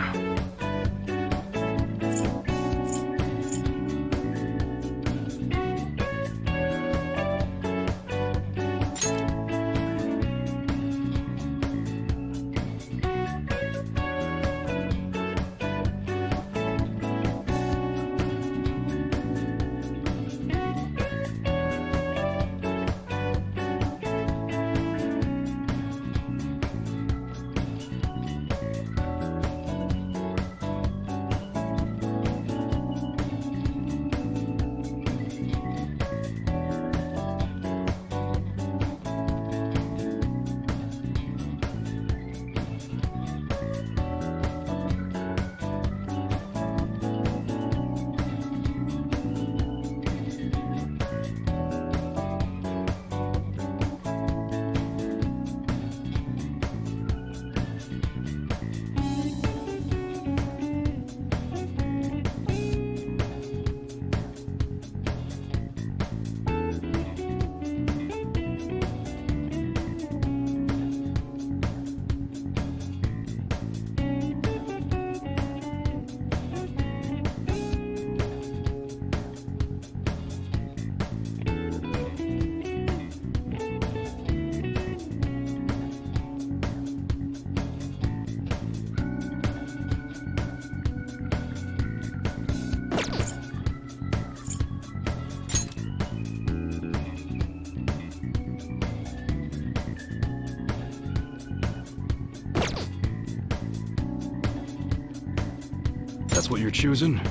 what you're choosing?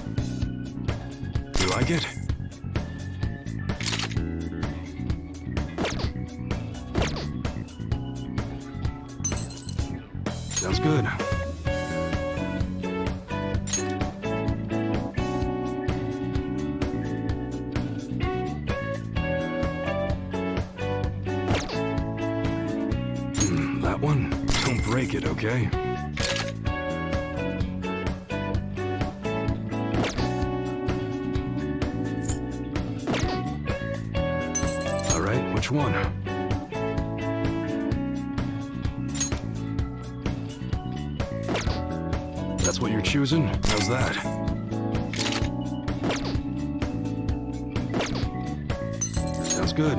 You like it? Sounds good. That one? Don't break it, okay? All right, which one? That's what you're choosing? How's that? Sounds good.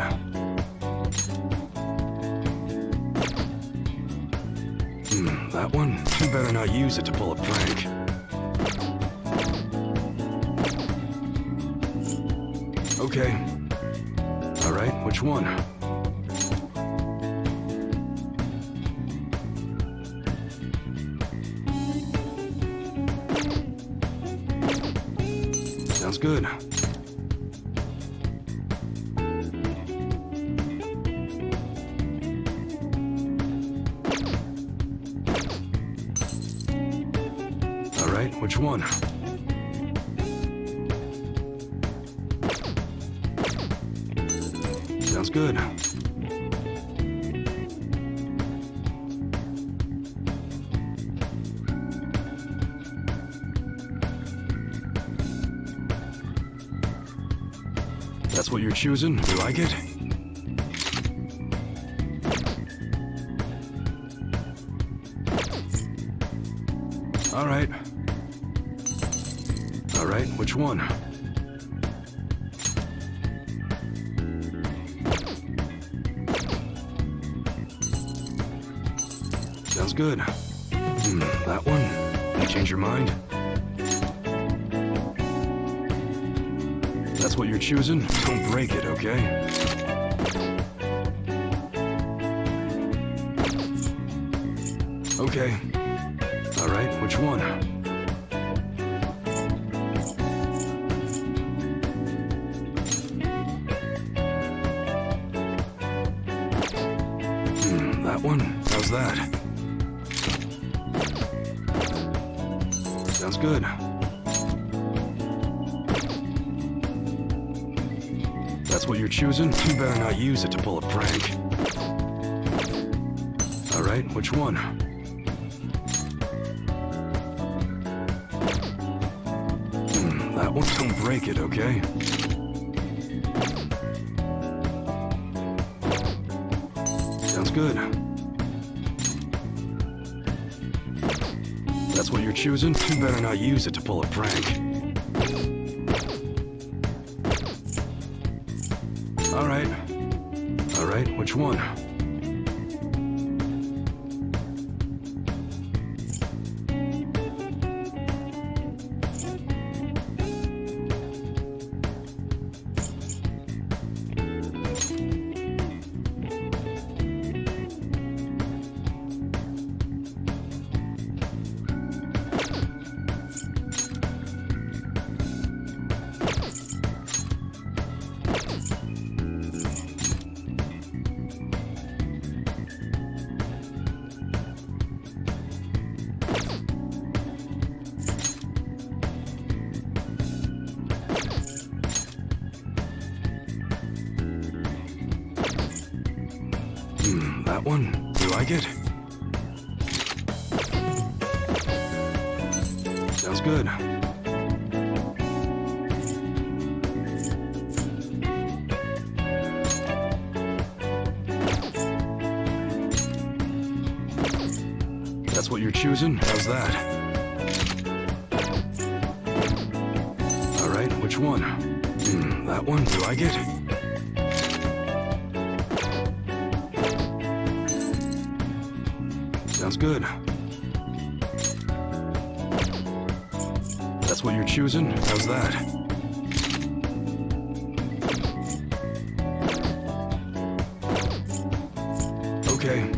That one? You better not use it to pull a prank. Okay. All right, which one? Sounds good. All right, which one? Sounds good. That's what you're choosing? You like it? All right. All right, which one? Sounds good. That one? You change your mind? That's what you're choosing? Don't break it, okay? Okay. All right, which one? That one? How's that? Sounds good. That's what you're choosing? You better not use it to pull a prank. All right, which one? That one? Don't break it, okay? Sounds good. That's what you're choosing? You better not use it to pull a prank. All right. All right, which one? That one? You like it? Sounds good. That's what you're choosing? How's that? All right, which one? That one? You like it? Sounds good. That's what you're choosing? How's that? Okay.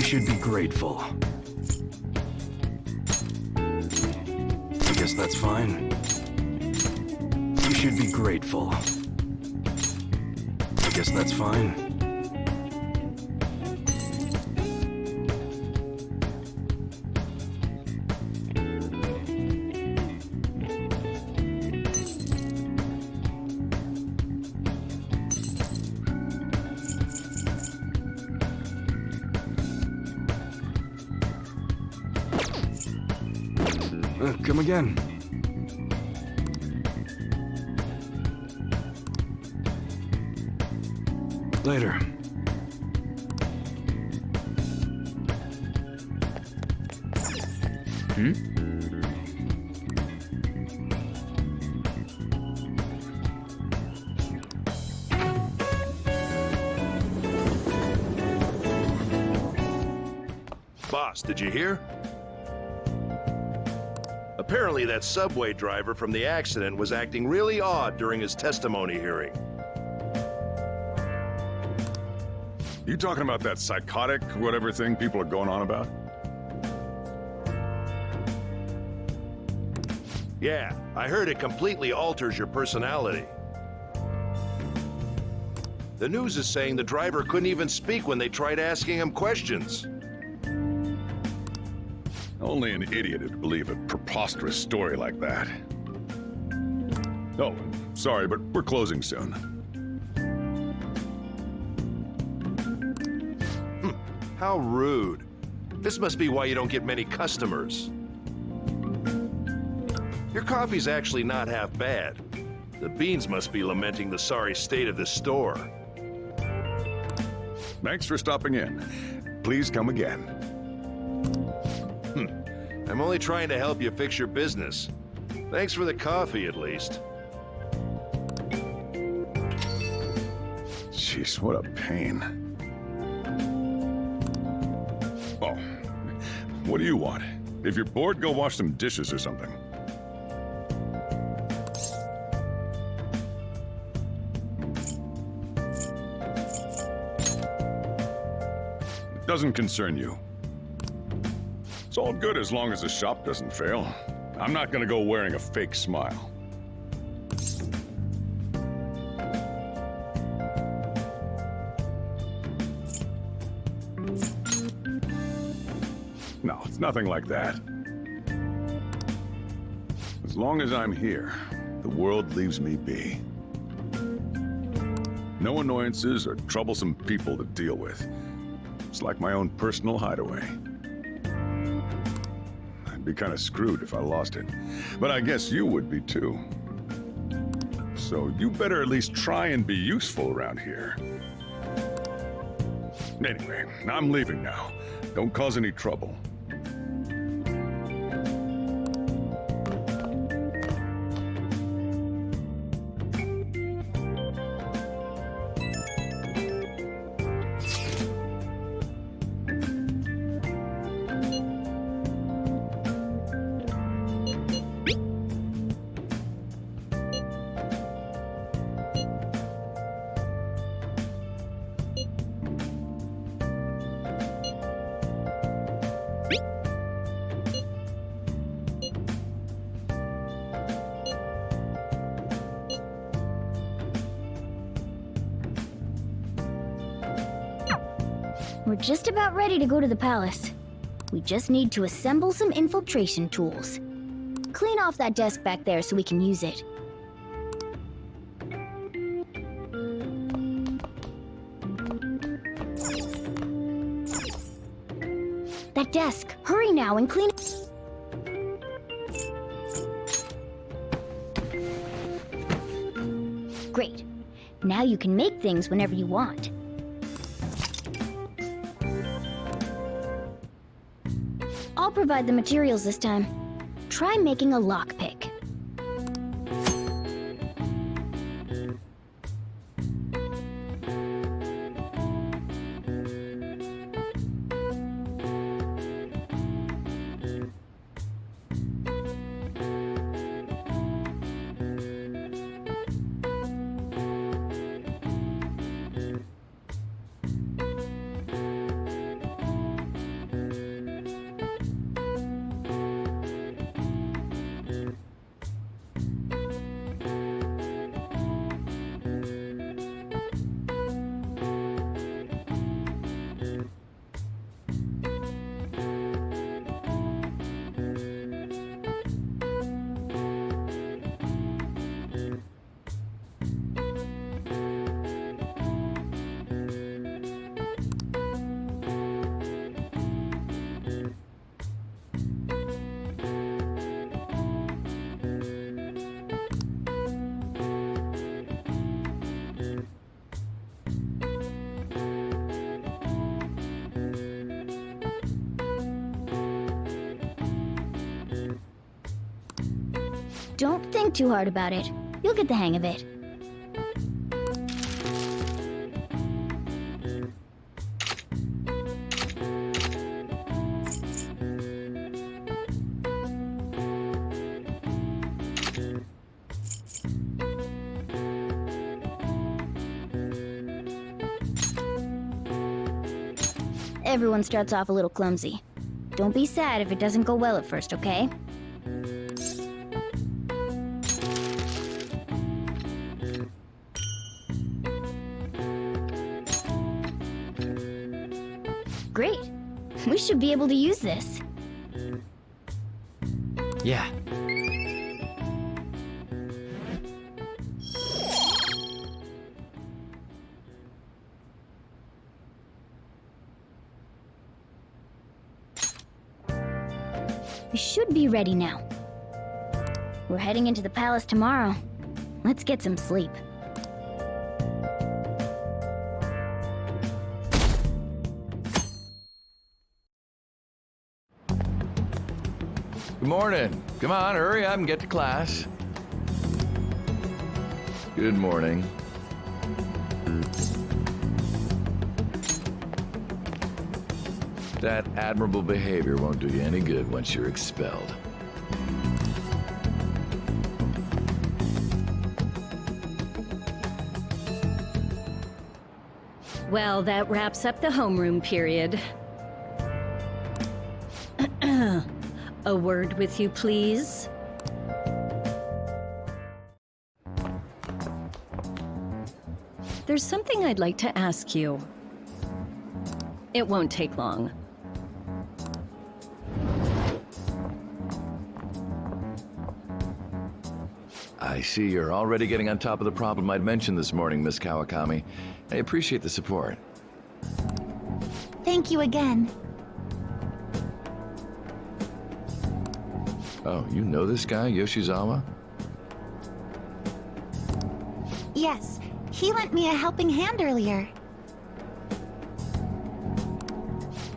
should be grateful. I guess that's fine. You should be grateful. I guess that's fine. Come again. Later. Hmm? Boss, did you hear? Apparently that subway driver from the accident was acting really odd during his testimony hearing. You talking about that psychotic whatever thing people are going on about? Yeah, I heard it completely alters your personality. The news is saying the driver couldn't even speak when they tried asking him questions. Only an idiot would believe a preposterous story like that. Oh, sorry, but we're closing soon. How rude. This must be why you don't get many customers. Your coffee's actually not half bad. The beans must be lamenting the sorry state of this store. Thanks for stopping in. Please come again. I'm only trying to help you fix your business. Thanks for the coffee, at least. Jeez, what a pain. Oh, what do you want? If you're bored, go wash some dishes or something. It doesn't concern you. It's all good as long as the shop doesn't fail. I'm not gonna go wearing a fake smile. No, it's nothing like that. As long as I'm here, the world leaves me be. No annoyances or troublesome people to deal with. It's like my own personal hideaway. I'd be kind of screwed if I lost it. But I guess you would be too. So you better at least try and be useful around here. Anyway, I'm leaving now. Don't cause any trouble. We're just about ready to go to the palace. We just need to assemble some infiltration tools. Clean off that desk back there so we can use it. That desk! Hurry now and clean it! Great. Now you can make things whenever you want. I'll provide the materials this time. Try making a lockpick. Don't think too hard about it. You'll get the hang of it. Everyone starts off a little clumsy. Don't be sad if it doesn't go well at first, okay? Great. We should be able to use this. Yeah. We should be ready now. We're heading into the palace tomorrow. Let's get some sleep. Good morning. Come on, hurry up and get to class. Good morning. That admirable behavior won't do you any good once you're expelled. Well, that wraps up the homeroom period. A word with you, please. There's something I'd like to ask you. It won't take long. I see you're already getting on top of the problem I'd mentioned this morning, Miss Kawakami. I appreciate the support. Thank you again. Oh, you know this guy, Yoshizawa? Yes, he lent me a helping hand earlier.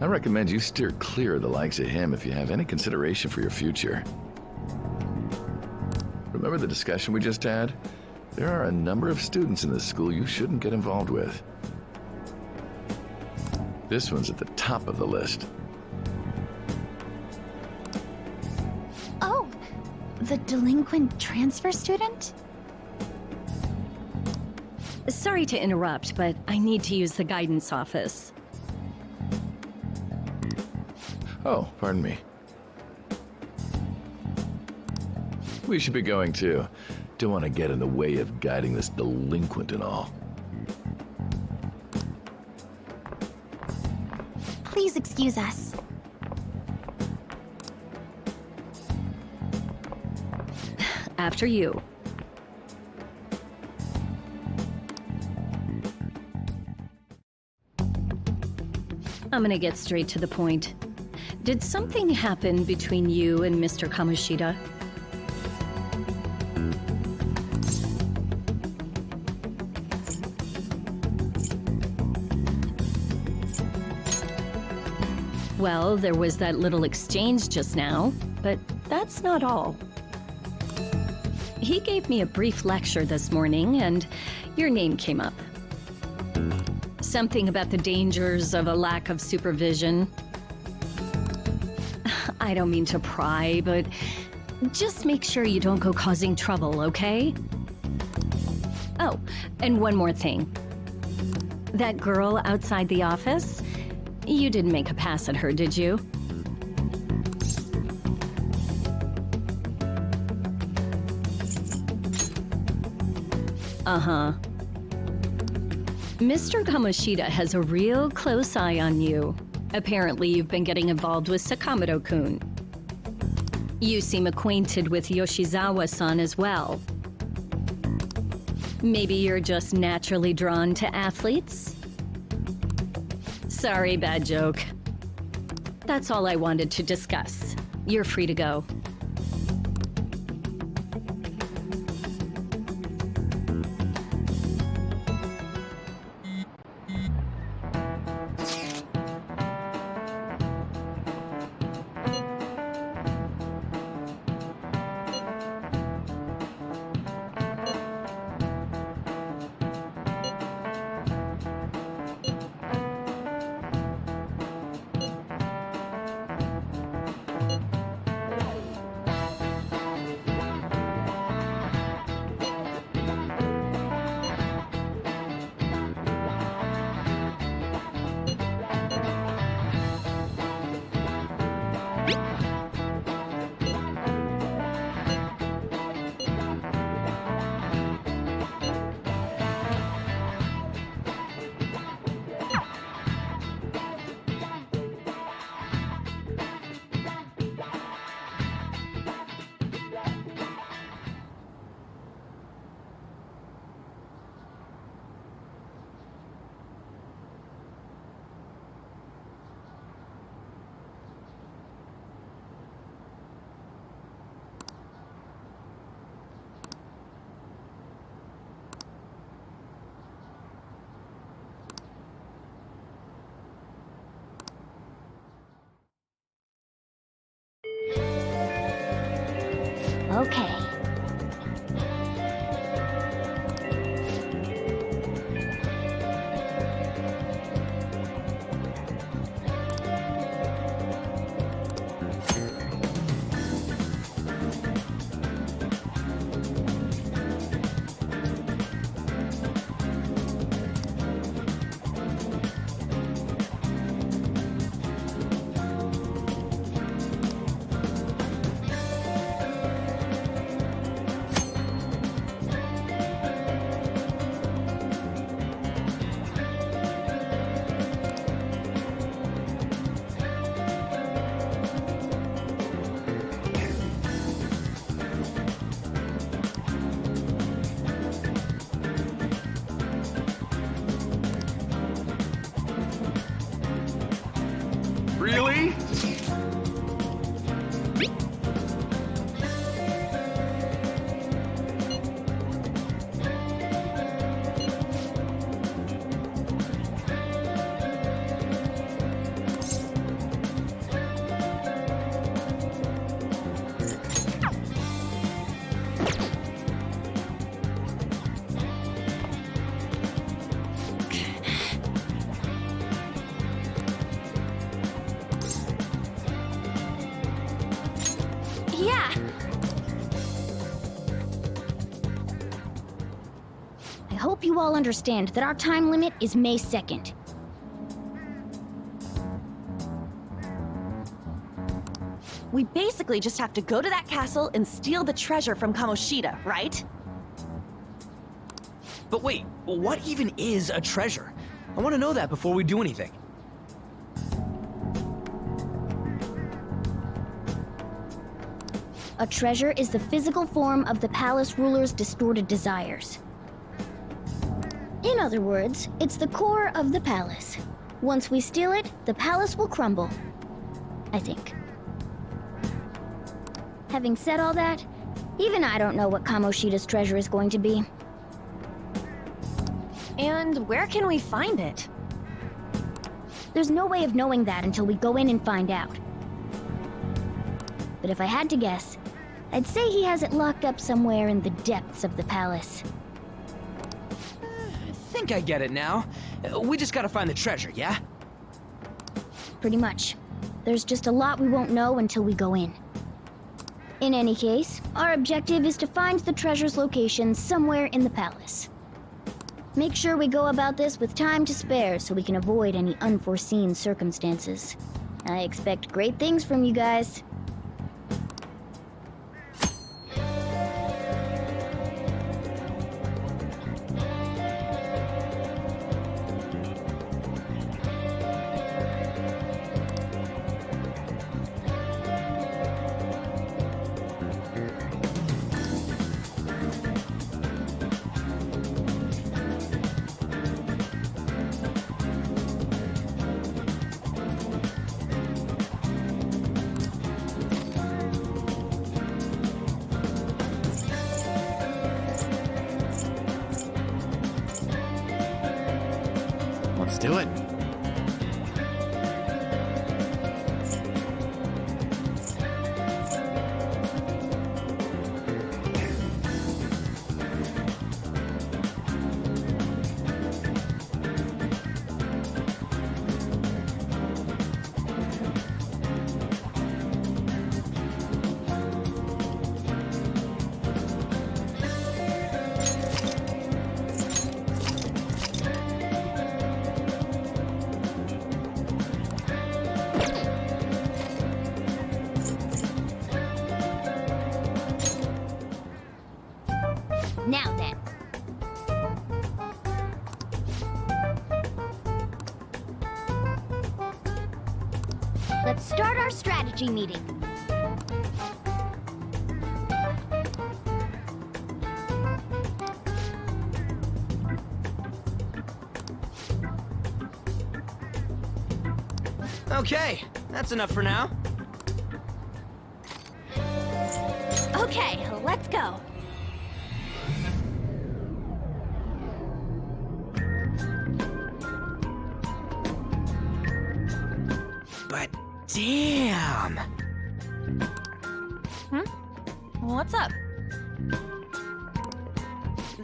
I recommend you steer clear of the likes of him if you have any consideration for your future. Remember the discussion we just had? There are a number of students in this school you shouldn't get involved with. This one's at the top of the list. Oh, the delinquent transfer student? Sorry to interrupt, but I need to use the guidance office. Oh, pardon me. We should be going too. Don't want to get in the way of guiding this delinquent and all. Please excuse us. After you. I'm gonna get straight to the point. Did something happen between you and Mr. Kamoshida? Well, there was that little exchange just now, but that's not all. He gave me a brief lecture this morning, and your name came up. Something about the dangers of a lack of supervision. I don't mean to pry, but just make sure you don't go causing trouble, okay? Oh, and one more thing. That girl outside the office, you didn't make a pass at her, did you? Uh-huh. Mr. Kamoshida has a real close eye on you. Apparently, you've been getting involved with Sakamoto-kun. You seem acquainted with Yoshizawa-san as well. Maybe you're just naturally drawn to athletes? Sorry, bad joke. That's all I wanted to discuss. You're free to go. Okay. Really? Yeah. I hope you all understand that our time limit is May 2nd. We basically just have to go to that castle and steal the treasure from Kamoshida, right? But wait, what even is a treasure? I want to know that before we do anything. A treasure is the physical form of the palace ruler's distorted desires. In other words, it's the core of the palace. Once we steal it, the palace will crumble. I think. Having said all that, even I don't know what Kamoshida's treasure is going to be. And where can we find it? There's no way of knowing that until we go in and find out. But if I had to guess, I'd say he has it locked up somewhere in the depths of the palace. I think I get it now. We just gotta find the treasure, yeah? Pretty much. There's just a lot we won't know until we go in. In any case, our objective is to find the treasure's location somewhere in the palace. Make sure we go about this with time to spare so we can avoid any unforeseen circumstances. I expect great things from you guys. do it. Now then. Let's start our strategy meeting. Okay, that's enough for now. Okay, let's go. But damn! What's up?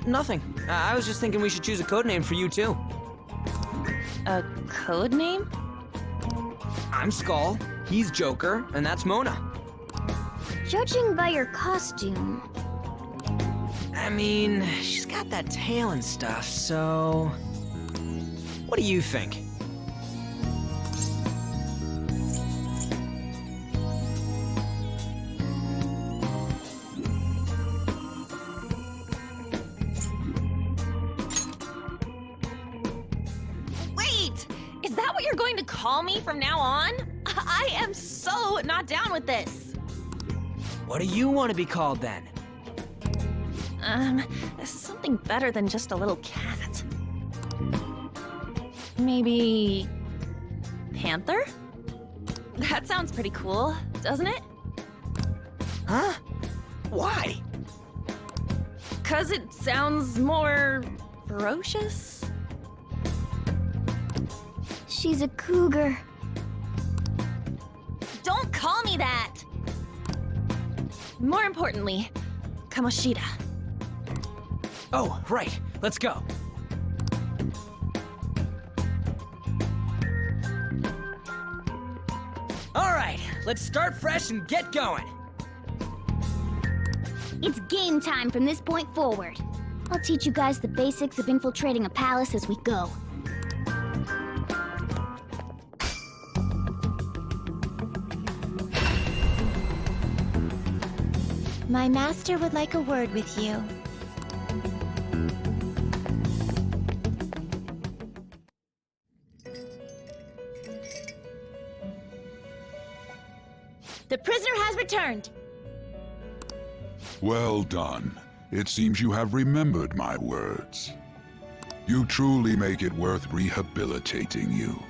Nothing. I was just thinking we should choose a code name for you too. A code name? I'm Skull, he's Joker, and that's Mona. Judging by your costume, I mean, she's got that tail and stuff, so... What do you think? Wait! Is that what you're going to call me from now on? I am so not down with this. What do you want to be called then? Something better than just a little cat. Maybe... Panther? That sounds pretty cool, doesn't it? Huh? Why? 'Cause it sounds more... ferocious? she's a cougar. Don't call me that! More importantly, Kamoshida. Oh, right. Let's go. All right, let's start fresh and get going. It's game time from this point forward. I'll teach you guys the basics of infiltrating a palace as we go. My master would like a word with you. The prisoner has returned. Well done. It seems you have remembered my words. You truly make it worth rehabilitating you.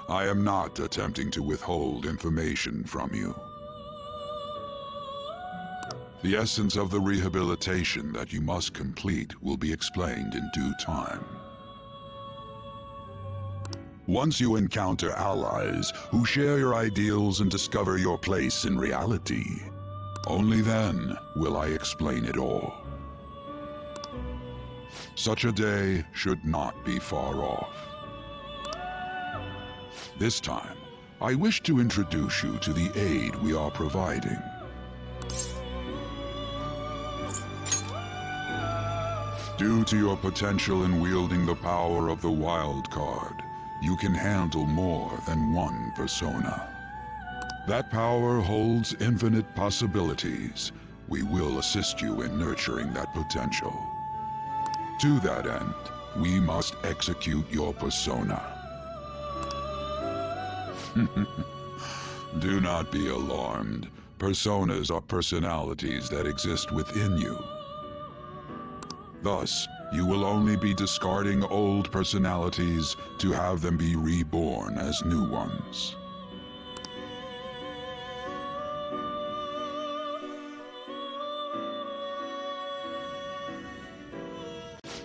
I am not attempting to withhold information from you. The essence of the rehabilitation that you must complete will be explained in due time. Once you encounter allies who share your ideals and discover your place in reality, only then will I explain it all. Such a day should not be far off. This time, I wish to introduce you to the aid we are providing. Due to your potential in wielding the power of the wild card, you can handle more than one persona. That power holds infinite possibilities. We will assist you in nurturing that potential. To that end, we must execute your persona. Do not be alarmed. Personas are personalities that exist within you. Thus, You will only be discarding old personalities to have them be reborn as new ones.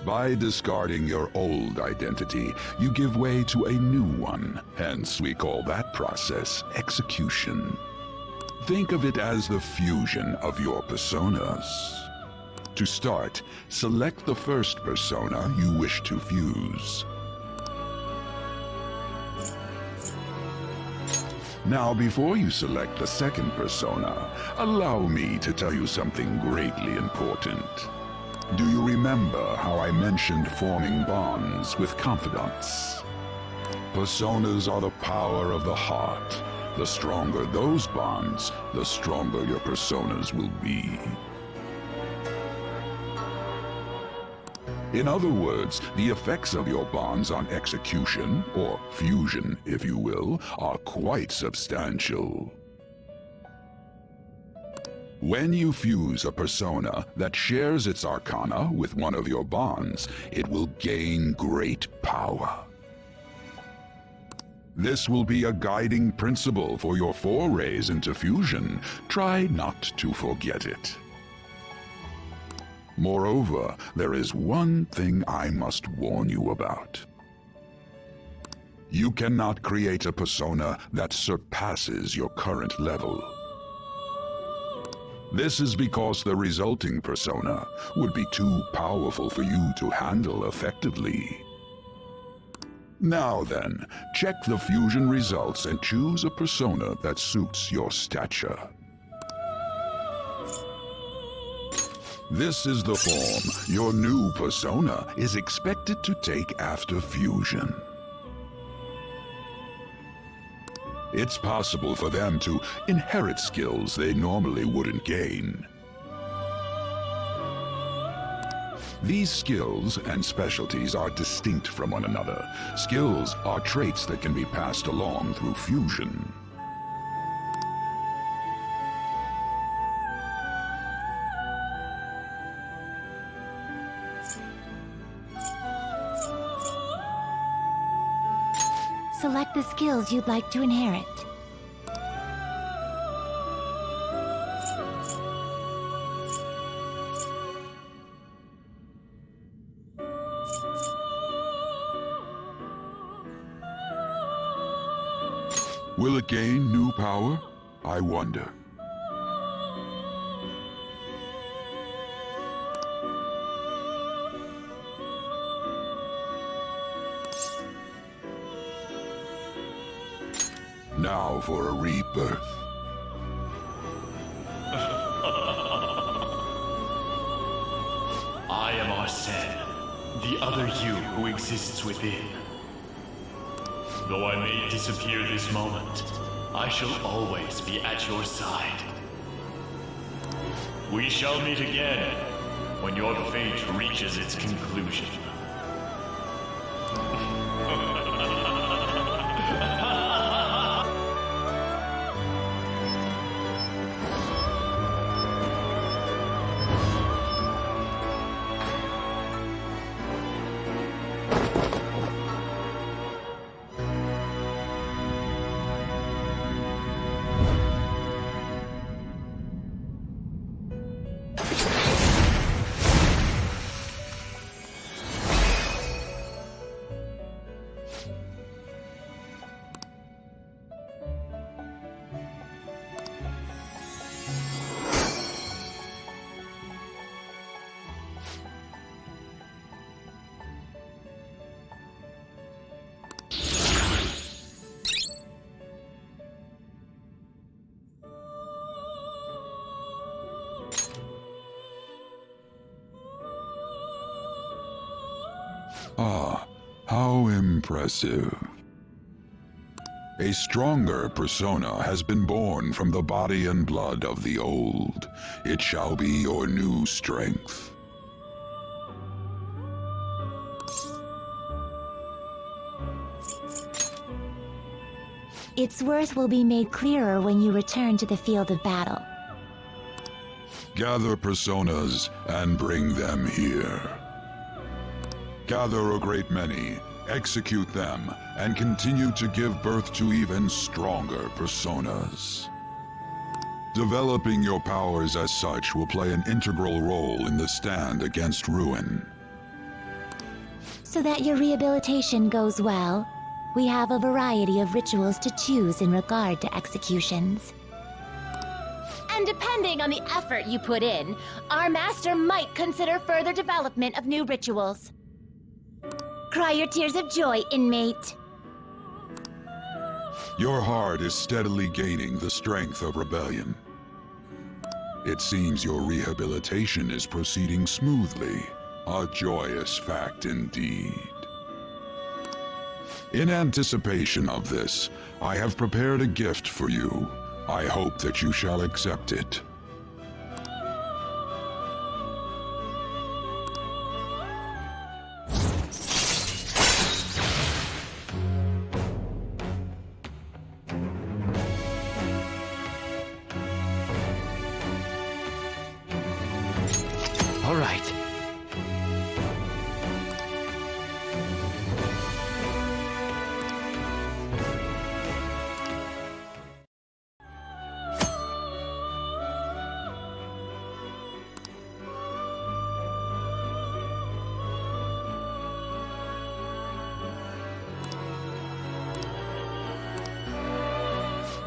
By discarding your old identity, you give way to a new one. Hence, we call that process execution. Think of it as the fusion of your personas. To start, select the first persona you wish to fuse. Now, before you select the second persona, allow me to tell you something greatly important. Do you remember how I mentioned forming bonds with confidants? Personas are the power of the heart. The stronger those bonds, the stronger your personas will be. In other words, the effects of your bonds on execution, or fusion, if you will, are quite substantial. When you fuse a persona that shares its arcana with one of your bonds, it will gain great power. This will be a guiding principle for your forays into fusion. Try not to forget it. Moreover, there is one thing I must warn you about. You cannot create a persona that surpasses your current level. This is because the resulting persona would be too powerful for you to handle effectively. Now then, check the fusion results and choose a persona that suits your stature. This is the form your new persona is expected to take after fusion. It's possible for them to inherit skills they normally wouldn't gain. These skills and specialties are distinct from one another. Skills are traits that can be passed along through fusion. Select the skills you'd like to inherit. Will it gain new power? I wonder. Now for a rebirth. I am Arsene, the other you who exists within. Though I may disappear this moment, I shall always be at your side. We shall meet again when your fate reaches its conclusion. Ah, how impressive. A stronger persona has been born from the body and blood of the old. It shall be your new strength. Its worth will be made clearer when you return to the field of battle. Gather personas and bring them here. Gather a great many, execute them, and continue to give birth to even stronger personas. Developing your powers as such will play an integral role in the stand against ruin. So that your rehabilitation goes well, we have a variety of rituals to choose in regard to executions. And depending on the effort you put in, our master might consider further development of new rituals. Cry your tears of joy, inmate. Your heart is steadily gaining the strength of rebellion. It seems your rehabilitation is proceeding smoothly. A joyous fact indeed. In anticipation of this, I have prepared a gift for you. I hope that you shall accept it. All right.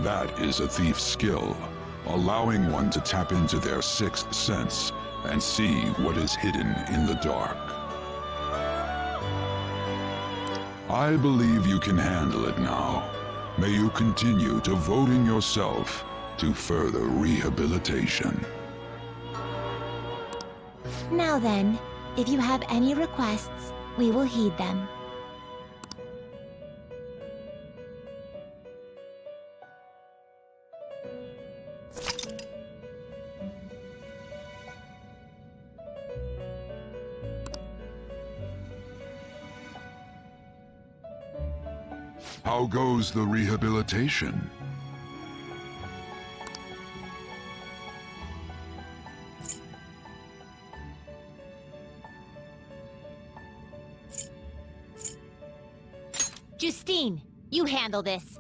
That is a thief's skill, allowing one to tap into their sixth sense and see what is hidden in the dark. I believe you can handle it now. May you continue devoting yourself to further rehabilitation. Now then, if you have any requests, we will heed them. How goes the rehabilitation? Justine, you handle this.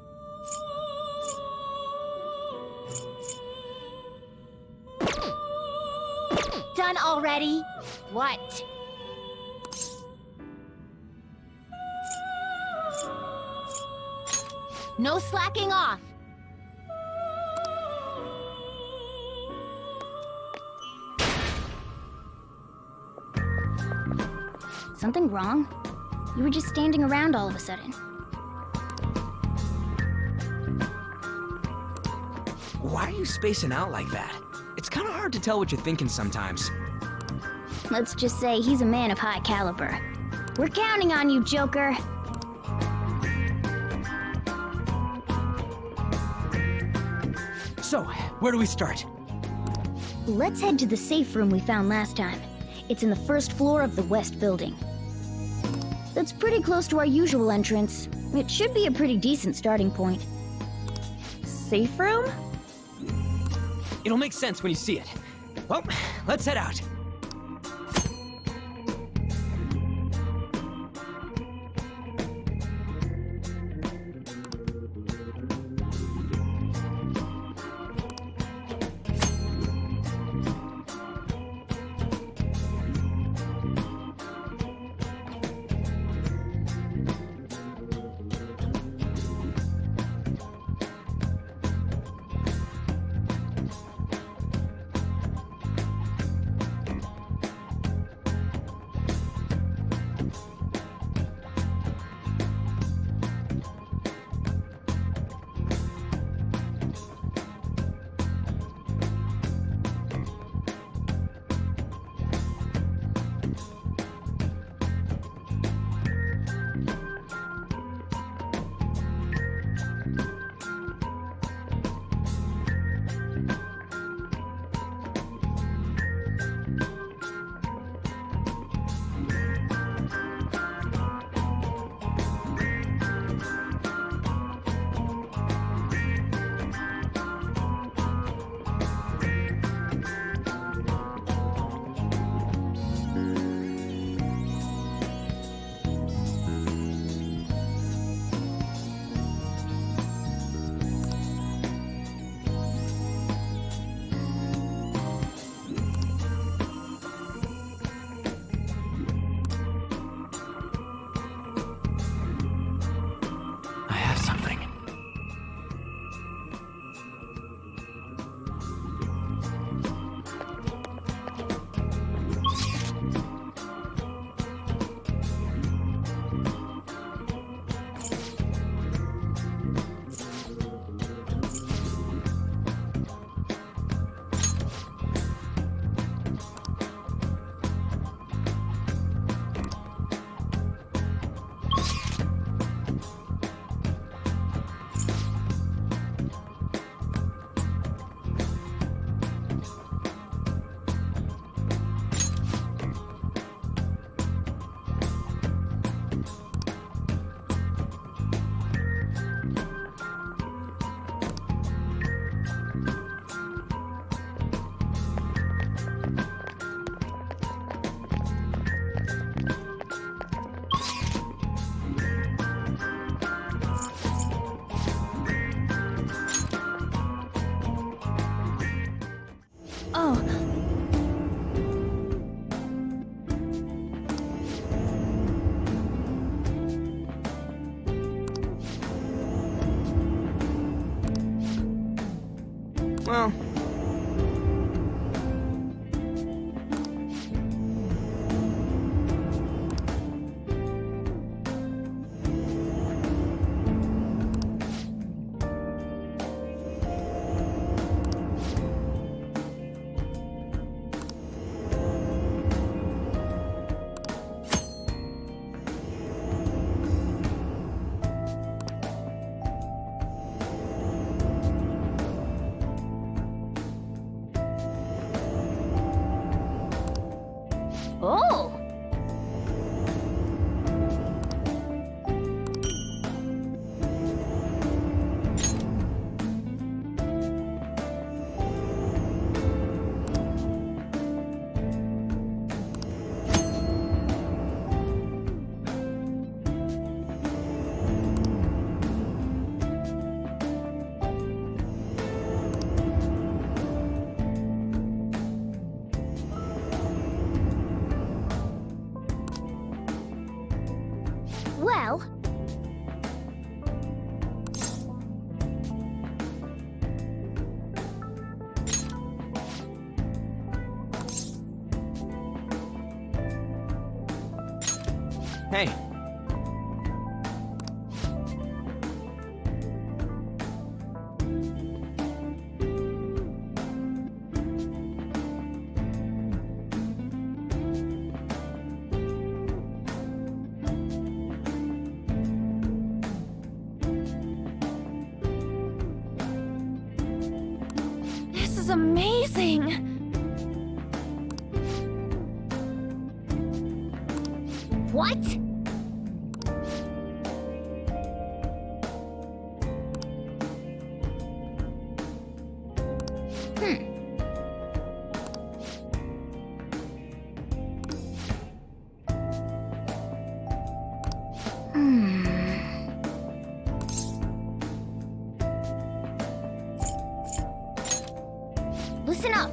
Done already? What? No slacking off. Something wrong? You were just standing around all of a sudden. Why are you spacing out like that? It's kind of hard to tell what you're thinking sometimes. Let's just say he's a man of high caliber. We're counting on you, Joker. So, where do we start? Let's head to the safe room we found last time. It's in the first floor of the west building. That's pretty close to our usual entrance. It should be a pretty decent starting point. Safe room? It'll make sense when you see it. Well, let's head out. Oh. Well. Oh! Well, Hey. This is amazing! what? Listen up.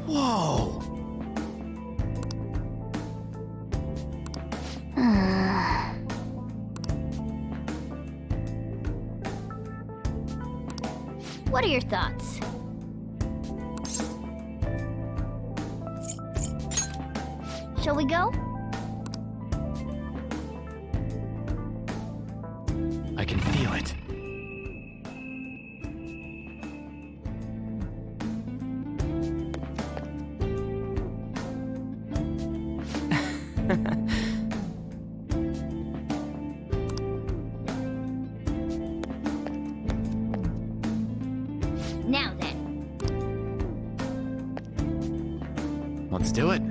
Whoa! What are your thoughts? Shall we go? I can feel it. Now then. Let's do it.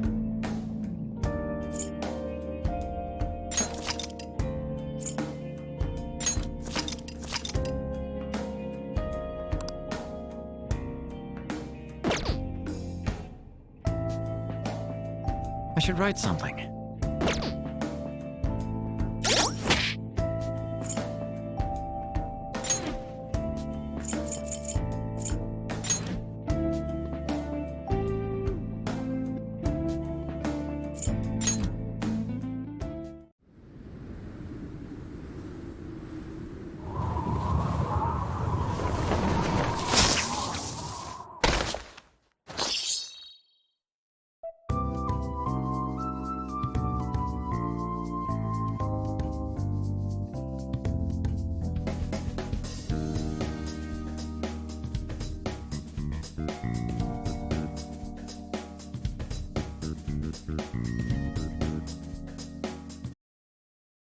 I should write something.